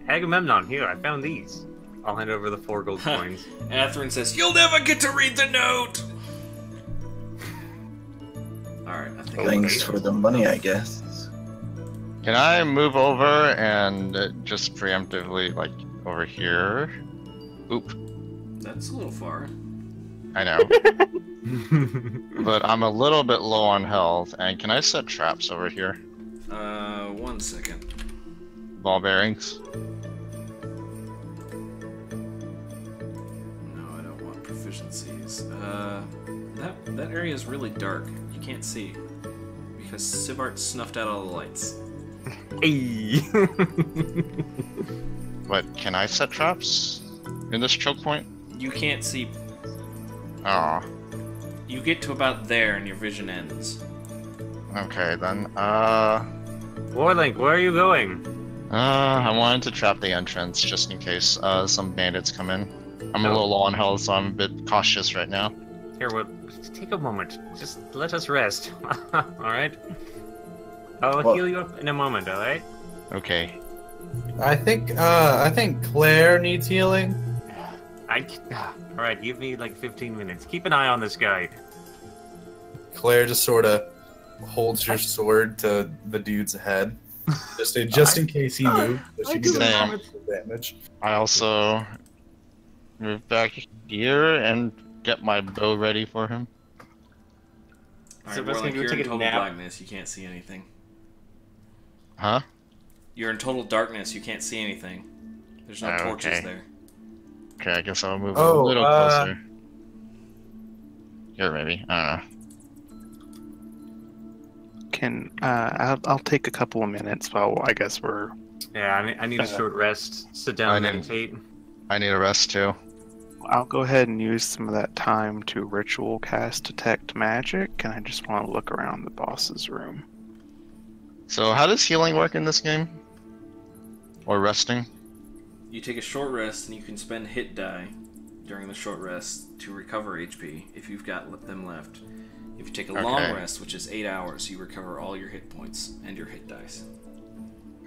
Agamemnon, here, I found these. I'll hand over the 4 gold coins. Atherin says, "You'll never get to read the note." All right, I think. Thanks for the money, I guess. Can I move over and just preemptively, like, over here? Oop. That's a little far. I know. But I'm a little bit low on health, and can I set traps over here? 1 second. Ball bearings. No, I don't want proficiencies. That area is really dark. You can't see because Sivart snuffed out all the lights. Hey. But can I set traps in this choke point? You can't see. Oh, You get to about there, and your vision ends. okay then. Warlink, where are you going? I wanted to trap the entrance just in case some bandits come in. I'm a little low on health, so I'm a bit cautious right now. Here, take a moment. Just let us rest. Alright? I'll Well- heal you up in a moment, alright? Okay. I think Claire needs healing. Alright, give me like 15 minutes. Keep an eye on this guy. Claire just sort of holds your sword to the dude's head, just in case he moves. So she do can that. get damage. I also move back here and get my bow ready for him. All So right, that's gonna Warlock, go you're take in a total nap. blackness. You can't see anything. Huh? You're in total darkness. You can't see anything. There's no Oh, torches okay. there. Okay, I guess I'll move Oh, a little closer. Here, maybe. I don't know. Can I'll take a couple of minutes while I guess we're. Yeah, I need a short rest. Sit down I and need- meditate. I need a rest too. I'll go ahead and use some of that time to ritual cast detect magic, and I just want to look around the boss's room. So, how does healing work in this game? Or resting? You take a short rest, and you can spend hit die during the short rest to recover HP if you've got them left. If you take a long Okay. rest, which is 8 hours, you recover all your hit points and your hit dice.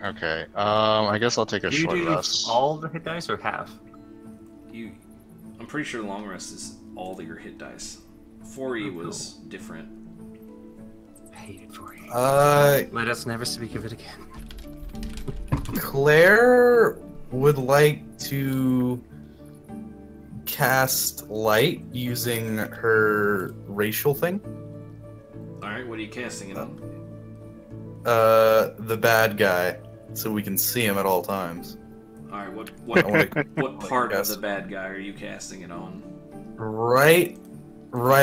Okay. I guess I'll take a Do you short do rest. all the hit dice or half? I'm pretty sure long rest is all your hit dice. 4E Oh, was different. I hate it for you. Let us never speak of it again. Claire would like to cast light using her racial thing. Alright, what are you casting it on? The bad guy, so we can see him at all times. Alright, what I wanna- what part of cast- the bad guy are you casting it on? Right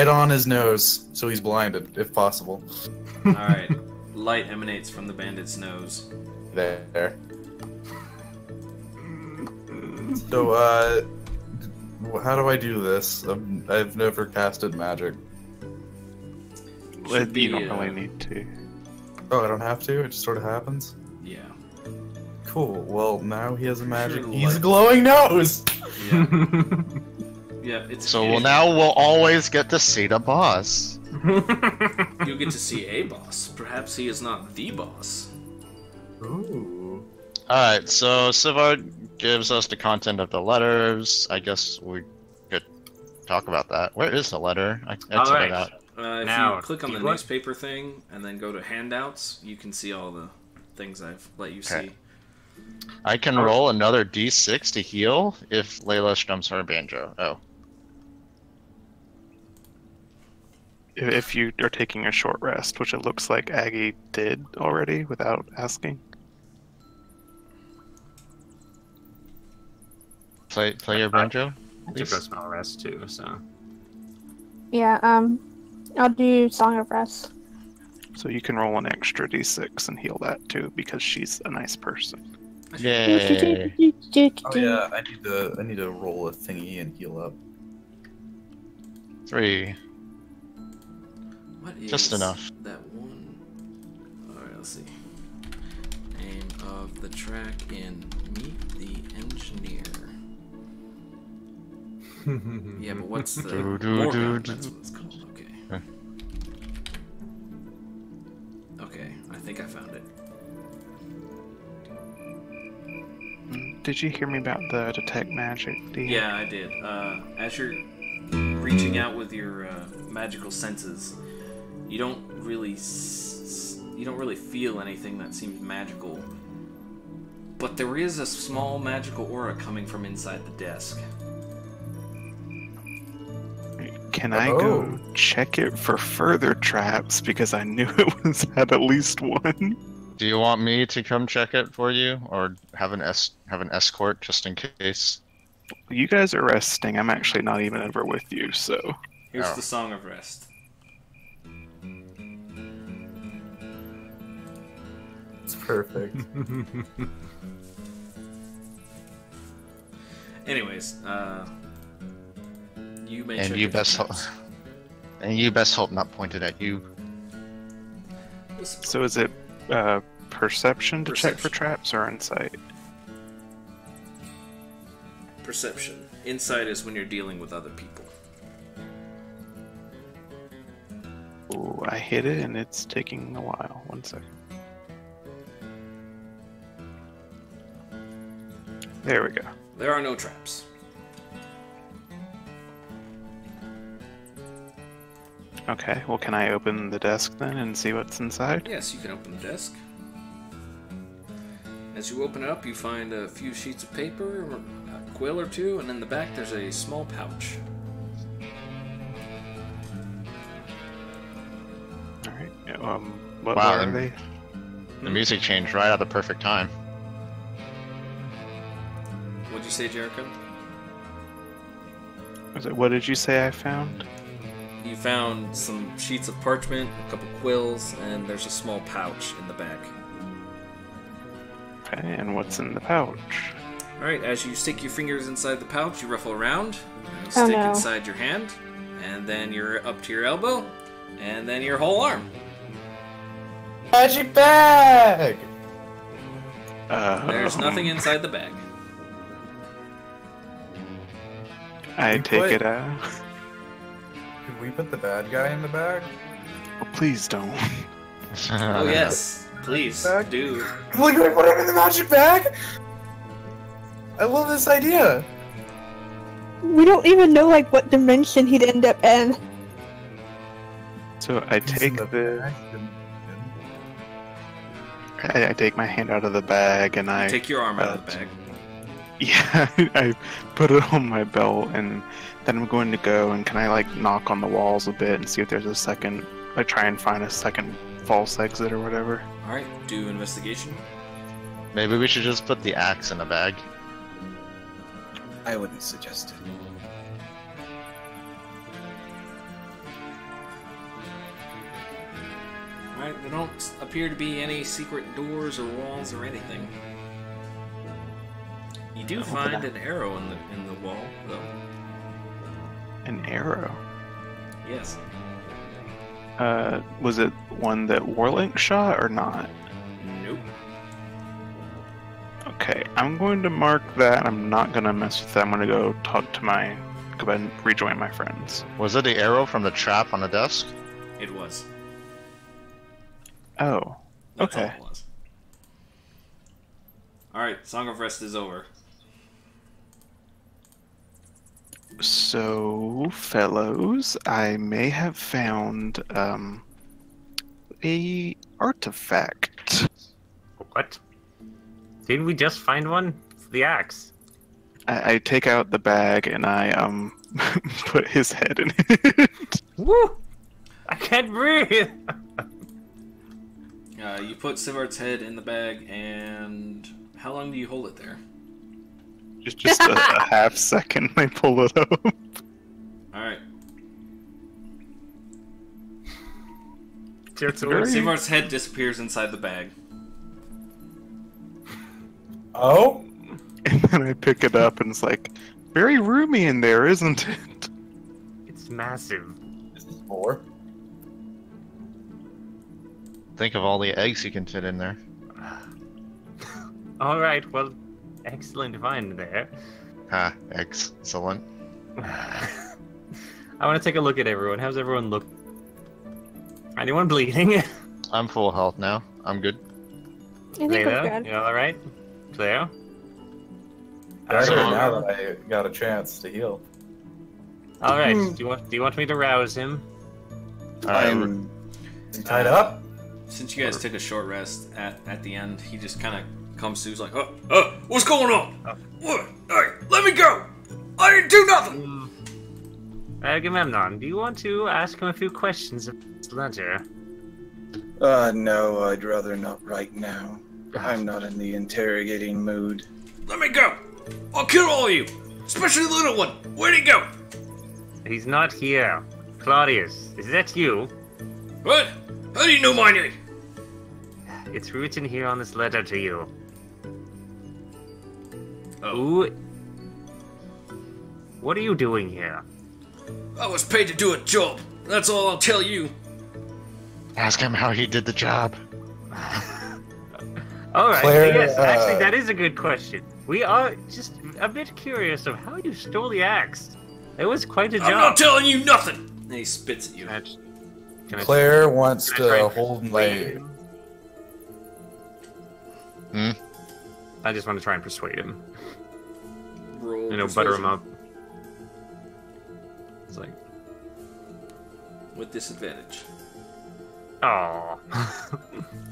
on his nose, so he's blinded, if possible. Alright. Light emanates from the bandit's nose. There. So, how do I do this? I've never casted magic. Should be, You don't really uh, need to. Oh, I don't have to? It just sort of happens? Yeah. Cool. Well, now he has a magic. Sure, He's a light. glowing nose! Yeah. Yeah, it's So now we'll always get to see the boss. you'll get to see a boss. Perhaps he is not the boss. Ooh. Alright, so Sivard gives us the content of the letters. I guess we could talk about that. Where is the letter? I exited Alright. out. If Now, you click on the you want- newspaper thing and then go to handouts, you can see all the things I've let you Okay. see. I can roll another d6 to heal if Layla strums her banjo. Oh. If you are taking a short rest, which it looks like Aggie did already without asking. Play your banjo? I took a small rest too, so. Yeah, I'll do Song of Rest. So you can roll an extra d6 and heal that too, because she's a nice person. Yay. Oh yeah, I need to roll a thingy and heal up. 3. What is Just enough. that one? Alright, let's see. Name of the track in Meet the Engineer. Yeah, but what's the Morgan? That's what it's called. Okay. Huh. Okay, I think I found it. Did you hear me about the detect magic? Yeah, I did. As you're reaching out with your magical senses, you don't really feel anything that seems magical. But there is a small magical aura coming from inside the desk. Can I go check it for further traps? Because I knew it had at least one. Do you want me to come check it for you, or have an escort just in case? You guys are resting. I'm actually not even ever with you, so. Here's the Song of Rest. It's perfect. Anyways, you may And check you it best hope. out. And you best hope not pointed at you. So is it perception to check for Perception. traps or insight? Perception. Insight is when you're dealing with other people. Ooh, I hit it and it's taking a while. 1 second. There we go. There are no traps. Okay, well, can I open the desk then and see what's inside? Yes, you can open the desk. As you open it up, you find a few sheets of paper, a quill or two, and in the back there's a small pouch. Alright, what Wow, are then- they? The music changed right at the perfect time. What'd you say, Jericho? What did you say I found? You found some sheets of parchment, a couple quills, and there's a small pouch in the back. Okay, and what's in the pouch? Alright, as you stick your fingers inside the pouch, you ruffle around, and Oh, stick no. inside your hand, and then you're up to your elbow, and then your whole arm. Magic bag! There's nothing inside the bag. I You take put- it out. Could we put the bad guy in the bag? Oh, please don't. Oh yes, please Bag? do. Look, can we put him in the magic bag? I love this idea. We don't even know like what dimension he'd end up in. So I take the. I take my hand out of the bag and I. Take your arm out of the bag. Yeah, I put it on my belt and then I'm going to go and can I like knock on the walls a bit and see if there's a second, like try and find a second false exit or whatever. Alright, do investigation. Maybe we should just put the axe in a bag. I wouldn't suggest it. Alright, there don't appear to be any secret doors or walls or anything. You do find an arrow in the wall, though. An arrow. Yes. Was it one that Warlink shot or not? Nope. Okay, I'm going to mark that. I'm not gonna mess with that. I'm gonna go talk to go ahead and rejoin my friends. Was it the arrow from the trap on the desk? It was. Oh, That's okay. all it was. Alright, Song of Rest is over. So, fellows, I may have found a artifact. What? Didn't we just find one? The axe. I take out the bag and I put his head in it. Woo! I can't breathe! You put Sivart's head in the bag, and how long do you hold it there? Just a half second, I pull it up. Alright. Sivar's head disappears inside the bag. Oh? And then I pick it up and it's like, very roomy in there, isn't it? It's massive. This is 4. Think of all the eggs you can fit in there. All right, well, excellent find there. Ah, excellent. I want to take a look at everyone. How's everyone look? Anyone bleeding? I'm full health now. I'm good. I think we're Layla, good. you all right? Claire? Better Alright. now that I got a chance to heal. All right. Do you want me to rouse him? I'm Is he tied up? Since you guys took a short rest at the end, he just kind of comes to. He's like, what's going on? What? Hey, let me go! I didn't do nothing! Agamemnon, do you want to ask him a few questions of this letter? no, I'd rather not right now. I'm not in the interrogating mood. Let me go! I'll kill all of you! Especially the little one! Where'd he go? He's not here. Claudius, is that you? What? How do you know my name? It's written here on this letter to you. Oh. Ooh. What are you doing here? I was paid to do a job. That's all I'll tell you. Ask him how he did the job. Alright, Claire, yes, actually that is a good question. We are just a bit curious of how you stole the axe. It was quite a job. I'm not telling you nothing! And he spits at you. Can I- Claire wants can I try to and hold persuade my... him? I just want to try and persuade him. Roll Butter him persuasion. up. It's like, With disadvantage. oh,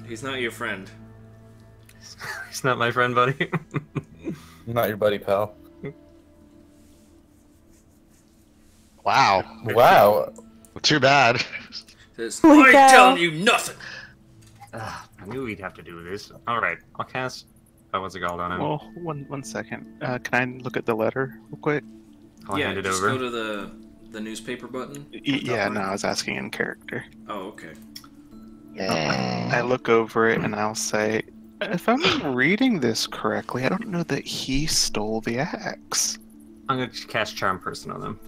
He's not your friend. he's not my friend, buddy. Not your buddy, pal. Wow. Wow. Too bad. Says, Holy I ain't cow. telling you nothing! I knew we'd have to do this. Alright, I'll cast. Oh, what's it called on him? Well, one second. Can I look at the letter real quick? I'll yeah, hand it just over. go to the newspaper button. Yeah, no, I was asking in character. Oh, okay. I look over it and I'll say, if I'm reading this correctly, I don't know that he stole the axe. I'm gonna cast Charm Person on them.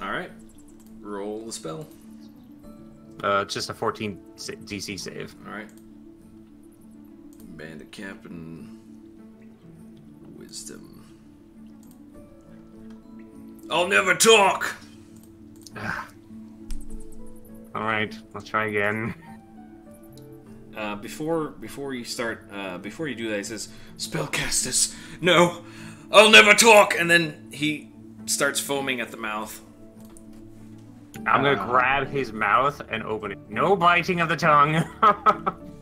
Alright. Roll the spell. It's just a 14 DC save. Alright. Bandit cap and wisdom. I'll never talk! Alright, let's try again. Before you start, before you do that, he says, Spellcasters, no! I'll never talk! And then he starts foaming at the mouth. I'm gonna grab his mouth and open it. No biting of the tongue!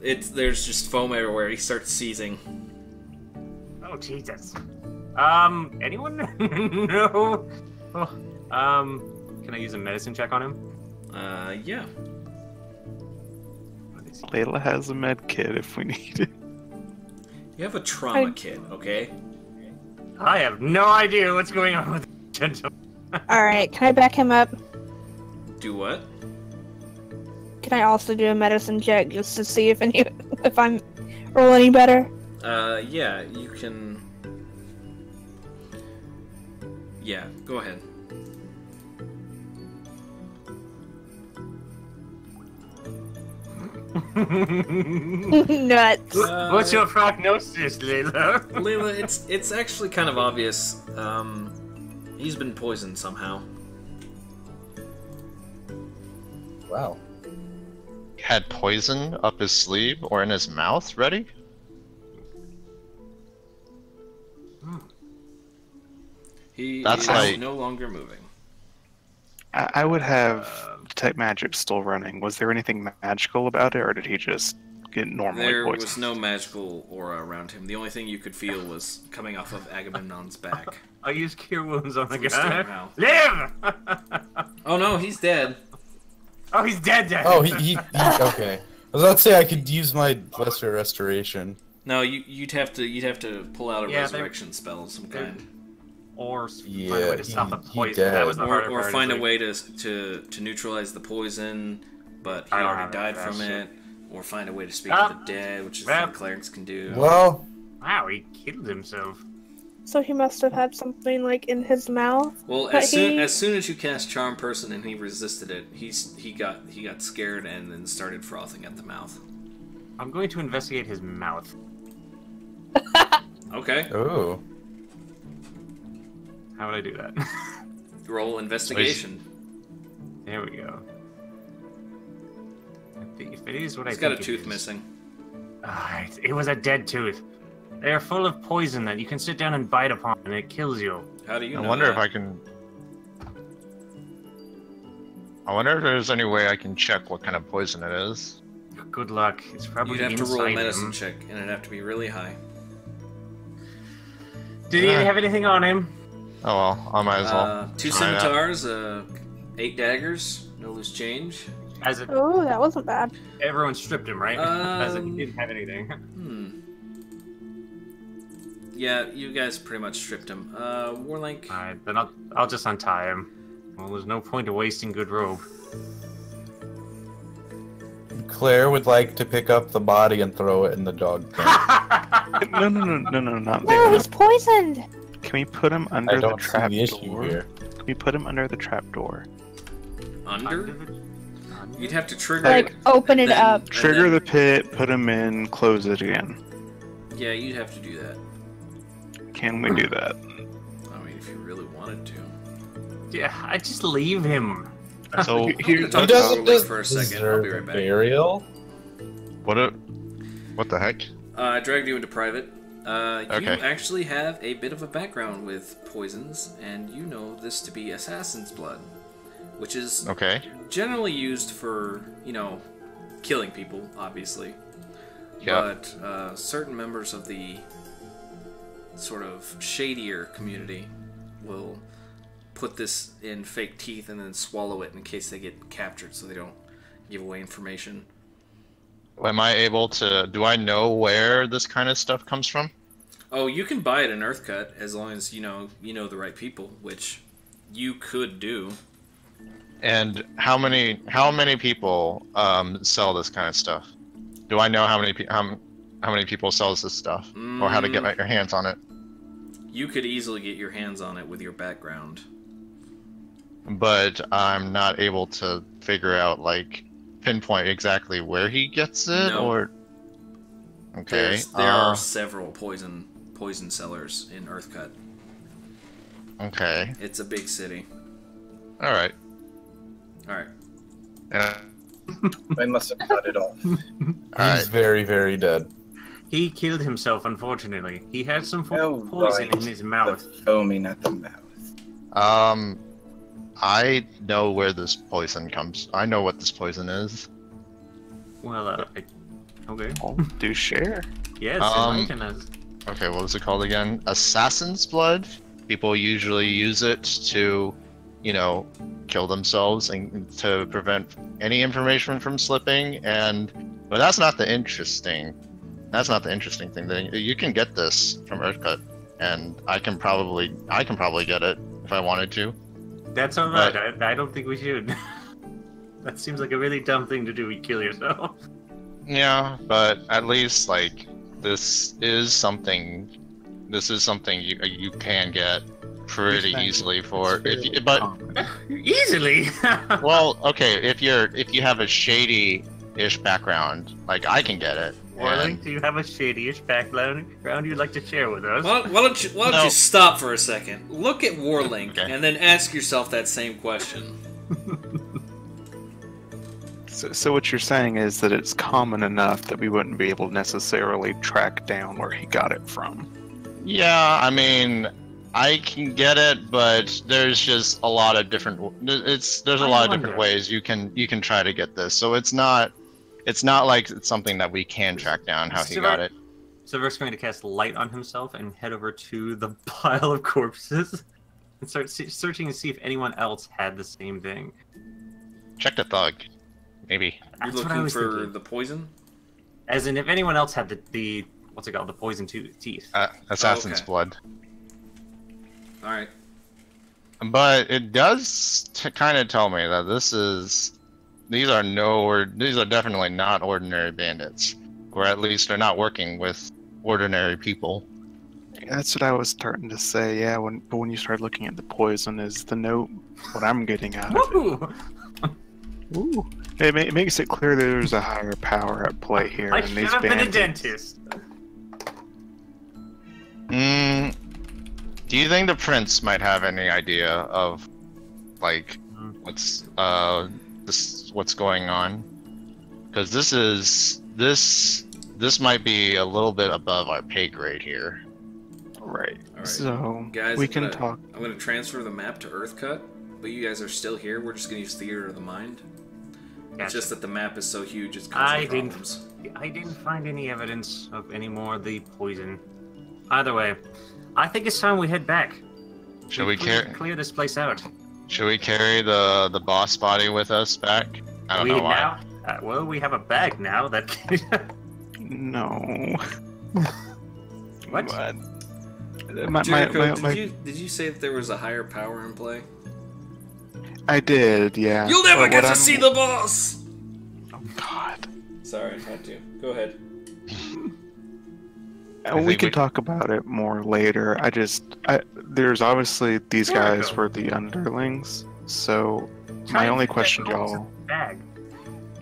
There's just foam everywhere. He starts seizing. Oh, Jesus. Anyone? No? Oh, can I use a medicine check on him? Yeah. Layla has a med kit if we need it. You have a trauma kit, okay? I have no idea what's going on with the gentleman. Alright, can I back him up? Do what? Can I also do a medicine check just to see if I'm roll any better? Yeah, you can... Yeah, go ahead. Nuts. What's your prognosis, Layla? Layla, it's actually kind of obvious. He's been poisoned somehow. Wow. Had poison up his sleeve or in his mouth ready? He That's is like- no longer moving. I would have detect magic still running. Was there anything magical about it, or did he just get normally There poisoned? was no magical aura around him. The only thing you could feel was coming off of Agamemnon's back. I use Cure Wounds on the From guy. Stormhound. Live! Oh no, he's dead. Oh, he's dead. Oh, he okay. I was about to say I could use my Lesser Restoration. No, you'd have to pull out a Yeah, resurrection spell of some kind. or find a Yeah, way to stop the he poison. dead. That was the harder Or part. find a is way to neutralize the poison, but he I don't already have died that from shit. it. Or find a way to speak to the dead, which is Well. what clerics can do. Well, Wow, he killed himself. So he must have had something like in his mouth. Well, But as soon he- as you cast Charm Person and he resisted it, he got scared and then started frothing at the mouth. I'm going to investigate his mouth. Okay, oh. How would I do that? roll investigation. There we go. If it is what He's I got a think it tooth is- missing. Ah, it was a dead tooth. They are full of poison that you can sit down and bite upon, and it kills you. How do you I know wonder that? if I can. I wonder if there's any way I can check what kind of poison it is. Good luck. It's probably You'd have to roll a inside medicine him. check, and it'd have to be really high. Did he have anything on him? Oh well, I might as well. 2 try it out. scimitars, 8 daggers, no loose change. As if Oh, that wasn't bad. everyone stripped him, right? As if he Um, didn't have anything. Yeah, you guys pretty much stripped him. Warlink. Alright, then I'll just untie him. Well, there's no point of wasting good robe. Claire would like to pick up the body and throw it in the dog pen. No, not No, there. he's poisoned. Can we put him I under the don't see trap the issue door? here. Can we put him under the trap door? Under? You'd have to trigger Like, it. open and it then- up. and Trigger then- the pit, put him in, close it again. Yeah, you'd have to do that. Can we do that? I mean, if you really wanted to. Yeah, I just leave him. So I'm gonna talk He to doesn't Warlink for a second. I'll deserve be right back. burial. What the heck? I dragged you into private. You Okay. actually have a bit of a background with poisons, and you know this to be assassin's blood, which is Okay. generally used for, killing people, obviously. Yeah. But certain members of the sort of shadier community will put this in fake teeth and then swallow it in case they get captured so they don't give away information. Am I able to? Do I know where this kind of stuff comes from? Oh, you can buy it in Earthcut as long as you know the right people, which you could do. And how many people sell this kind of stuff? Do I know how many people sells this stuff, or how to get your hands on it? You could easily get your hands on it with your background. But I'm not able to figure out pinpoint exactly where he gets it, No. or okay. There are several poison sellers in Earthcut. Okay. It's a big city. All right. All right. I must have cut it off. All He's right. very, very dead. He killed himself, unfortunately. He had some form Oh, of poison right. in his mouth. The foaming at the mouth. I know where this poison comes. I know what this poison is. Well, okay. Well, do share. Yes, enlighten us. Okay, what was it called again? Assassin's blood. People usually use it to, kill themselves and to prevent any information from slipping. But that's not the interesting. That's not the interesting thing. You can get this from Earthcut, and I can probably get it if I wanted to. That's alright. I don't think we should. That seems like a really dumb thing to do. You kill yourself. Yeah, but at least this is something you can get pretty easily for Easily. well, okay, if you have a shady-ish background, I can get it. Warlink, do you have a shady-ish background you'd like to share with us? Why don't you stop for a second? Look at Warlink Okay. and then ask yourself that same question. So what you're saying is that it's common enough that we wouldn't be able to necessarily track down where he got it from. Yeah, I mean, I can get it, but there's just a lot of different. There's a lot of different ways you can try to get this. So it's not like it's something that we can track down how he got it. Silver's going to cast light on himself and head over to the pile of corpses and start searching to see if anyone else had the same thing. Check the thug, maybe. You're That's what I looking was for thinking. the poison? As in, if anyone else had the what's it called, the poison teeth. Assassin's okay. blood. Alright. But it does kind of tell me that these are definitely not ordinary bandits, or at least they're not working with ordinary people. Yeah, that's what I was starting to say. Yeah, when you start looking at the poison, is the note what I'm getting out of it? Ooh. It makes it clear that there's a higher power at play here. I and should these have been a bandits. dentist. Do you think the prince might have any idea of, like, what's going on? Because this might be a little bit above our pay grade here. Right. Alright. So Guys, we can talk. I'm gonna transfer the map to Earthcut, but you guys are still here. We're just gonna use Theater of the Mind. It's Gotcha. just that the map is so huge, it's causing problems. I didn't find any evidence of any more of the poison. Either way, I think it's time we head back. Should we clear this place out? Should we carry the boss body with us back? I don't know why. Well, we have a bag now that. No. What? My, did you say that there was a higher power in play? I did, yeah. You'll never But get what to see the boss! Oh, God. Sorry, I had to. Go ahead. We can talk about it more later. There's obviously these guys were the underlings, so my only question, y'all. Bag.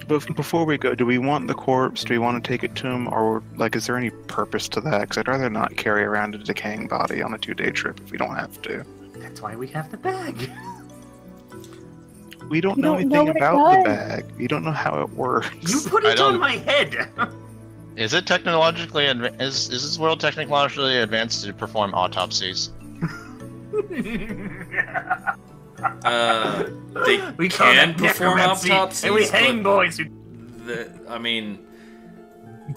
But before we go, do we want the corpse? Do we want to take it to him, or like, is there any purpose to that? Because I'd rather not carry around a decaying body on a 2-day trip if we don't have to. That's why we have the bag. We don't know anything about the bag. We don't know how it works. You put it on my head. Is it technologically is this world technologically advanced to perform autopsies? We can perform autopsies, and we hang boys. I mean,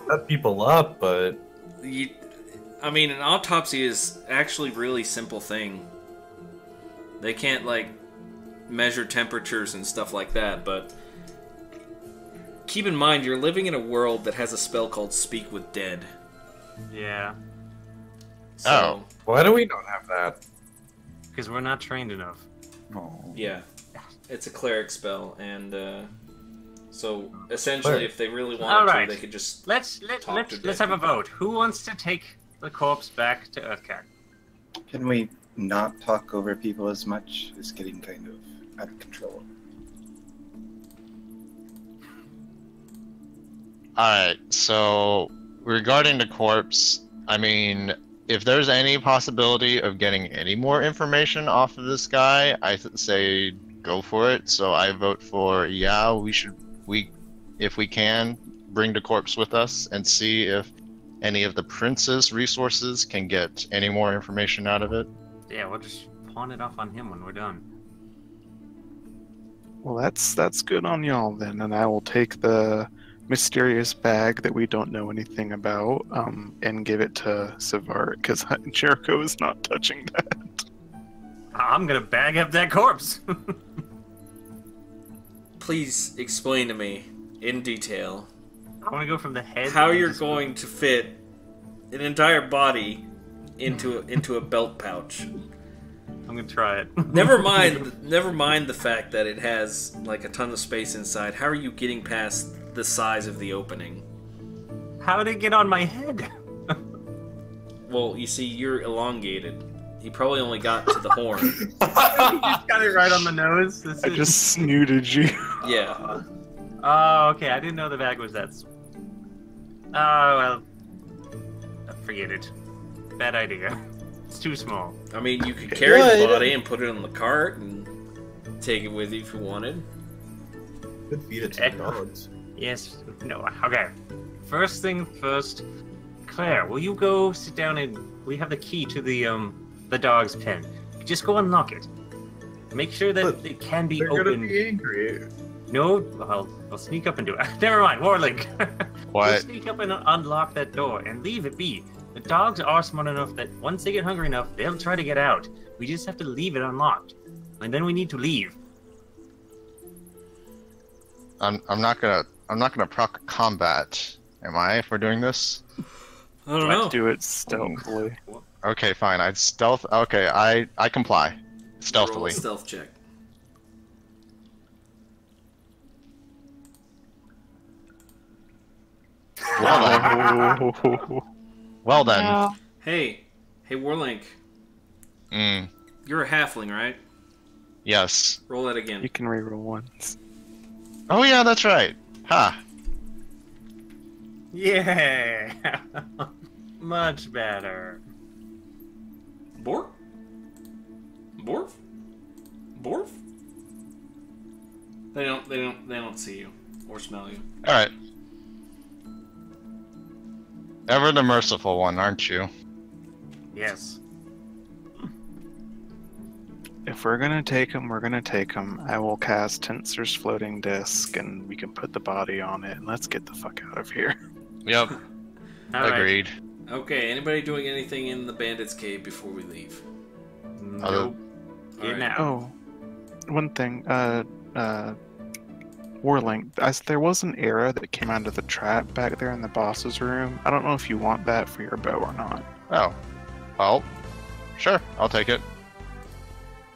cut people up, but an autopsy is actually a really simple thing. They can't like measure temperatures and stuff like that, but keep in mind you're living in a world that has a spell called Speak with Dead. Yeah. So, why do we not have that? Because we're not trained enough. Oh. Yeah, it's a cleric spell, and so essentially, if they really wanted to, they could just let's have a vote. Who wants to take the corpse back to Earthcat? Can we not talk over people as much? It's getting kind of out of control. Alright, so regarding the corpse, I mean, if there's any possibility of getting any more information off of this guy, I say go for it. So I vote for, yeah, if we can, bring the corpse with us and see if any of the prince's resources can get any more information out of it. Yeah, we'll just pawn it off on him when we're done. Well, that's good on y'all then, and I will take the mysterious bag that we don't know anything about, and give it to Savart, because Jericho is not touching that. I'm gonna bag up that corpse. Please explain to me in detail. I want to go from the head. How you're going to fit an entire body into a belt pouch? I'm gonna try it. Never mind the fact that it has like a ton of space inside. How are you getting past the size of the opening? How did it get on my head? Well, you see, you're elongated. He probably only got to the horn. You just got it right on the nose. I just snooted you. Yeah. Oh, okay. I didn't know the bag was that. Oh, well. Forget it. Bad idea. It's too small. I mean, you could carry the body and put it on the cart and take it with you if you wanted. Could feed it to the dogs. Yes. No. Okay. First thing first. Claire, will you go sit down and we have the key to the dog's pen. Just go unlock it. Make sure that it can be opened. They're gonna be angry. No, I'll sneak up and do it. Never mind, Warlink. What? We'll sneak up and unlock that door and leave it be. The dogs are smart enough that once they get hungry enough, they'll try to get out. We just have to leave it unlocked, and then we need to leave. I'm not gonna proc combat, am I? If we're doing this, I don't know. Let's do it stealthily. Okay, fine. I'd stealth. Okay, I comply. Roll a Stealthily. stealth check. Well then. No. Hey, Warlink, Mm, you're a halfling, right? yes. Roll that again. You can reroll once. Oh yeah, that's right. Ha. Yeah. Much better. Borf? Borf? Borf? They don't see you or smell you. All right. Ever the merciful one, aren't you? Yes. If we're gonna take him, we're gonna take him. I will cast Tensor's floating disc, and we can put the body on it, and let's get the fuck out of here. Yep. All right. Agreed. Okay, anybody doing anything in the bandits' cave before we leave? Nope. Getting Alright. out. Oh, one thing. Warlink, there was an arrow that came out of the trap back there in the boss's room. I don't know if you want that for your bow or not. Oh. Well. Sure. I'll take it.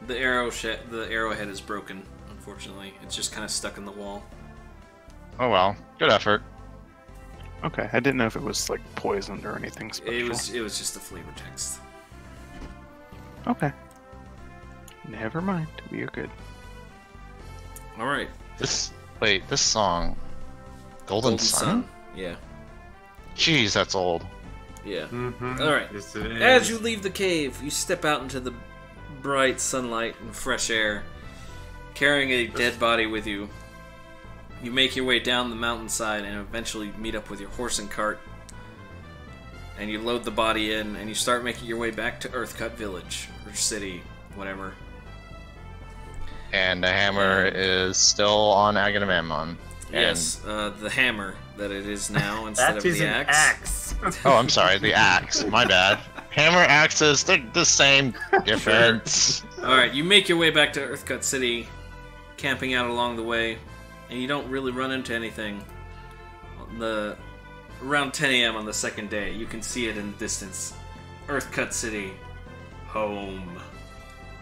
The arrowhead is broken, unfortunately. It's just kind of stuck in the wall. Oh well. Good effort. Okay, I didn't know if it was like poisoned or anything special. It was just a flavor text. Okay. Never mind. We are good. All right. This song, Golden Sun? Yeah. Jeez, that's old. Yeah. Mm-hmm. All right. Yes, it is. As you leave the cave, you step out into the bright sunlight and fresh air, carrying a dead body with you. You make your way down the mountainside and eventually meet up with your horse and cart. And you load the body in, and you start making your way back to Earthcut Village, or city, whatever. And the hammer is still on Agamemnon. Yes, the hammer that it is now instead That of is the an axe. Oh, I'm sorry, the axe. My bad. Hammer, axes, they're the same difference. Alright, you make your way back to Earthcut City, camping out along the way, and you don't really run into anything. Around 10 a.m. on the second day, you can see it in the distance. Earthcut City, home.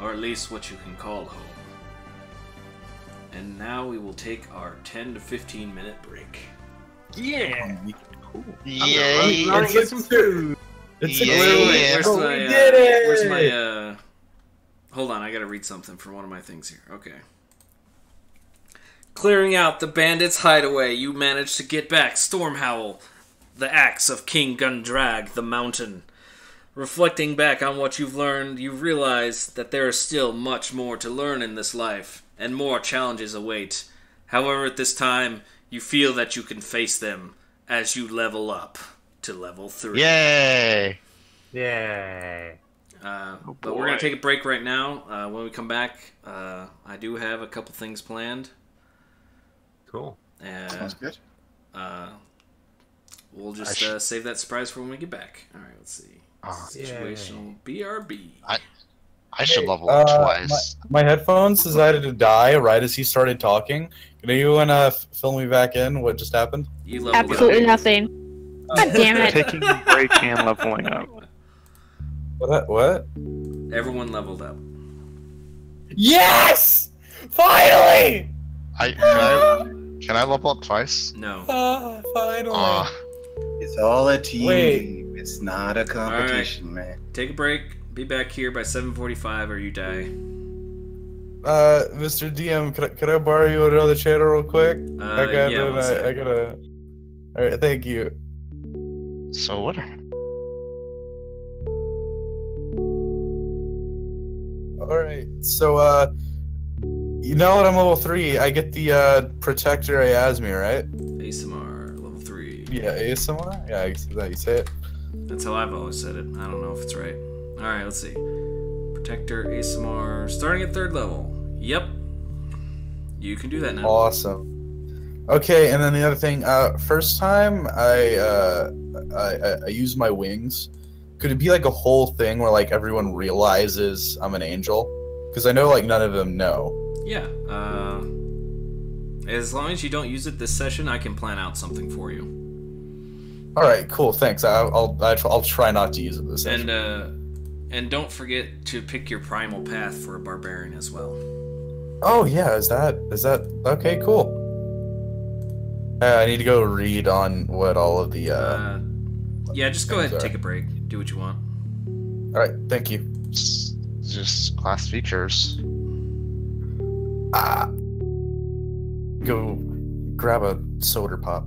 Or at least what you can call home. And now we will take our 10 to 15 minute break. Yeah. Yay! Run and get some food. It's Yeah. Where's Oh, my, we did it! where's my, hold on, I gotta read something from one of my things here. Okay. Clearing out the bandits' hideaway, you manage to get back Stormhowl, the axe of King Gundrag, the mountain. Reflecting back on what you've learned, you realize that there is still much more to learn in this life, and more challenges await. However, at this time, you feel that you can face them as you level up to level 3. Yay! Yay. But we're going to take a break right now. When we come back, I do have a couple things planned. Cool. Sounds good. We'll just save that surprise for when we get back. All right, let's see. Situational BRB. I should level up twice. My headphones decided to die right as he started talking. Can anyone fill me back in? What just happened? You leveled Absolutely up. nothing. God damn it. Taking a break and leveling up. What? Everyone leveled up. Yes! Finally! Can I level up twice? No. Finally. It's all a team. Wait. It's not a competition, man. Take a break. Be back here by 7:45 or you die. Mr. DM, could I borrow you another channel real quick? Yeah, one sec. I gotta. Alright, thank you. So what? Alright, so, you know that I'm level 3. I get the, Protector Ayasmi, right? ASMR, level 3. Yeah, ASMR? Yeah, I guess that's how you say it. That's how I've always said it. I don't know if it's right. Alright, let's see. Protector, ASMR, starting at 3rd level. Yep. You can do that now. Awesome. Okay, and then the other thing, first time I use my wings. Could it be like a whole thing where like everyone realizes I'm an angel? Because I know like none of them know. Yeah. As long as you don't use it this session, I can plan out something for you. All right, cool. Thanks. I'll try not to use it this session. And And don't forget to pick your primal path for a barbarian as well. Oh yeah, is that okay? Cool. I need to go read on what all of the. Yeah, just go ahead and are. take a break. Do what you want. All right, thank you. Just class features. Go grab a soda pop.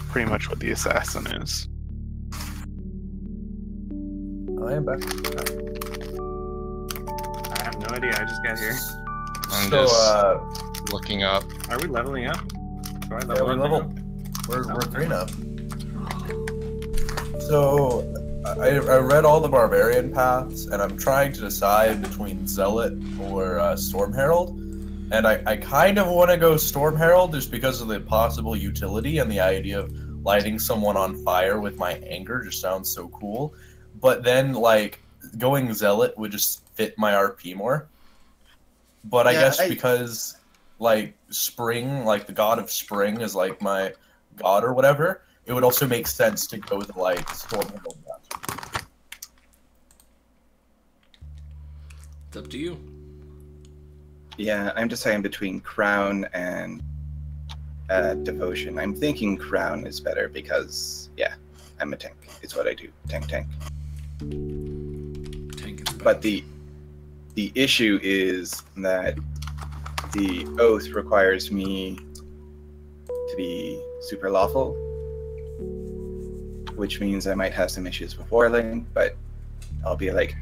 pretty much what the assassin is. I am back. I have no idea. I just got here. I'm So, just looking up. Are we leveling up? Do I yeah, level we up level. now? We're 3 up. So, I read all the barbarian paths, and I'm trying to decide between Zealot or Storm Herald. And I kind of want to go Storm Herald just because of the possible utility and the idea of lighting someone on fire with my anger just sounds so cool. But then, like, going Zealot would just fit my RP more. But I guess because, like, spring, like, the god of spring is, like, my god or whatever, it would also make sense to go with, like, Storm Herald. It's up to you. Yeah, I'm deciding between Crown and Devotion. I'm thinking Crown is better because, yeah, I'm a tank. It's what I do. Tank. Tank is But the issue is that the oath requires me to be super lawful, which means I might have some issues with Warling, but I'll be like,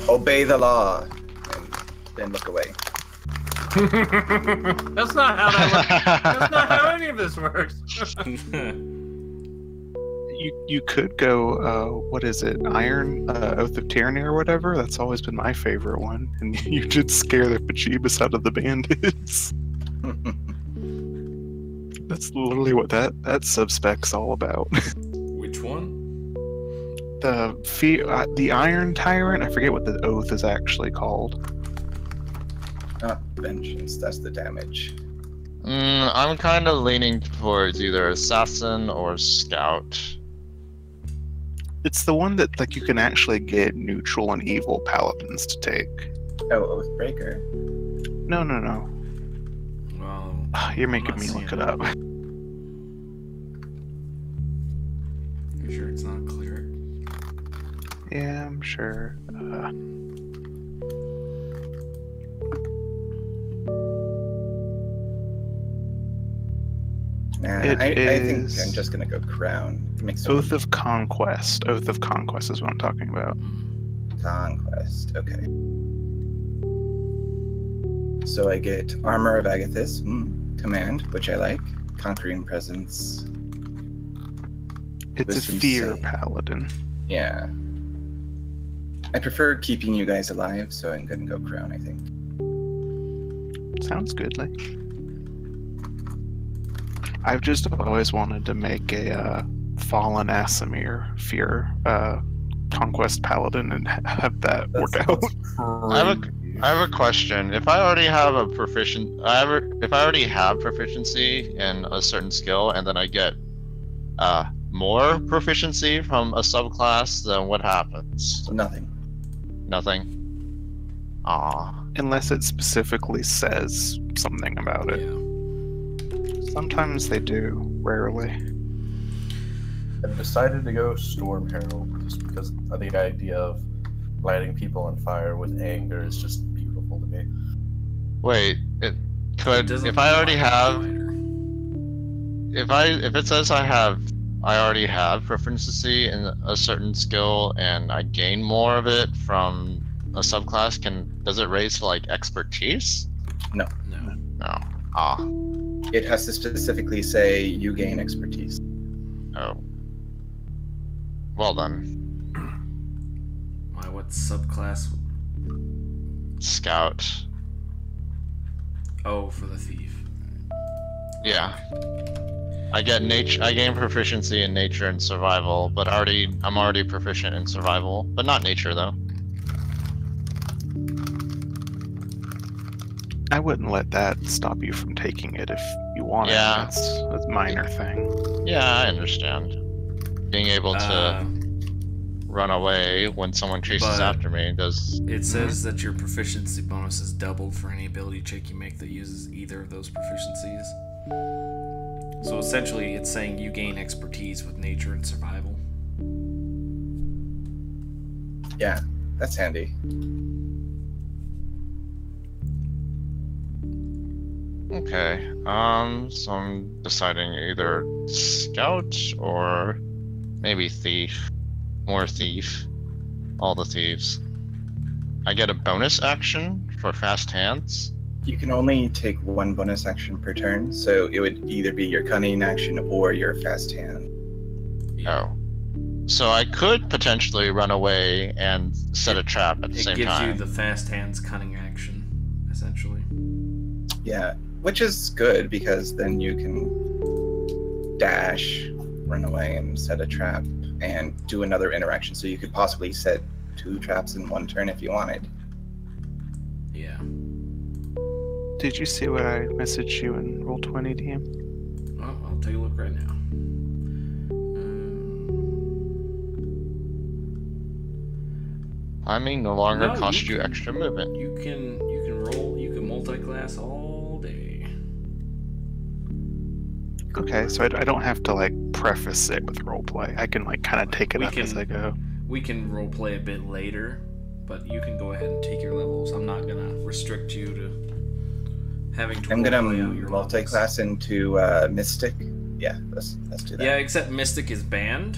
obey the law, and then look away. That's not how that works. That's not how any of this works. You could go, what is it, Iron Oath of Tyranny or whatever? That's always been my favorite one. And you did scare the Pachibas out of the bandits. That's literally what that subspec's all about. Which one? The Iron Tyrant, I forget what the oath is actually called. Vengeance, that's the damage. I'm kind of leaning towards either Assassin or Scout. It's the one that like you can actually get neutral and evil paladins to take. Oh, Oathbreaker. No. Well, You're I'm making not me look seeing it up. You sure it's not a cleric? Yeah, I'm sure. Nah, It I think is- I'm just gonna go Crown. It makes Oath of Conquest. Oath of Conquest is what I'm talking about. Conquest. Okay. So I get Armor of Agathis, Command, which I like. Conquering Presence. It's a Wisdom fear save. paladin. Yeah. I prefer keeping you guys alive, so I'm gonna go Crown, I think. Sounds good, like. I've just always wanted to make a fallen Asimir fear conquest paladin and have that work out. I have a question. If I already have a if I already have proficiency in a certain skill, and then I get more proficiency from a subclass, then what happens? Nothing. Nothing. Ah. Unless it specifically says something about it. Yeah. Sometimes they do, rarely. I've decided to go Storm Herald just because of the idea of lighting people on fire with anger is just beautiful to me. Wait, It could doesn't if I already matter. have if it says I already have proficiency in a certain skill and I gain more of it from a subclass, does it raise to like expertise? No. No. Ah. It has to specifically say you gain expertise. Oh. Well then. Why? What subclass? Scout. Oh, for the thief. Yeah. I gain proficiency in nature and survival, but I'm already proficient in survival, but not nature though. I wouldn't let that stop you from taking it if you want Yeah. it. It's a minor thing. Yeah, I understand. Being able to run away when someone chases but after me does. It says that your proficiency bonus is doubled for any ability check you make that uses either of those proficiencies. So essentially, it's saying you gain expertise with nature and survival. Yeah, that's handy. Okay. So I'm deciding either scout or maybe thief. More thief. All the thieves. I get a bonus action for fast hands. You can only take one bonus action per turn, so it would either be your cunning action or your fast hand. Oh. So I could potentially run away and set a trap at the same It gives time. you the fast hands cunning action, essentially. Yeah, which is good because then you can dash, run away, and set a trap, and do another interaction. So you could possibly set 2 traps in 1 turn if you wanted. Yeah. Did you see what I messaged you in Roll20, DM? Oh, I'll take a look right now. Climbing no longer No, costs you you can- extra movement. You can roll. You can multi-class all day. Okay, so I don't have to like preface it with roleplay. I can like kind of take it We up as can- I go. We can role play a bit later, but you can go ahead and take your levels. I'm not gonna restrict you to having to. I'm gonna roleplay out your levels. multi-class into Mystic. Yeah, let's do that. Yeah, except Mystic is banned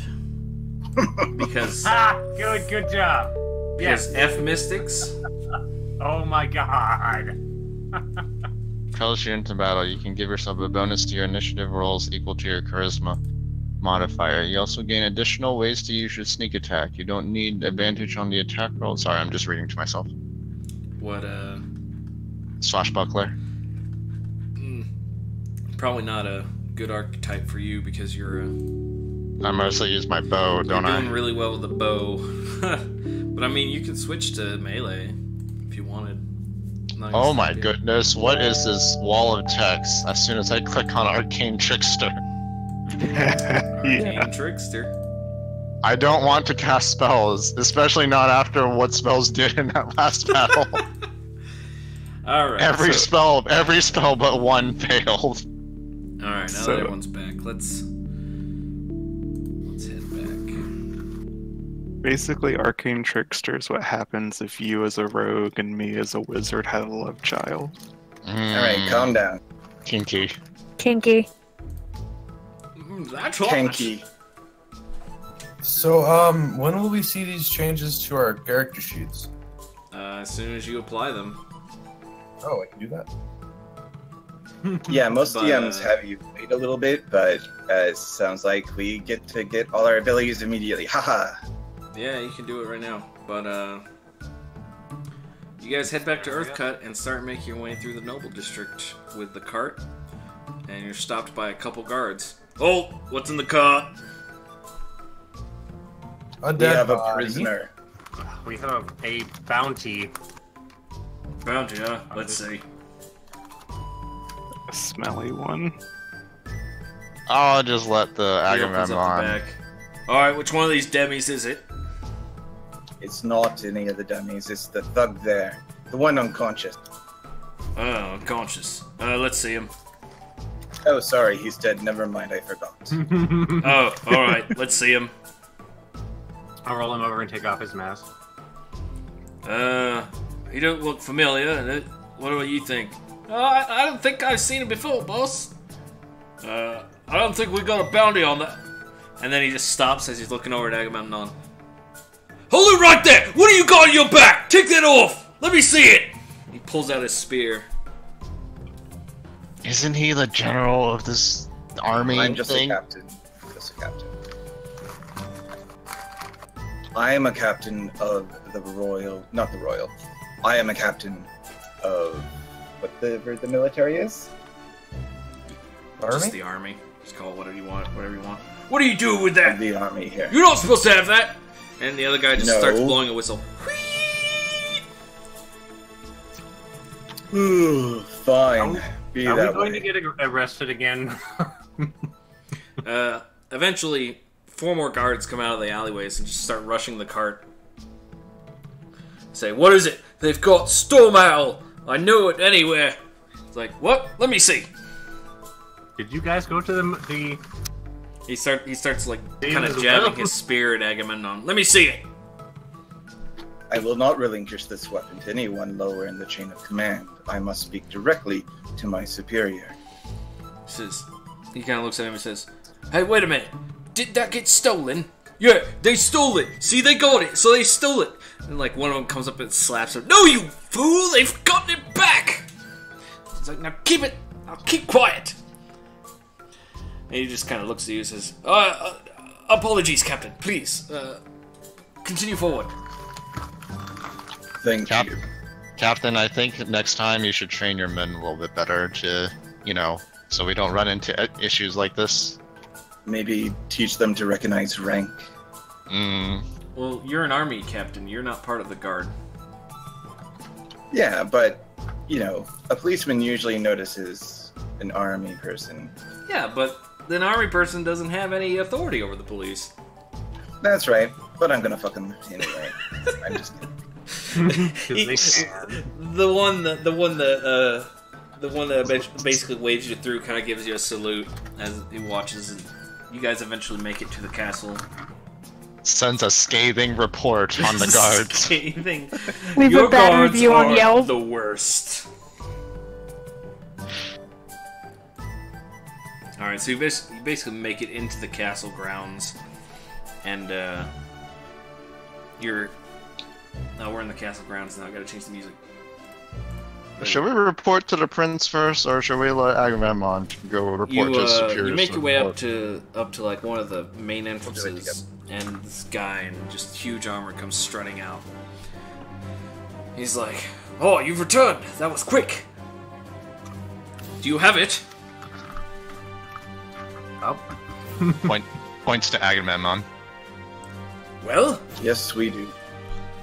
because Ah, good job. because Yes. F Mystics. Oh my god. Propels you into battle. You can give yourself a bonus to your initiative rolls equal to your charisma modifier. You also gain additional ways to use your sneak attack. You don't need advantage on the attack roll. Sorry, I'm just reading to myself. What Swashbuckler. probably not a good archetype for you because you're I mostly use my bow, don't you're doing I? really well with the bow. But I mean, you could switch to melee if you wanted. I'm not gonna Oh my stop you. goodness, what is this wall of text as soon as I click on Arcane Trickster? Yeah. Arcane Trickster. I don't want to cast spells, especially not after what spells did in that last battle. All right. every spell but one failed. All right. Now So- that everyone's back, let's head back. Basically, Arcane Trickster is what happens if you as a rogue and me as a wizard had a love child. All right, calm down. Kinky. Kinky. That's hot. Tanky. So, when will we see these changes to our character sheets? As soon as you apply them. Oh, I can do that. Yeah, most But, DMs have you wait a little bit, but it sounds like we get to get all our abilities immediately. Haha. Yeah, you can do it right now. But you guys head back to Earthcut and start making your way through the Noble District with the cart, and you're stopped by a couple guards. Oh, what's in the cart? A We dead have a body. prisoner. We have a bounty. Bounty, huh? Let's see. A smelly one. I'll just let the He opens up the Agamemnon. bag. All right, which one of these demis is it? It's not any of the dummies. It's the thug there, the one unconscious. Oh, unconscious. Let's see him. Oh, sorry, he's dead. Never mind, I forgot. Oh, all right. Let's see him. I'll roll him over and take off his mask. He don't look familiar. What do you think? I don't think I've seen him before, boss. I don't think we got a bounty on that. And then he just stops as he's looking over at Agamemnon. Hold it right there! What do you got on your back? Take that off! Let me see it! He pulls out his spear. Isn't he the general of this army I'm just thing? a captain. Just a captain. I am a captain of the royal, not the royal. I am a captain of whatever the military is. Just Army? the army. Just call it whatever you want. What are you doing with that? Of the army here. You're not supposed to have that! And the other guy just No. starts blowing a whistle. Ooh, fine. Be Are we that going way. to get arrested again? Eventually, 4 more guards come out of the alleyways and just start rushing the cart. Say, what is it? They've got storm owl. I know it anywhere. It's like, what? Let me see. Did you guys go to the He starts like Damn, kind of as jabbing well. his spear at Agamemnon. Let me see it. I will not relinquish this weapon to anyone lower in the chain of command. I must speak directly to my superior. He kind of looks at him and says, "Hey, wait a minute. Did that get stolen?" "Yeah, they stole it. See, they got it, so they stole it." And like one of them comes up and slaps him. "No, you fool! They've gotten it back." He's like, "Now keep it. Now keep quiet." And he just kind of looks at you and says, "Apologies, Captain. Please, continue forward." Thank you. Captain, I think next time you should train your men a little bit better to, so we don't run into issues like this. Maybe teach them to recognize rank. Well, you're an army captain. You're not part of the guard. Yeah, but, a policeman usually notices an army person. Yeah, but an army person doesn't have any authority over the police. That's right, but I'm gonna fuck him anyway. I'm just kidding. The one that basically waves you through kind of gives you a salute as he watches, and you guys eventually make it to the castle. Sends a scathing report on the guards. Scathing. Leave Your a bad guards review on are Yelp. the worst. Alright, so you basically make it into the castle grounds, and we're in the castle grounds now. I gotta change the music. Should we report to the prince first, or should we let Agamemnon go report to his superiors? You make your way up to like one of the main entrances, and this guy in just huge armor comes strutting out. He's like, "Oh, you've returned! That was quick! Do you have it?" Points to Agamemnon. "Well?" Yes, we do.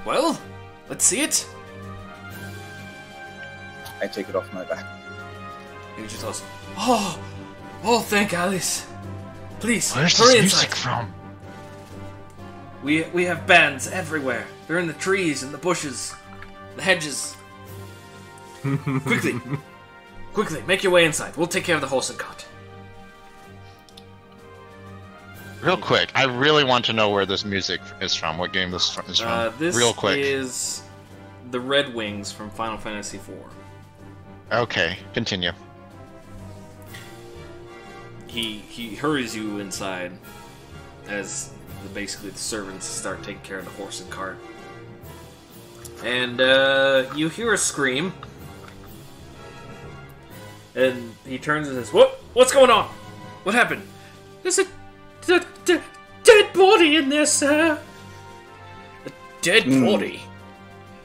"Well, let's see it." I take it off my back. And he just goes, Oh, thank Alice. Please, Where's hurry this inside. music from? We have bands everywhere. They're in the trees and the bushes, the hedges. Quickly, make your way inside. We'll take care of the horse and cart. Real quick, I really want to know where this music is from. What game this is from? This Real quick. is the Red Wings from Final Fantasy IV. Okay, continue. He hurries you inside as basically the servants start taking care of the horse and cart. And you hear a scream. And he turns and says, What's going on? What happened?" "There's a dead body in there, sir." "A dead body?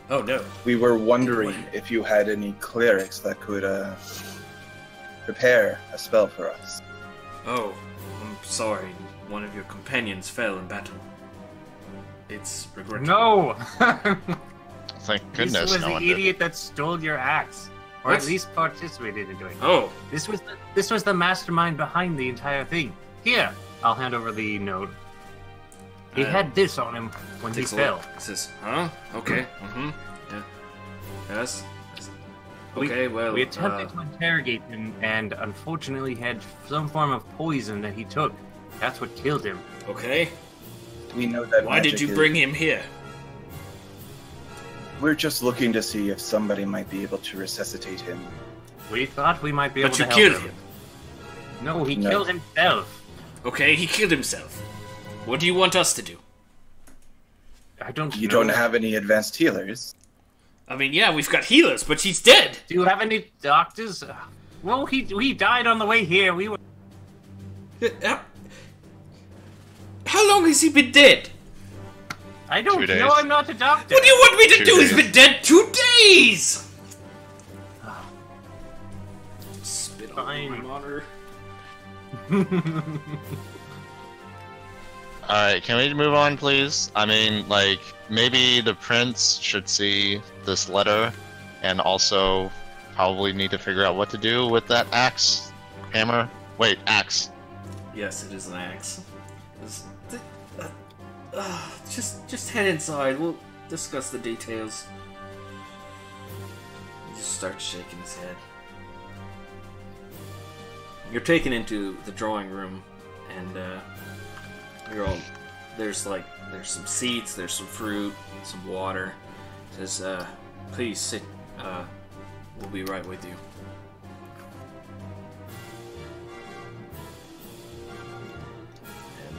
Oh no." We were wondering if you had any clerics that could prepare a spell for us. "Oh, I'm sorry. One of your companions fell in battle. It's regrettable." No! Thank goodness This was no the one did. idiot that stole your axe. Or What? at least participated in doing it. Oh. This was the mastermind behind the entire thing. Here, I'll hand over the note. He had this on him when he Takes a fell. look. Says, "Huh? Okay. Yeah. Yes. Okay. Well. We attempted to interrogate him, and unfortunately had some form of poison that he took. That's what killed him. Okay. We know that. Why did you bring him here?" We're just looking to see if somebody might be able to resuscitate him. We thought we might be able But to you help killed him. him. No, he No. killed himself. Okay, he killed himself. What do you want us to do? I don't You know. don't have any advanced healers. I mean, yeah, we've got healers, but she's dead. Do you have any doctors? Well, he died on the way here. We were. How long has he been dead? I don't 2 days. know. I'm not a doctor. What do you want me to 2 do? He's days. been dead 2 days. Spit on Fine. my monitor. Alright, can we move on, please? I mean, like, maybe the prince should see this letter, and also probably need to figure out what to do with that axe. Hammer? Wait, axe. Yes, it is an axe. Just head inside. We'll discuss the details. He just starts shaking his head. You're taken into the drawing room, and you're all there's some seats, there's some fruit, some water. Says, please sit. We'll be right with you. And,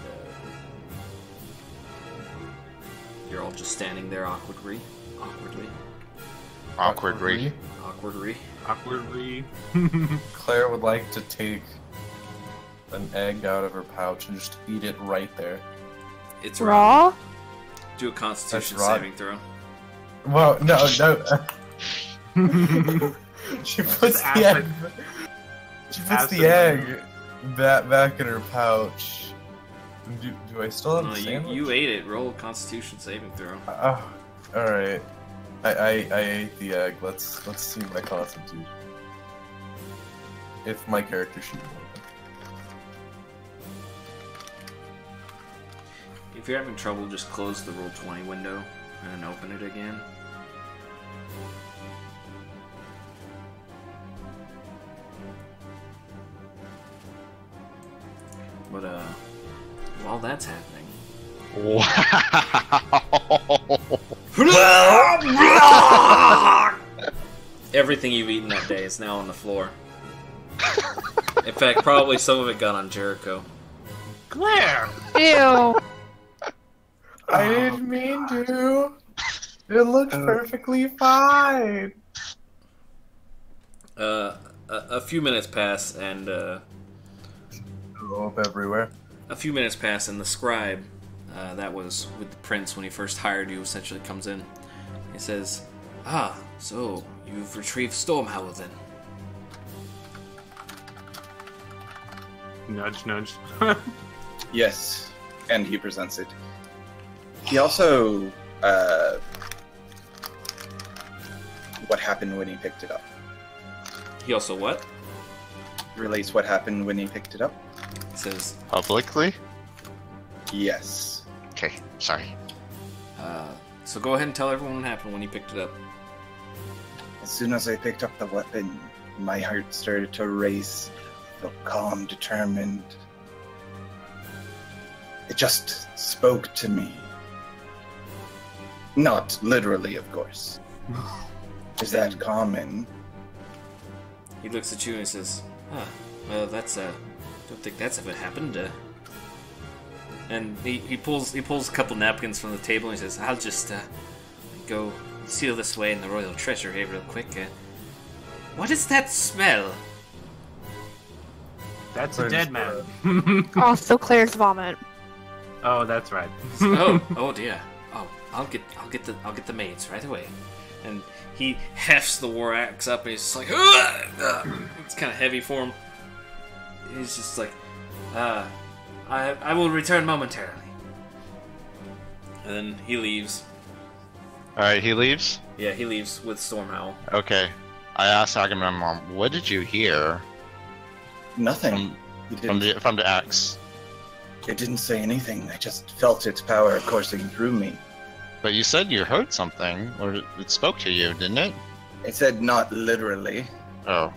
you're all just standing there awkwardly. Awkwardly. Claire would like to take an egg out of her pouch and just eat it right there. It's Raw? Do a Constitution That's raw. saving throw. Well, no. She puts the egg. She puts the egg back in her pouch. Do I still have No, the sandwich? you ate it. Roll a Constitution saving throw. Oh, all right. I ate the egg. Let's see my Constitution. If my character sheet is open. If you're having trouble, just close the Roll20 window and then open it again. But while that's happening, everything you've eaten that day is now on the floor. In fact, probably some of it got on Jericho. Claire! Ew. I didn't mean to. It looks perfectly fine. A few minutes pass, and Blow up everywhere. a few minutes pass, and the scribe that was with the prince when he first hired you essentially comes in. He says, "Ah, so you've retrieved Stormhowl then?" Nudge, nudge. Yes, and he presents it. He also, what happened when he picked it up. He also what? Relates what happened when he picked it up. He says, Publicly? Yes. Okay, sorry. so go ahead and tell everyone what happened when you picked it up. As soon as I picked up the weapon, my heart started to race. I felt calm, determined. It just spoke to me. Not literally, of course. Is that common? He looks at you and he says, "Ah, well, that's don't think that's ever happened." And he pulls a couple napkins from the table and he says, "I'll just go seal this away in the royal treasury real quick. What is that smell?" That's a dead man. Also, Claire's vomit. Oh, that's right. oh dear. Oh, I'll get the maids right away. And he hefts the war axe up and he's just like, it's kind of heavy for him. He's just like, I will return momentarily. And then he leaves. Alright, he leaves? Yeah, he leaves with Stormhowl. Okay. I asked Agamemnon, what did you hear? Nothing. From the axe. It didn't say anything. I just felt its power coursing through me. But you said you heard something, or it spoke to you, didn't it? It said not literally. Oh.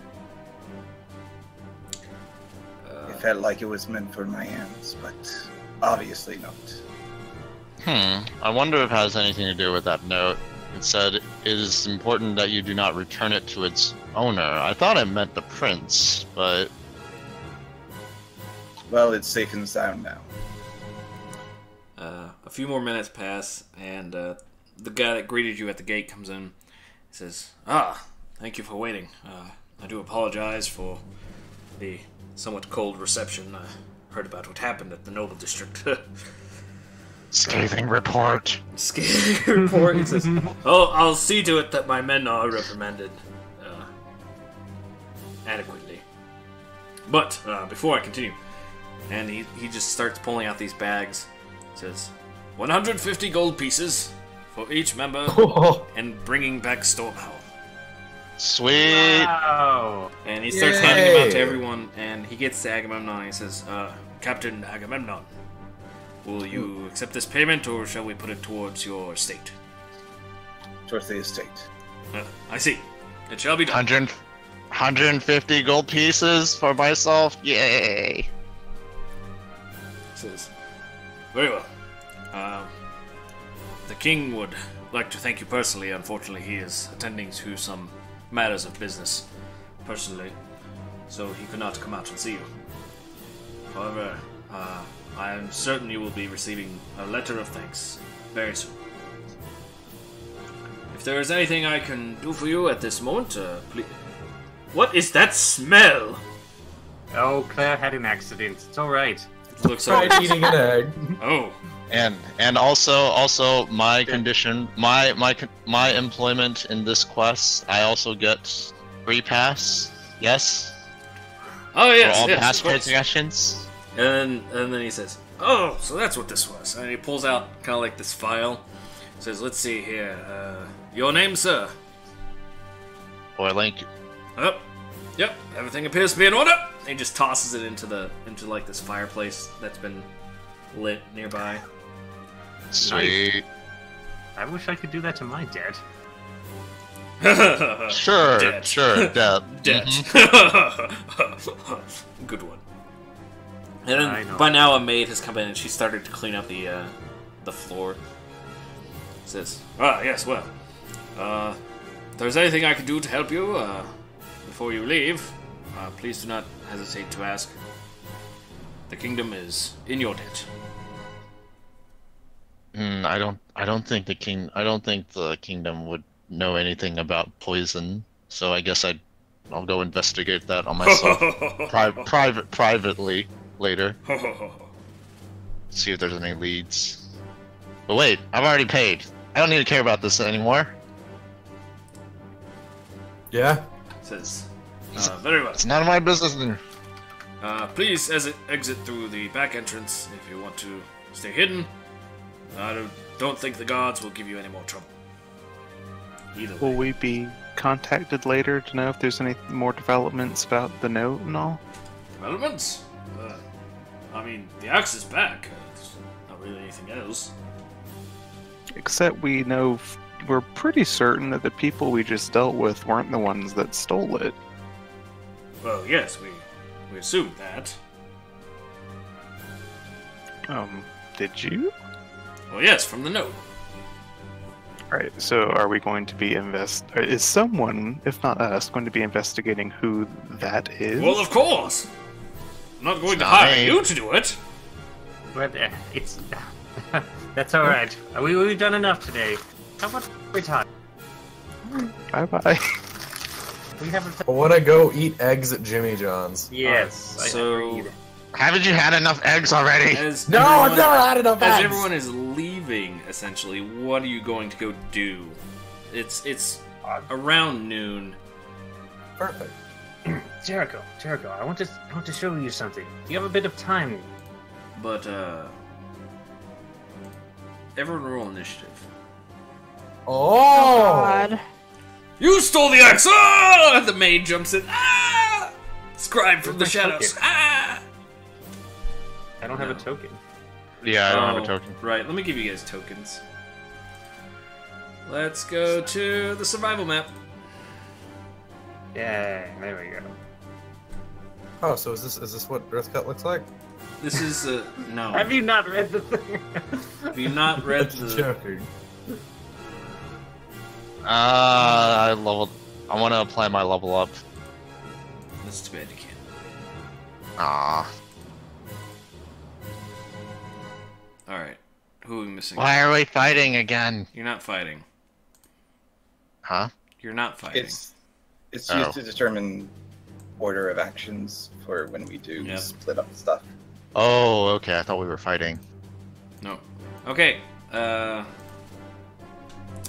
It felt like it was meant for my hands, but obviously not. I wonder if it has anything to do with that note. It said, it is important that you do not return it to its owner. I thought it meant the prince, but... Well, it's safe and sound now. A few more minutes pass, and the guy that greeted you at the gate comes in. He says, thank you for waiting. I do apologize for the somewhat cold reception. I heard about what happened at the Noble District. Scathing report. Scathing report? He says, I'll see to it that my men are reprimanded adequately. But, before I continue, and he just starts pulling out these bags. Says, 150 gold pieces for each member, and bringing back Stormhowl. Sweet! Wow. And he starts handing them out to everyone, and he gets to Agamemnon, and he says, Captain Agamemnon, will you accept this payment, or shall we put it towards your estate? Towards the estate. I see. It shall be done. 150 gold pieces for myself? Yay! Says, very well. The king would like to thank you personally. Unfortunately, he is attending to some matters of business personally, so he could not come out and see you. However, I am certain you will be receiving a letter of thanks very soon. If there is anything I can do for you at this moment, please... What is that smell? Oh, Claire had an accident. It's alright. It looks Tried so... eating an egg. Oh. And also my condition, my employment in this quest, I also get free pass. Yes. Oh yes, for all yes, past of course. transactions. And then he says, "Oh, so that's what this was." And he pulls out kind of like this file. Says, "Let's see here. Your name, sir?" Or Link. Oh, yep. Everything appears to be in order. And he just tosses it into like this fireplace that's been lit nearby. Sweet. I wish I could do that to my debt. Sure, Debt. sure, debt. Debt. Good one. And I then know. by now a maid has come in and she started to clean up the floor. Says, yes, well, if there's anything I can do to help you before you leave, please do not hesitate to ask. The kingdom is in your debt. I don't think the kingdom would know anything about poison, so I guess I'll go investigate that on myself, privately later. See if there's any leads. But wait, I've already paid. I don't need to care about this anymore. Yeah. Says, very well. It's none of my business then. Please exit through the back entrance if you want to stay hidden. I don't think the guards will give you any more trouble. Either Will way. we be contacted later to know if there's any more developments about the note and all? Developments? I mean, the axe is back. There's not really anything else. Except we know, we're pretty certain that the people we just dealt with weren't the ones that stole it. Well, yes, we assumed that. Did you? Well, yes, from the note. Alright, so are we going to be is someone, if not us, going to be investigating who that is? Well, of course! I'm not going to not hire me. you to do it! But it's... That's alright. We've done enough today. How about we talk? Bye-bye. We haven't... I want to go eat eggs at Jimmy John's. Yes. I So, agreed. Haven't you had enough eggs already? as No, everyone- I've never had enough As eggs. everyone is leaving, essentially, what are you going to go do? It's around noon. Perfect. Jericho, I want to show you something. You have a bit of time. But, everyone roll initiative. Oh. God. You stole the axe! Ah! The maid jumps in. Ah! Scribe from the Where's my shadows. token? Ah! I don't have a No. token. Yeah, I don't have Oh, a token. Right, let me give you guys tokens. Let's go to the survival map. Yeah, there we go. Oh, so is this what Earthcut looks like? This is no. Have you not read the thing? Have you not read That's the? joking. I want to apply my level up. That's too bad you can't. Ah. All right, who are we missing? Why are we fighting again? You're not fighting. Huh? You're not fighting. It's used Oh. to determine order of actions for when we do Yep. split up stuff. Oh, okay. I thought we were fighting. No. Okay.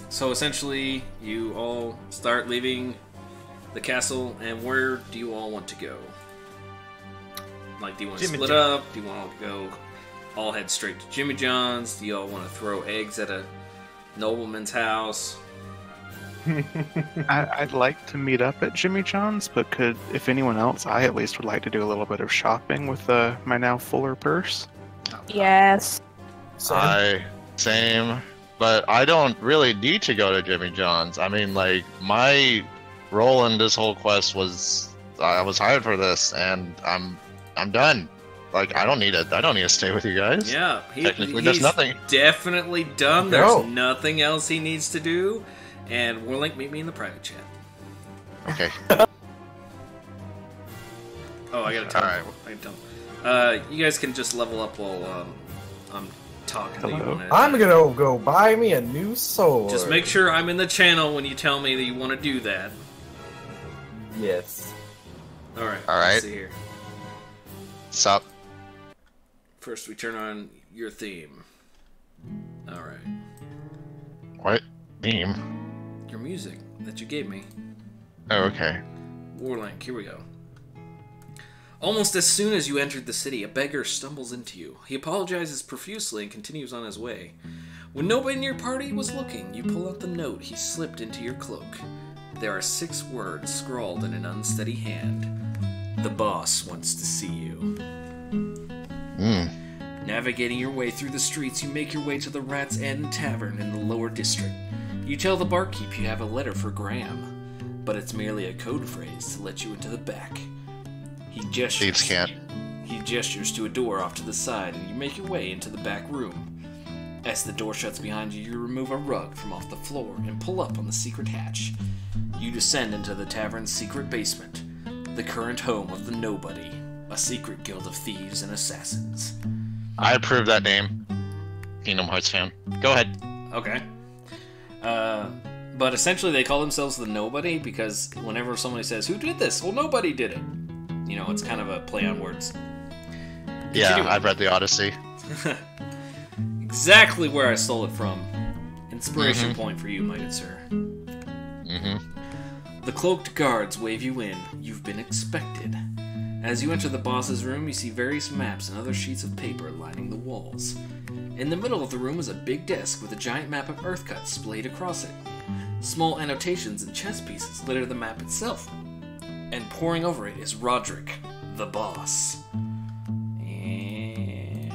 So essentially, you all start leaving the castle, and where do you all want to go? Like, do you want to Jimmy split John. up? Do you want to go all head straight to Jimmy John's? Do you all want to throw eggs at a nobleman's house? I'd like to meet up at Jimmy John's, but if anyone else, I at least would like to do a little bit of shopping with my now fuller purse. Yes. Same. But I don't really need to go to Jimmy John's. I mean, like, my role in this whole quest was I was hired for this, and I'm done. Like, I don't need to stay with you guys. Yeah, Technically, there's he's nothing. definitely done. No. There's nothing else he needs to do. And Warlink, meet me in the private chat. Okay. Oh, I gotta tell Alright. I can tell. You guys can just level up while I'm talking to you. Hello. one at a I'm time. gonna go buy me a new sword. Just make sure I'm in the channel when you tell me that you want to do that. Yes. Alright, Alright. let's see here. Sup? First, we turn on your theme. Alright. What? Theme? Your music that you gave me. Oh, okay. Warlink, here we go. Almost as soon as you entered the city, a beggar stumbles into you. He apologizes profusely and continues on his way. When nobody in your party was looking, you pull out the note he slipped into your cloak. There are 6 words scrawled in an unsteady hand. The boss wants to see you. Navigating your way through the streets, you make your way to the Rat's End Tavern in the lower district. You tell the barkeep you have a letter for Graham, but it's merely a code phrase to let you into the back. He gestures. Thieves can't. He gestures to a door off to the side, and you make your way into the back room. As the door shuts behind you, you remove a rug from off the floor and pull up on the secret hatch. You descend into the tavern's secret basement, the current home of the Nobody, a secret guild of thieves and assassins. I approve that name. Kingdom Hearts fan. Go ahead. Okay. But essentially they call themselves the Nobody because whenever somebody says, "Who did this?" Well, nobody did it. You know, it's kind of a play on words. Yeah, Continuing. I've read the Odyssey. Exactly where I stole it from. Inspiration point for you, my good sir. The cloaked guards wave you in. You've been expected. As you enter the boss's room, you see various maps and other sheets of paper lining the walls. In the middle of the room is a big desk with a giant map of Earthcut splayed across it. Small annotations and chess pieces litter the map itself. And pouring over it is Roderick, the boss. And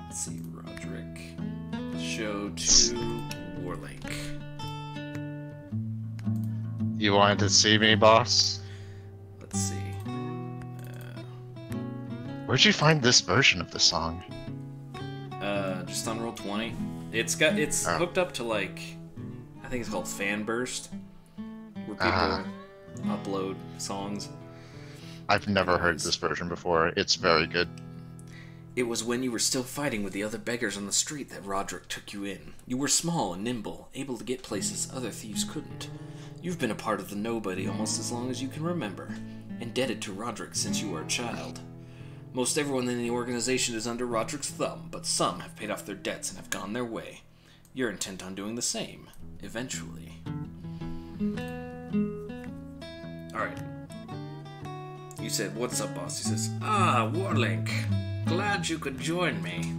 let's see, Roderick. Show to Warlink. You wanted to see me, boss? Let's see. Where'd you find this version of the song? Just on Roll20. It's hooked up to like, I think it's called Fanburst, where people upload songs. I've never heard this version before. It's very good. It was when you were still fighting with the other beggars on the street that Roderick took you in. You were small and nimble, able to get places other thieves couldn't. You've been a part of the Nobody almost as long as you can remember, indebted to Roderick since you were a child. Most everyone in the organization is under Roderick's thumb, but some have paid off their debts and have gone their way. You're intent on doing the same, eventually. Alright. You said, "What's up, boss?" He says, Warlink. Glad you could join me.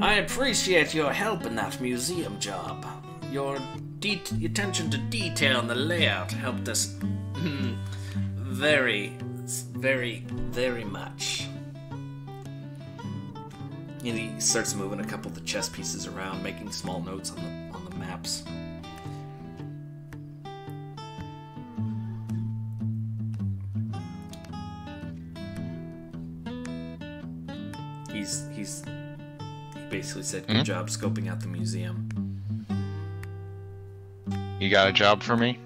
I appreciate your help in that museum job. Your attention to detail and the layout helped us very, very, very much. And he starts moving a couple of the chess pieces around, making small notes on the maps. He basically said, "Good job scoping out the museum." You got a job for me?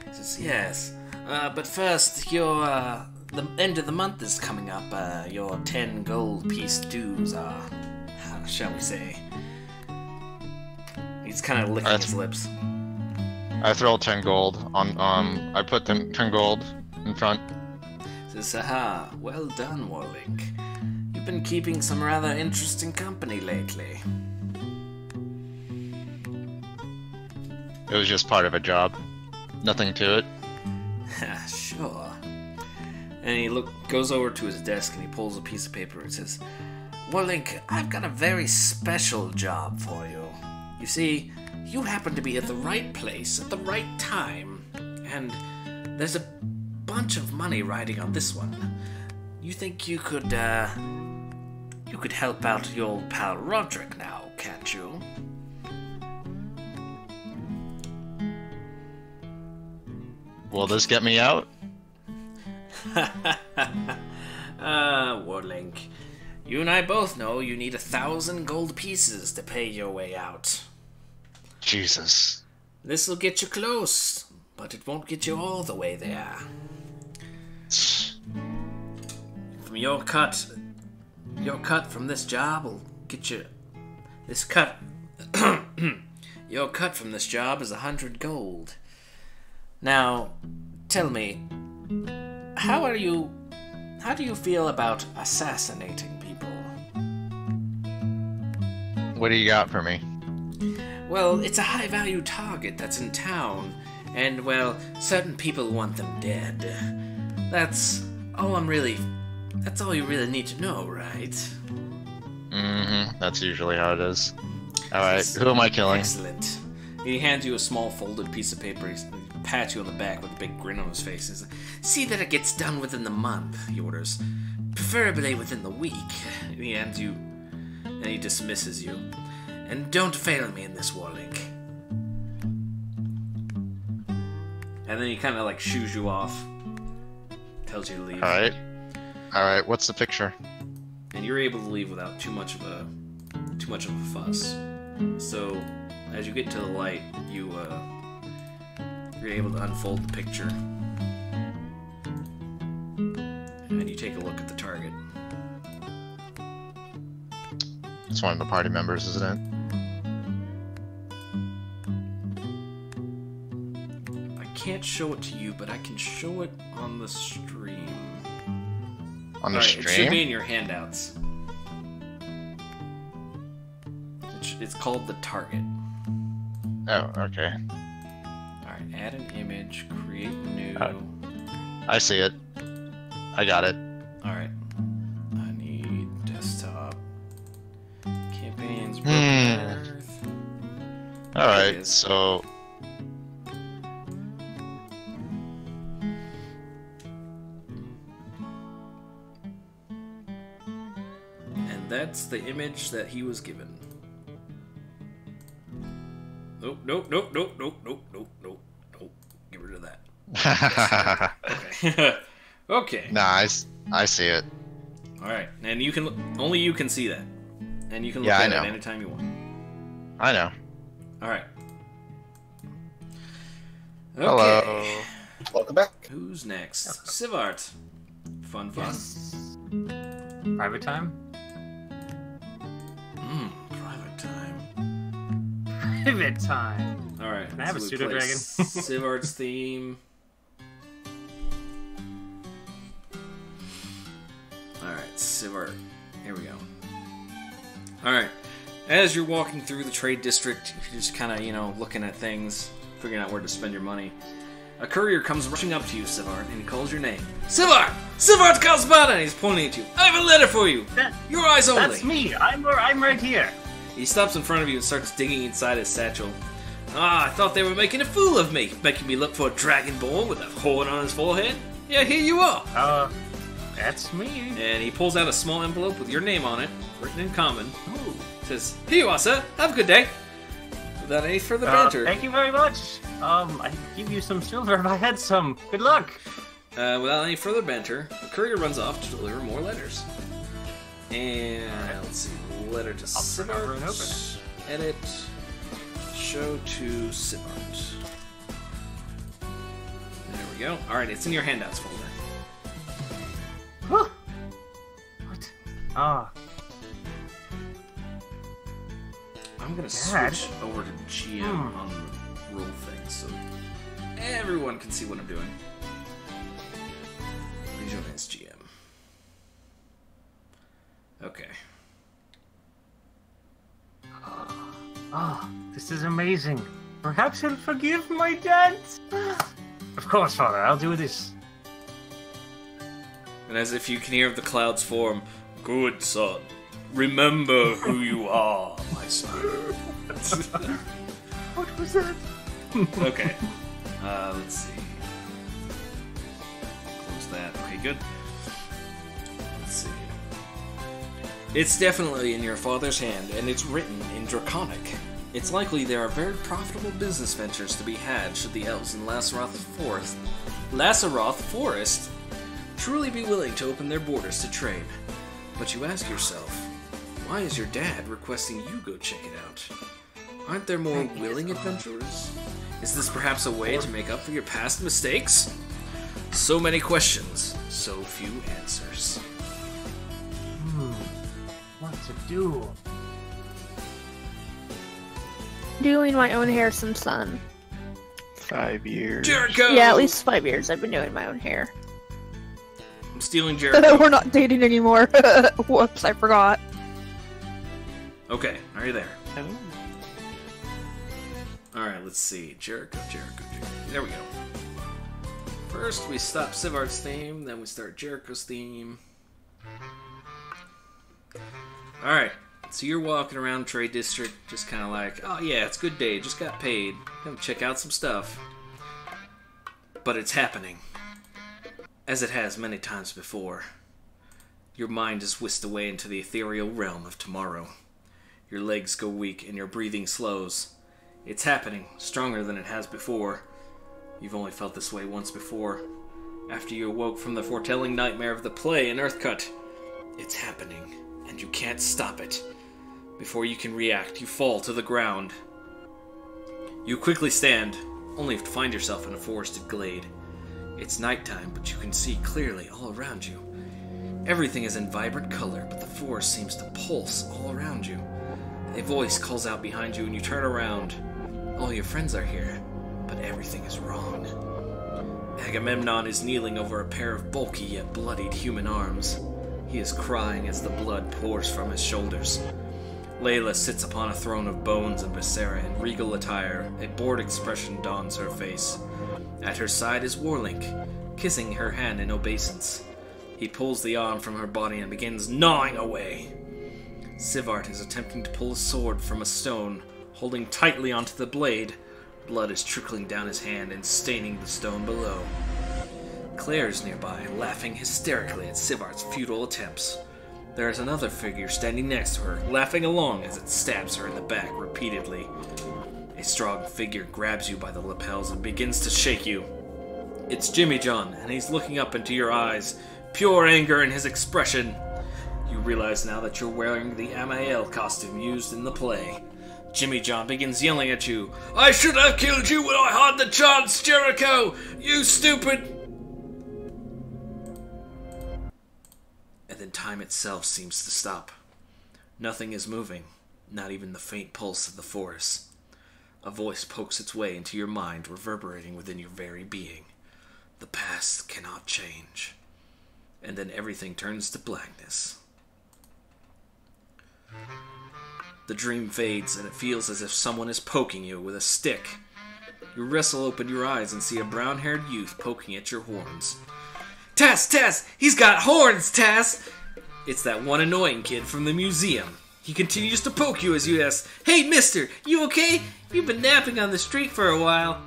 He says, "Yes, but first, the end of the month is coming up. Your 10 gold piece dues are, how shall we say?" He's kind of licking his lips. I throw 10 gold on. I put 10 gold in front. Says, "Aha, well done, Warlink. You've been keeping some rather interesting company lately." It was just part of a job. Nothing to it. Sure. And he goes over to his desk and he pulls a piece of paper and says, "Warlink, I've got a very special job for you. You see, you happen to be at the right place at the right time, and there's a bunch of money riding on this one. You think you could help out your old pal Roderick now, can't you?" Will this get me out? Warlink. You and I both know you need 1,000 gold pieces to pay your way out. Jesus. This'll get you close, but it won't get you all the way there. From your cut from this job will get you... This cut... Your cut from this job is 100 gold. Now, tell me, how do you feel about assassinating people? What do you got for me? Well, it's a high-value target that's in town, and, well, certain people want them dead. That's all you really need to know, right? Mm-hmm. That's usually how it is. Alright, who am I killing? Excellent. He hands you a small folded piece of paper. He pats you on the back with a big grin on his face. He says, "See that it gets done within the month," he orders. "Preferably within the week." He hands you, and he dismisses you. "And don't fail me in this, Warlink." And then he kind of like shoos you off. Tells you to leave. Alright. Alright, what's the picture? And you're able to leave without too much of a fuss. So, as you get to the light, you're able to unfold the picture. And you take a look at the target. It's one of the party members, isn't it? I can't show it to you, but I can show it on the stream. On the Alright, stream? it should be in your handouts. It's called the target. Oh, okay. Alright, add an image, create new. I see it. I got it. Alright. I need desktop. Campaigns, Broken Earth. Alright, so... And that's the image that he was given. Nope. Get rid of that. Okay. Okay. Nice. I see it. Alright, and you can only you can see that. And you can look Yeah, I at know. it anytime you want. I know. Alright. Okay. Hello. Welcome back. Who's next? Sivart. Fun. Private time? Private time. Private time. Alright. Can I have a so we pseudo play dragon? Sivart's theme. Alright, Sivart. Here we go. Alright. As you're walking through the trade district, you're just kind of, looking at things, figuring out where to spend your money. A courier comes rushing up to you, Sivart, and he calls your name. Sivart! Sivart Kalsbada! And he's pointing at you. I have a letter for you! Your eyes only! That's me! I'm right here! He stops in front of you and starts digging inside his satchel. I thought they were making a fool of me, making me look for a dragonborn with a horn on his forehead. Yeah, here you are! That's me. And he pulls out a small envelope with your name on it, written in common. Ooh. Says, "Here you are, sir. Have a good day." Without any further banter. Thank you very much. I'd give you some silver if I had some. Good luck. Without any further banter, the courier runs off to deliver more letters. And let's see, letter to Sivart. Edit. Show to Sivart. There we go. All right, it's in your handouts folder. What? I'm gonna switch over to GM on the roll thing so everyone can see what I'm doing. Rejoin as GM. Okay. This is amazing. Perhaps he'll forgive my debts. Of course, Father, I'll do this. And as if you can hear the clouds form, "Good son, remember who you are, my son." What was that? Okay. Let's see. Close that. Okay, good. Let's see. It's definitely in your father's hand, and it's written in Draconic. It's likely there are very profitable business ventures to be had should the elves in Lasseroth Forest truly be willing to open their borders to trade. But you ask yourself, why is your dad requesting you go check it out? Aren't there more willing adventurers? Is this perhaps a way to make up for your past mistakes? So many questions, so few answers. What to do? Doing my own hair since then. 5 years. Jericho! Yeah, at least 5 years I've been doing my own hair. I'm stealing Jericho. We're not dating anymore. Whoops, I forgot. Okay, are you there? Alright, let's see. Jericho. There we go. First, we stop Sivart's theme, then we start Jericho's theme. Alright, so you're walking around Trade District, just kind of like, oh yeah, it's a good day, just got paid. Gonna check out some stuff. But it's happening. As it has many times before. Your mind is whisked away into the ethereal realm of tomorrow. Your legs go weak and your breathing slows. It's happening, stronger than it has before. You've only felt this way once before. After you awoke from the foretelling nightmare of the play in Earthcut. It's happening, and you can't stop it. Before you can react, you fall to the ground. You quickly stand, only to find yourself in a forested glade. It's nighttime, but you can see clearly all around you. Everything is in vibrant color, but the forest seems to pulse all around you. A voice calls out behind you and you turn around. All your friends are here, but everything is wrong. Agamemnon is kneeling over a pair of bulky yet bloodied human arms. He is crying as the blood pours from his shoulders. Layla sits upon a throne of bones and viscera in regal attire. A bored expression dawns her face. At her side is Warlink, kissing her hand in obeisance. He pulls the arm from her body and begins gnawing away. Sivart is attempting to pull a sword from a stone, holding tightly onto the blade. Blood is trickling down his hand and staining the stone below. Claire is nearby, laughing hysterically at Sivart's futile attempts. There is another figure standing next to her, laughing along as it stabs her in the back repeatedly. A strong figure grabs you by the lapels and begins to shake you. It's Jimmy John, and he's looking up into your eyes, pure anger in his expression. You realize now that you're wearing the Amael costume used in the play. Jimmy John begins yelling at you. I should have killed you when I had the chance, Jericho! You stupid... And then time itself seems to stop. Nothing is moving, not even the faint pulse of the forest. A voice pokes its way into your mind, reverberating within your very being. The past cannot change. And then everything turns to blackness. The dream fades, and it feels as if someone is poking you with a stick. You wrestle open your eyes and see a brown-haired youth poking at your horns. Tass! He's got horns, Tass! It's that one annoying kid from the museum. He continues to poke you as you ask, Hey, mister, you okay? You've been napping on the street for a while.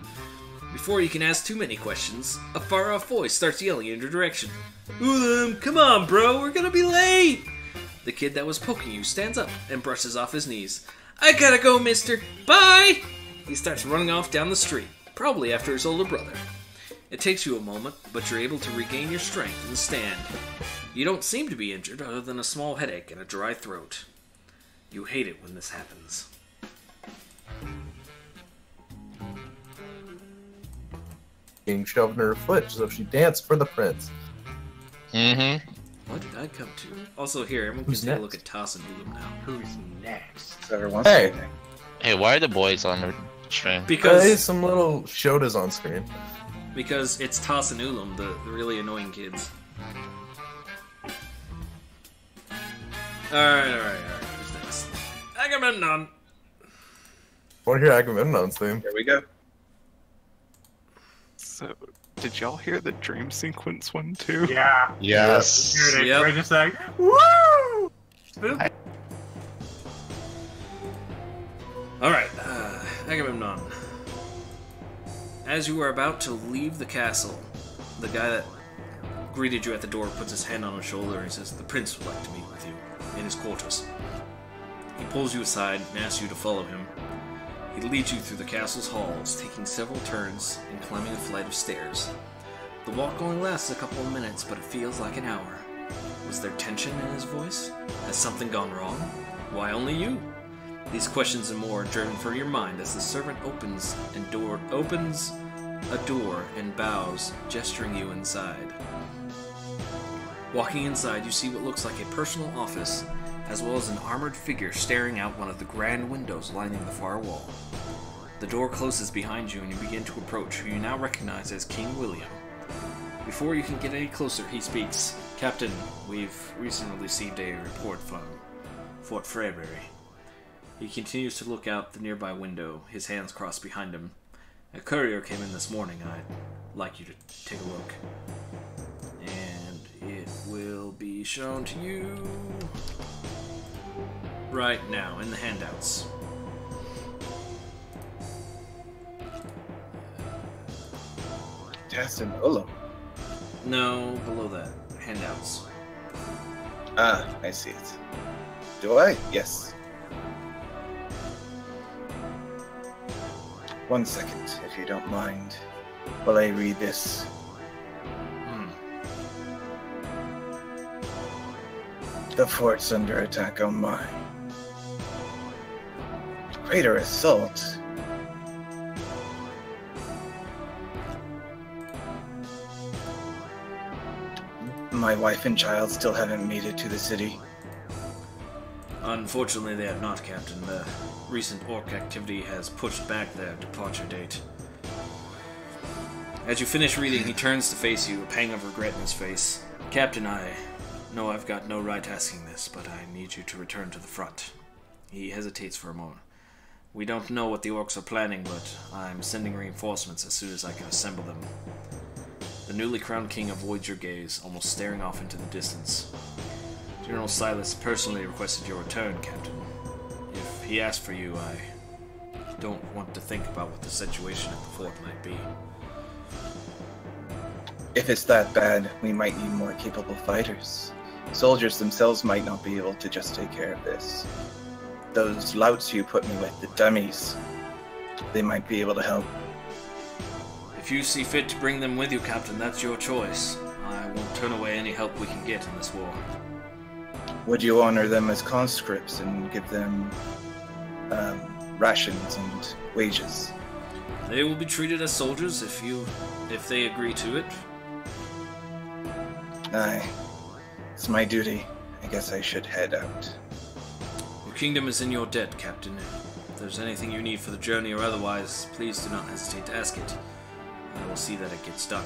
Before you can ask too many questions, a far-off voice starts yelling in your direction. Ulam, come on, bro, we're gonna be late! The kid that was poking you stands up and brushes off his knees. I gotta go, mister. Bye! He starts running off down the street, probably after his older brother. It takes you a moment, but you're able to regain your strength and stand. You don't seem to be injured other than a small headache and a dry throat. You hate it when this happens. Being shoved in her foot so she danced for the prince. Mm-hmm. What did I come to? Also here, everyone can Who's take a next? look at Toss and Ulam now. Who's next? Whoever wants Hey. anything. Hey, why are the boys on the stream? Hey, Because some little Shodas on screen. it's Toss and Ulam, the really annoying kids. Alright. Who's next? Agamemnon! Want to hear Agamemnon's theme? Here we go. So, did y'all hear the dream sequence one too? Yeah. Yes. Heard it. Yep. We're just like, woo! Alright, Agamemnon. As you are about to leave the castle, the guy that greeted you at the door puts his hand on his shoulder and says, The prince would like to meet with you in his quarters. He pulls you aside and asks you to follow him. He leads you through the castle's halls, taking several turns and climbing a flight of stairs. The walk only lasts a couple of minutes, but it feels like an hour. Was there tension in his voice? Has something gone wrong? Why only you? These questions and more are driven for your mind as the servant opens a door and bows, gesturing you inside. Walking inside, you see what looks like a personal office, as well as an armored figure staring out one of the grand windows lining the far wall. The door closes behind you and you begin to approach who you now recognize as King William. Before you can get any closer, he speaks. Captain, we've recently received a report from Fort Freyberry. He continues to look out the nearby window, his hands crossed behind him. A courier came in this morning. I'd like you to take a look. And it will be shown to you right now in the handouts. Justin Ullum. No, below that. Handouts. Ah, I see it. Do I? Yes. 1 second, if you don't mind, while I read this. The fort's under attack on mine. Greater assault. My wife and child still haven't made it to the city. Unfortunately, they have not, Captain. The recent orc activity has pushed back their departure date. As you finish reading, he turns to face you, a pang of regret in his face. Captain, I know I've got no right asking this, but I need you to return to the front. He hesitates for a moment. We don't know what the orcs are planning, but I'm sending reinforcements as soon as I can assemble them. The newly crowned king avoids your gaze, almost staring off into the distance. General Silas personally requested your return, Captain. If he asked for you, I don't want to think about what the situation at the fort might be. If it's that bad, we might need more capable fighters. Soldiers themselves might not be able to just take care of this. Those louts you put me with, the dummies, they might be able to help. If you see fit to bring them with you, Captain, that's your choice. I won't turn away any help we can get in this war. Would you honor them as conscripts and give them rations and wages? They will be treated as soldiers if they agree to it. Aye. It's my duty. I guess I should head out. Your kingdom is in your debt, Captain. If there's anything you need for the journey or otherwise, please do not hesitate to ask it. I will see that it gets done.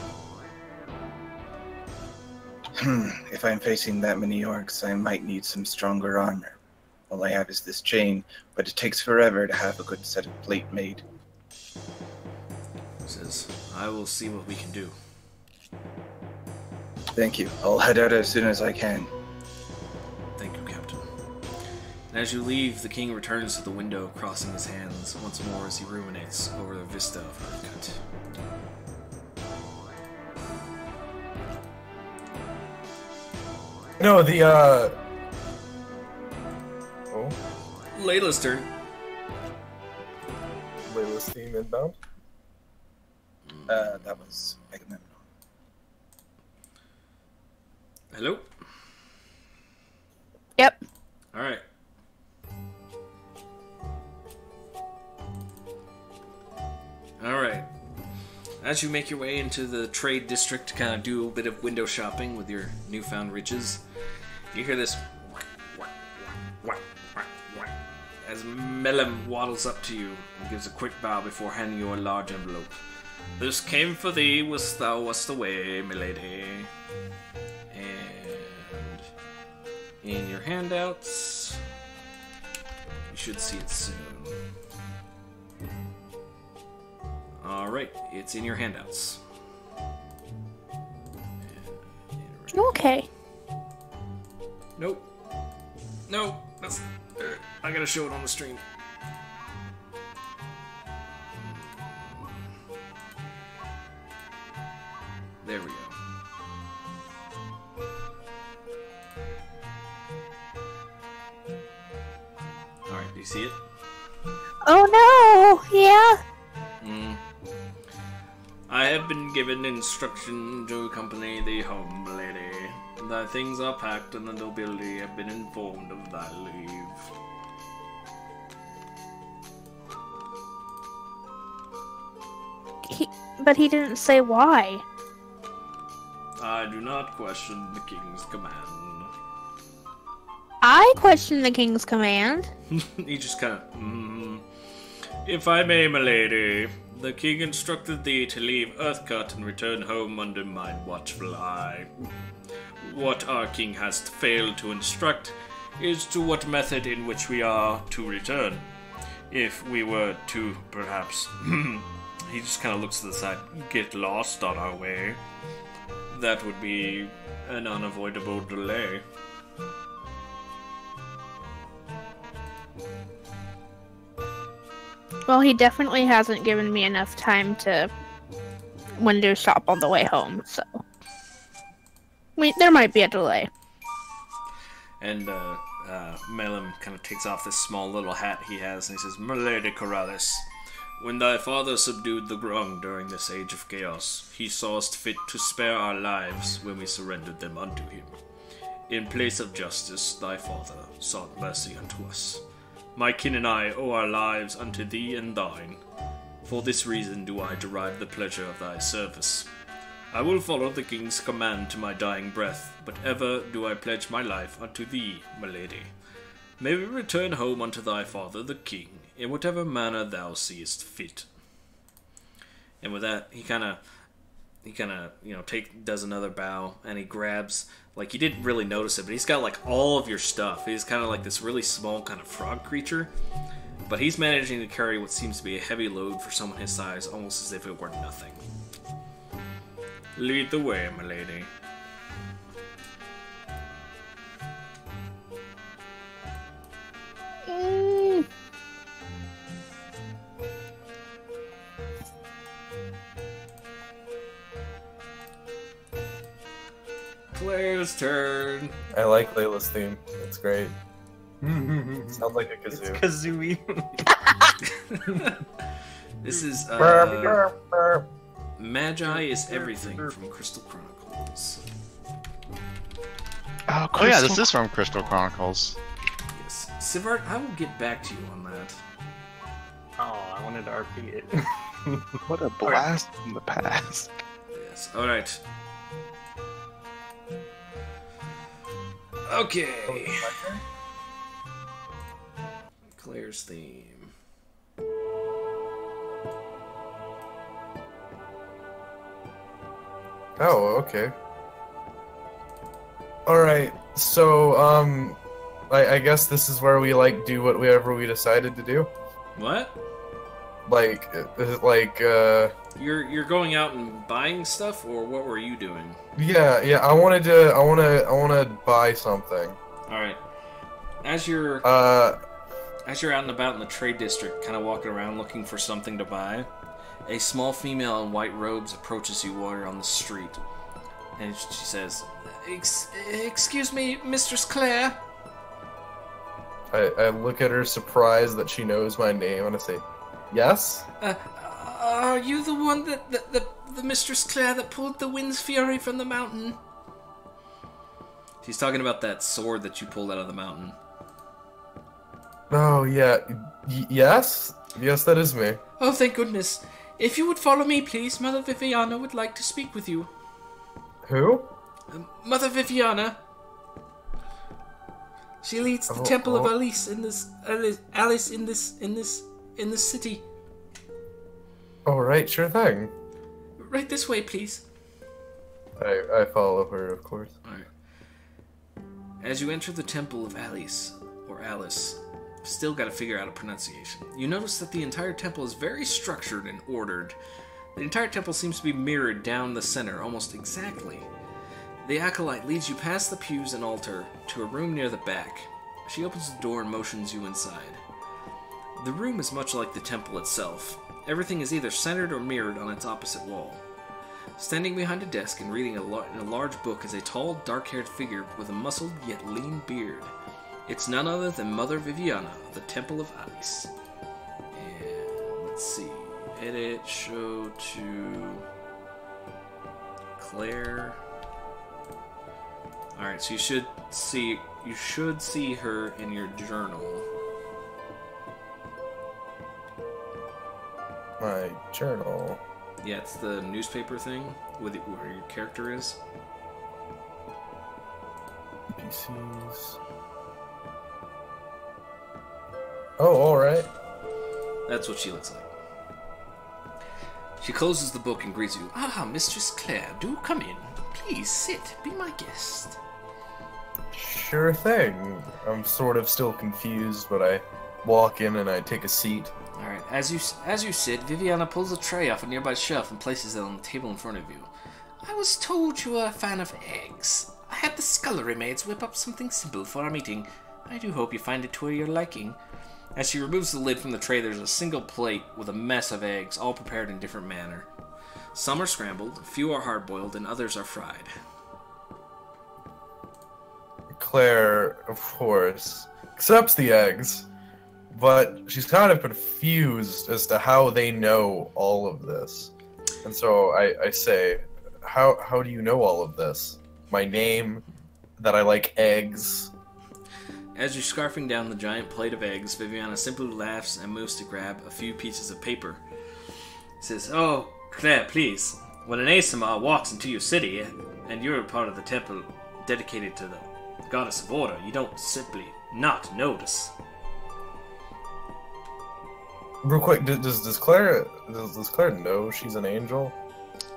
If I'm facing that many orcs, I might need some stronger armor. All I have is this chain, but it takes forever to have a good set of plate made. Says, I will see what we can do. Thank you. I'll head out as soon as I can. Thank you, Captain. And as you leave, the king returns to the window, crossing his hands once more as he ruminates over the vista of Hearthcut. No, the Oh. Layla's turn. Layla's theme inbound. That was Agamemnon. Hello? Yep. Alright. Alright. As you make your way into the trade district to kind of do a bit of window shopping with your newfound riches, you hear this as Melem waddles up to you and gives a quick bow before handing you a large envelope. This came for thee, whilst thou wast away, milady. And in your handouts, you should see it soon. Alright, it's in your handouts. Okay. Nope. Nope. That's, I gotta show it on the stream. There we go. Alright, do you see it? Oh no! Yeah. I have been given instruction to accompany the home lady. Thy things are packed, and the nobility have been informed of thy leave. But he didn't say why. I do not question the king's command. I question the king's command. He just kind of, If I may, milady, the king instructed thee to leave Earthcut and return home under my watchful eye. What our king has failed to instruct is to what method in which we are to return. If we were to, perhaps, he just kind of looks to the side, get lost on our way, that would be an unavoidable delay. Well, he definitely hasn't given me enough time to window shop on the way home, so there might be a delay. And Melem kind of takes off this small little hat he has, and he says, Milady Corrales, when thy father subdued the Grung during this age of chaos, he saw us fit to spare our lives when we surrendered them unto him. In place of justice, thy father sought mercy unto us. My kin and I owe our lives unto thee and thine. For this reason do I derive the pleasure of thy service. I will follow the king's command to my dying breath, but ever do I pledge my life unto thee, my lady. May we return home unto thy father the king, in whatever manner thou seest fit. And with that, he kind of, does another bow, and he grabs, like, you didn't really notice it, but he's got, like, all of your stuff. He's kind of like this really small kind of frog creature, but he's managing to carry what seems to be a heavy load for someone his size, almost as if it were nothing. Lead the way, my lady. Claire's turn. I like Layla's theme. It's great. Sounds like a kazoo. It's kazooie. This is Magi is Everything from Crystal Chronicles. Oh yeah, this is from Crystal Chronicles. Yes. Sivart, I will get back to you on that. Oh, I wanted to RP it. What a blast from the past. Yes, alright. Okay. Claire's theme. Oh, okay. Alright, so, I guess this is where we, like, do whatever we decided to do? What? Like, is it like, You're going out and buying stuff, or what were you doing? Yeah, I wanna buy something. Alright. As you're out and about in the trade district, kind of walking around looking for something to buy, a small female in white robes approaches you while you're on the street. And she says, Excuse me, Mistress Claire? I look at her surprised that she knows my name, and I say, yes? Are you the one the Mistress Claire that pulled the Wind's Fury from the mountain? She's talking about that sword that you pulled out of the mountain. Oh, yeah. Yes? Yes, that is me. Oh, thank goodness. If you would follow me, please, Mother Viviana would like to speak with you. Who? Mother Viviana. She leads the Temple of Alice in this city. Oh, right, sure thing. Right this way, please. I follow her, of course. Alright. As you enter the Temple of Alice, or Alice, still gotta figure out a pronunciation, you notice that the entire temple is very structured and ordered. The entire temple seems to be mirrored down the center, almost exactly. The acolyte leads you past the pews and altar to a room near the back. She opens the door and motions you inside. The room is much like the temple itself. Everything is either centered or mirrored on its opposite wall. Standing behind a desk and reading in a large book is a tall, dark-haired figure with a muscled yet lean beard. It's none other than Mother Viviana of the Temple of Alice. And let's see. Edit, show to Claire. All right, so you should see her in your journal. My journal. Yeah, it's the newspaper thing with where your character is. NPCs. Oh, alright. That's what she looks like. She closes the book and greets you. Ah, Mistress Claire, do come in. Please sit, be my guest. Sure thing. I'm sort of still confused, but I walk in and I take a seat. Alright, as you sit, Viviana pulls a tray off a nearby shelf and places it on the table in front of you. I was told you were a fan of eggs. I had the scullery maids whip up something simple for our meeting. I do hope you find it to your liking. As she removes the lid from the tray, there's a single plate with a mess of eggs, all prepared in different manner. Some are scrambled, a few are hard-boiled, and others are fried. Claire, of course, accepts the eggs, but she's kind of confused as to how they know all of this. And so I say, how do you know all of this? My name, that I like eggs. As you're scarfing down the giant plate of eggs, Viviana simply laughs and moves to grab a few pieces of paper. Says, "Oh, Claire, please. When an Aasimar walks into your city, and you're a part of the temple dedicated to the goddess of order, you don't simply not notice." Real quick, does Claire know she's an angel?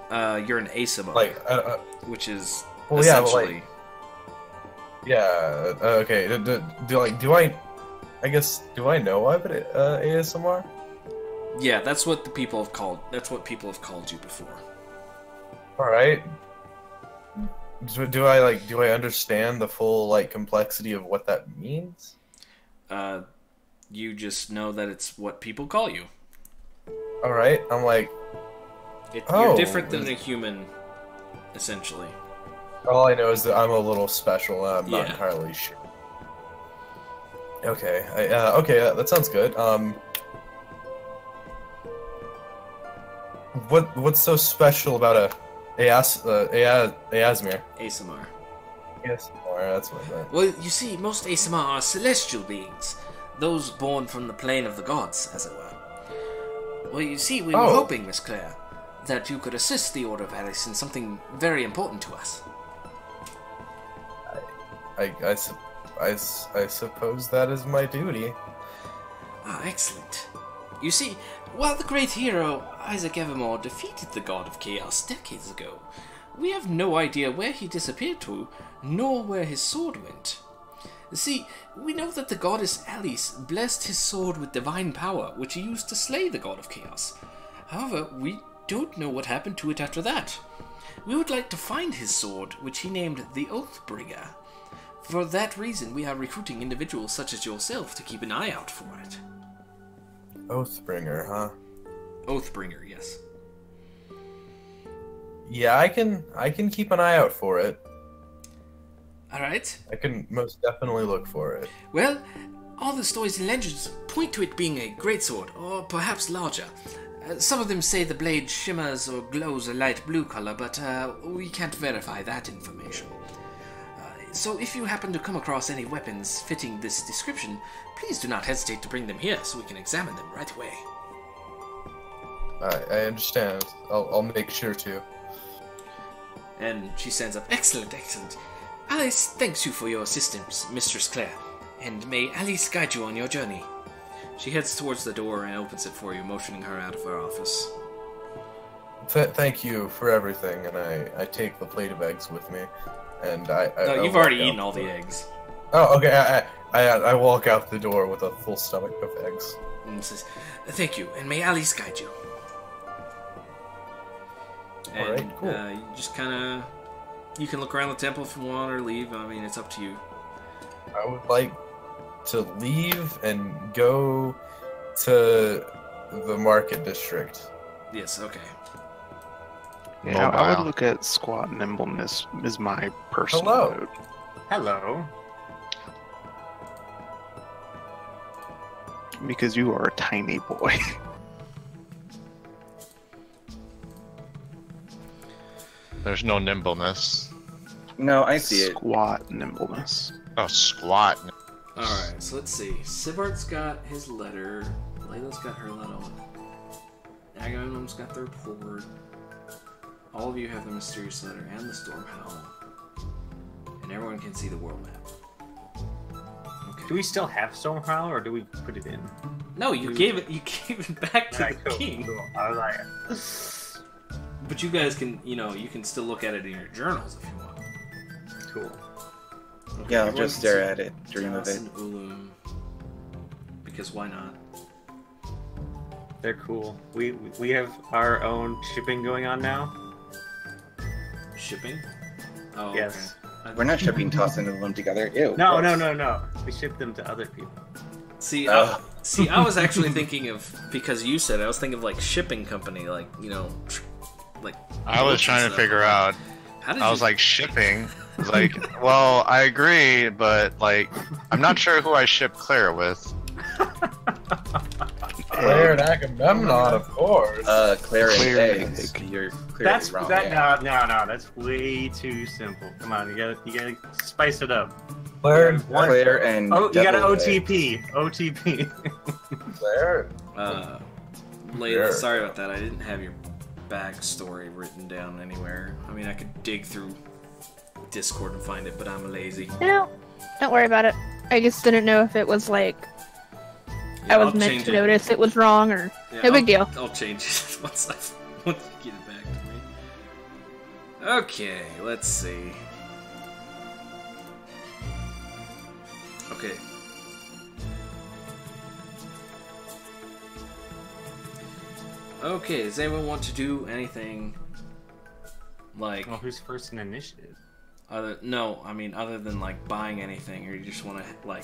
You're an Aasimar, which is well, essentially. Yeah, yeah. Okay. Do I know of it? ASMR? Yeah, that's what people have called you before. All right. Do I understand the full complexity of what that means? You just know that it's what people call you. All right. I'm like. You're different than a human, essentially. All I know is that I'm a little special, and I'm not entirely sure. Okay, that sounds good. What's so special about Aasimar? Aasimar. Aasimar, that's what I meant. Well, you see, most Aasimar are celestial beings, those born from the plane of the gods, as it were. Well, you see, we were hoping, Miss Claire, that you could assist the Order of Alice in something very important to us. I suppose that is my duty. Ah, excellent. You see, while the great hero Isaac Evermore defeated the God of Chaos decades ago, we have no idea where he disappeared to, nor where his sword went. See, we know that the goddess Alice blessed his sword with divine power, which he used to slay the God of Chaos. However, we don't know what happened to it after that. We would like to find his sword, which he named the Oathbringer. For that reason, we are recruiting individuals such as yourself to keep an eye out for it. Oathbringer, huh? Oathbringer, yes. Yeah, I can keep an eye out for it. Alright. I can most definitely look for it. Well, all the stories and legends point to it being a greatsword, or perhaps larger. Some of them say the blade shimmers or glows a light blue color, but we can't verify that information. So if you happen to come across any weapons fitting this description, please do not hesitate to bring them here so we can examine them right away. I understand. I'll make sure to. And she stands up. Excellent, excellent. Alice thanks you for your assistance, Mistress Claire, and may Alice guide you on your journey. She heads towards the door and opens it for you, motioning her out of her office. Thank you for everything, and I take the plate of eggs with me. And no, you've already eaten all the eggs. Oh, okay. I walk out the door with a full stomach of eggs. And says, "Thank you, and may Alice guide you." And Alright, cool. You just kind of, you can look around the temple if you want or leave. I mean, it's up to you. I would like to leave and go to the market district. Yes. Okay. Yeah, I would look at squat nimbleness as my personal mode. Hello. Because you are a tiny boy. There's no nimbleness. No, I see it. Squat nimbleness. Oh, squat. Alright, so let's see. Sivart's got his letter. Layla's got her letter. Agamemnon's got the report. All of you have the mysterious letter and the storm howl. And everyone can see the world map. Okay. Do we still have Stormhowl, or do we put it in? No, you gave it back to Alright, the cool, king. cool. I was like... But you guys can, you can still look at it in your journals if you want. Cool. Okay, Yeah, I'll everyone just can stare see at it, dream of it. Joss and Ulum. Because why not? They're cool. We have our own shipping going on now. Shipping? Oh, Yes. okay. We're not shipping Toss and Ulum together. Ew. No, gross. no. We ship them to other people. See, Oh. I was actually thinking of, because you said it, I was thinking of like shipping company, like, like. I was boats and trying to stuff. figure out. How did I you... was like, shipping. I was like, well, I agree, but like, I'm not sure who I ship Claire with. Claire and Agamemnon, of course. Claire and Claire eggs. and You're clearly That's wrong. that. yeah. No. That's way too simple. Come on, you gotta spice it up. Claire and Claire and Oh, you got an deviled OTP. eggs. OTP. Claire. Layla, Sure. sorry about that. I didn't have your backstory written down anywhere. I mean, I could dig through Discord and find it, but I'm lazy. No, don't worry about it. I just didn't know if it was like Yeah, I was I'll meant change to it. notice it was wrong or Yeah, no big deal. I'll change it once you get it back to me. Okay, let's see. Okay. Okay, does anyone want to do anything like Well, who's first in initiative? other than like buying anything, or you just want to like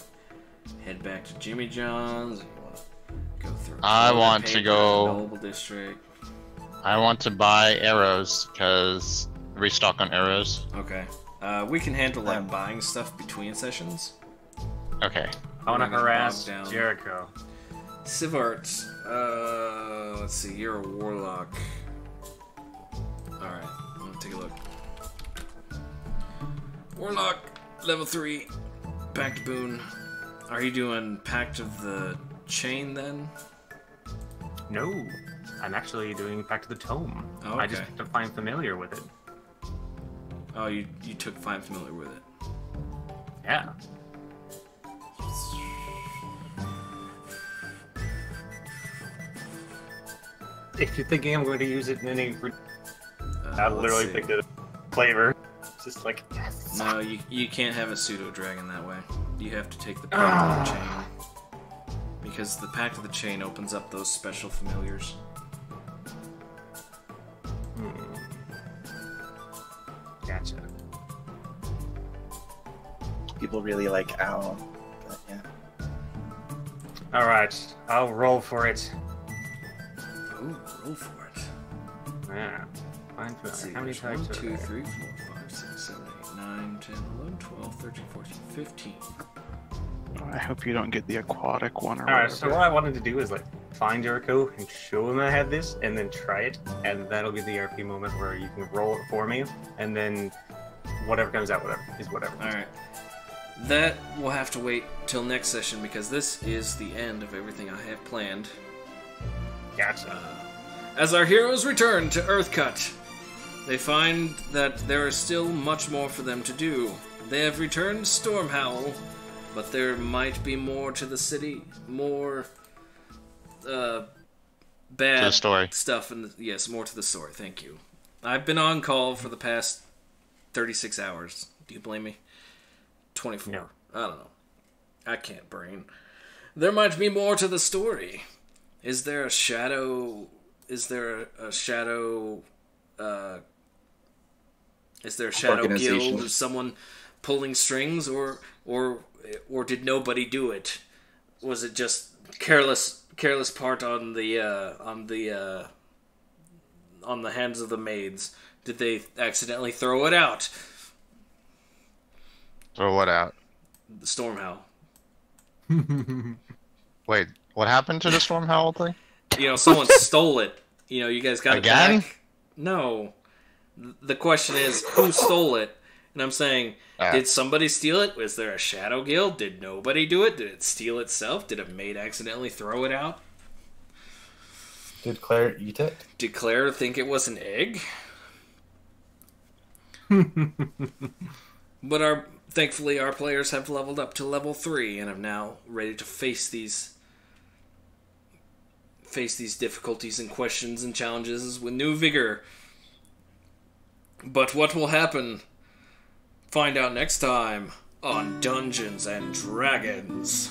head back to Jimmy John's, or you want to go through I toilet want to paper in go- the Noble District. I want to buy arrows because restock on arrows. Okay. We can handle like buying stuff between sessions. Okay. I want to We're not gonna harass bog down. Jericho. Sivart, let's see, you're a warlock. Alright, I'm gonna take a look. Warlock, level 3, Pact Boon. Are you doing Pact of the Chain then? No, I'm actually doing Pact of the Tome. Oh, I just okay. have to find familiar with it. Oh, you took Find Familiar with it. Yeah. If you're thinking I'm going to use it in any... I let's literally see. picked a flavor. It's just like, yes. No, you can't have a pseudo dragon that way. You have to take the Pact of the Chain. Because the Pact of the Chain opens up those special familiars. Gotcha. People really like Owl. But yeah. Alright, I'll roll for it. Oh, roll for it. Yeah. Find Let's see, familiar. How many there's types 1, are 2, there? 3, 4, 5, 6, 7, 8, 9, 10, 11, 12, 13, 14, 15. I hope you don't get the aquatic one or Alright, whatever. so what I wanted to do is like find Jericho and show him I had this, and then try it, and that'll be the RP moment where you can roll it for me, and then whatever comes out, whatever. Alright. That will have to wait till next session because this is the end of everything I have planned. Gotcha. As our heroes return to Earthcut, they find that there is still much more for them to do. They have returned Stormhowl, but there might be more to the city, more bad To the story. stuff. Yes, more to the story. Thank you. I've been on call for the past 36 hours. Do you blame me? 24. No. I don't know. I can't brain. There might be more to the story. Is there a shadow? Is there a shadow? Is there a shadow Organization. guild? Is someone pulling strings, or did nobody do it? Was it just careless part on the hands of the maids? Did they accidentally throw it out? Throw what out? The Stormhowl. Wait, what happened to the Stormhowl thing? Someone stole it. You guys got Again? it back. No. The question is, who stole it? And I'm saying, Ah. did somebody steal it? Was there a shadow guild? Did nobody do it? Did it steal itself? Did a maid accidentally throw it out? Did Claire eat it? Did Claire think it was an egg? But thankfully our players have leveled up to level 3 and are now ready to face these difficulties and questions and challenges with new vigor. But what will happen? Find out next time on Dungeons and Dragons.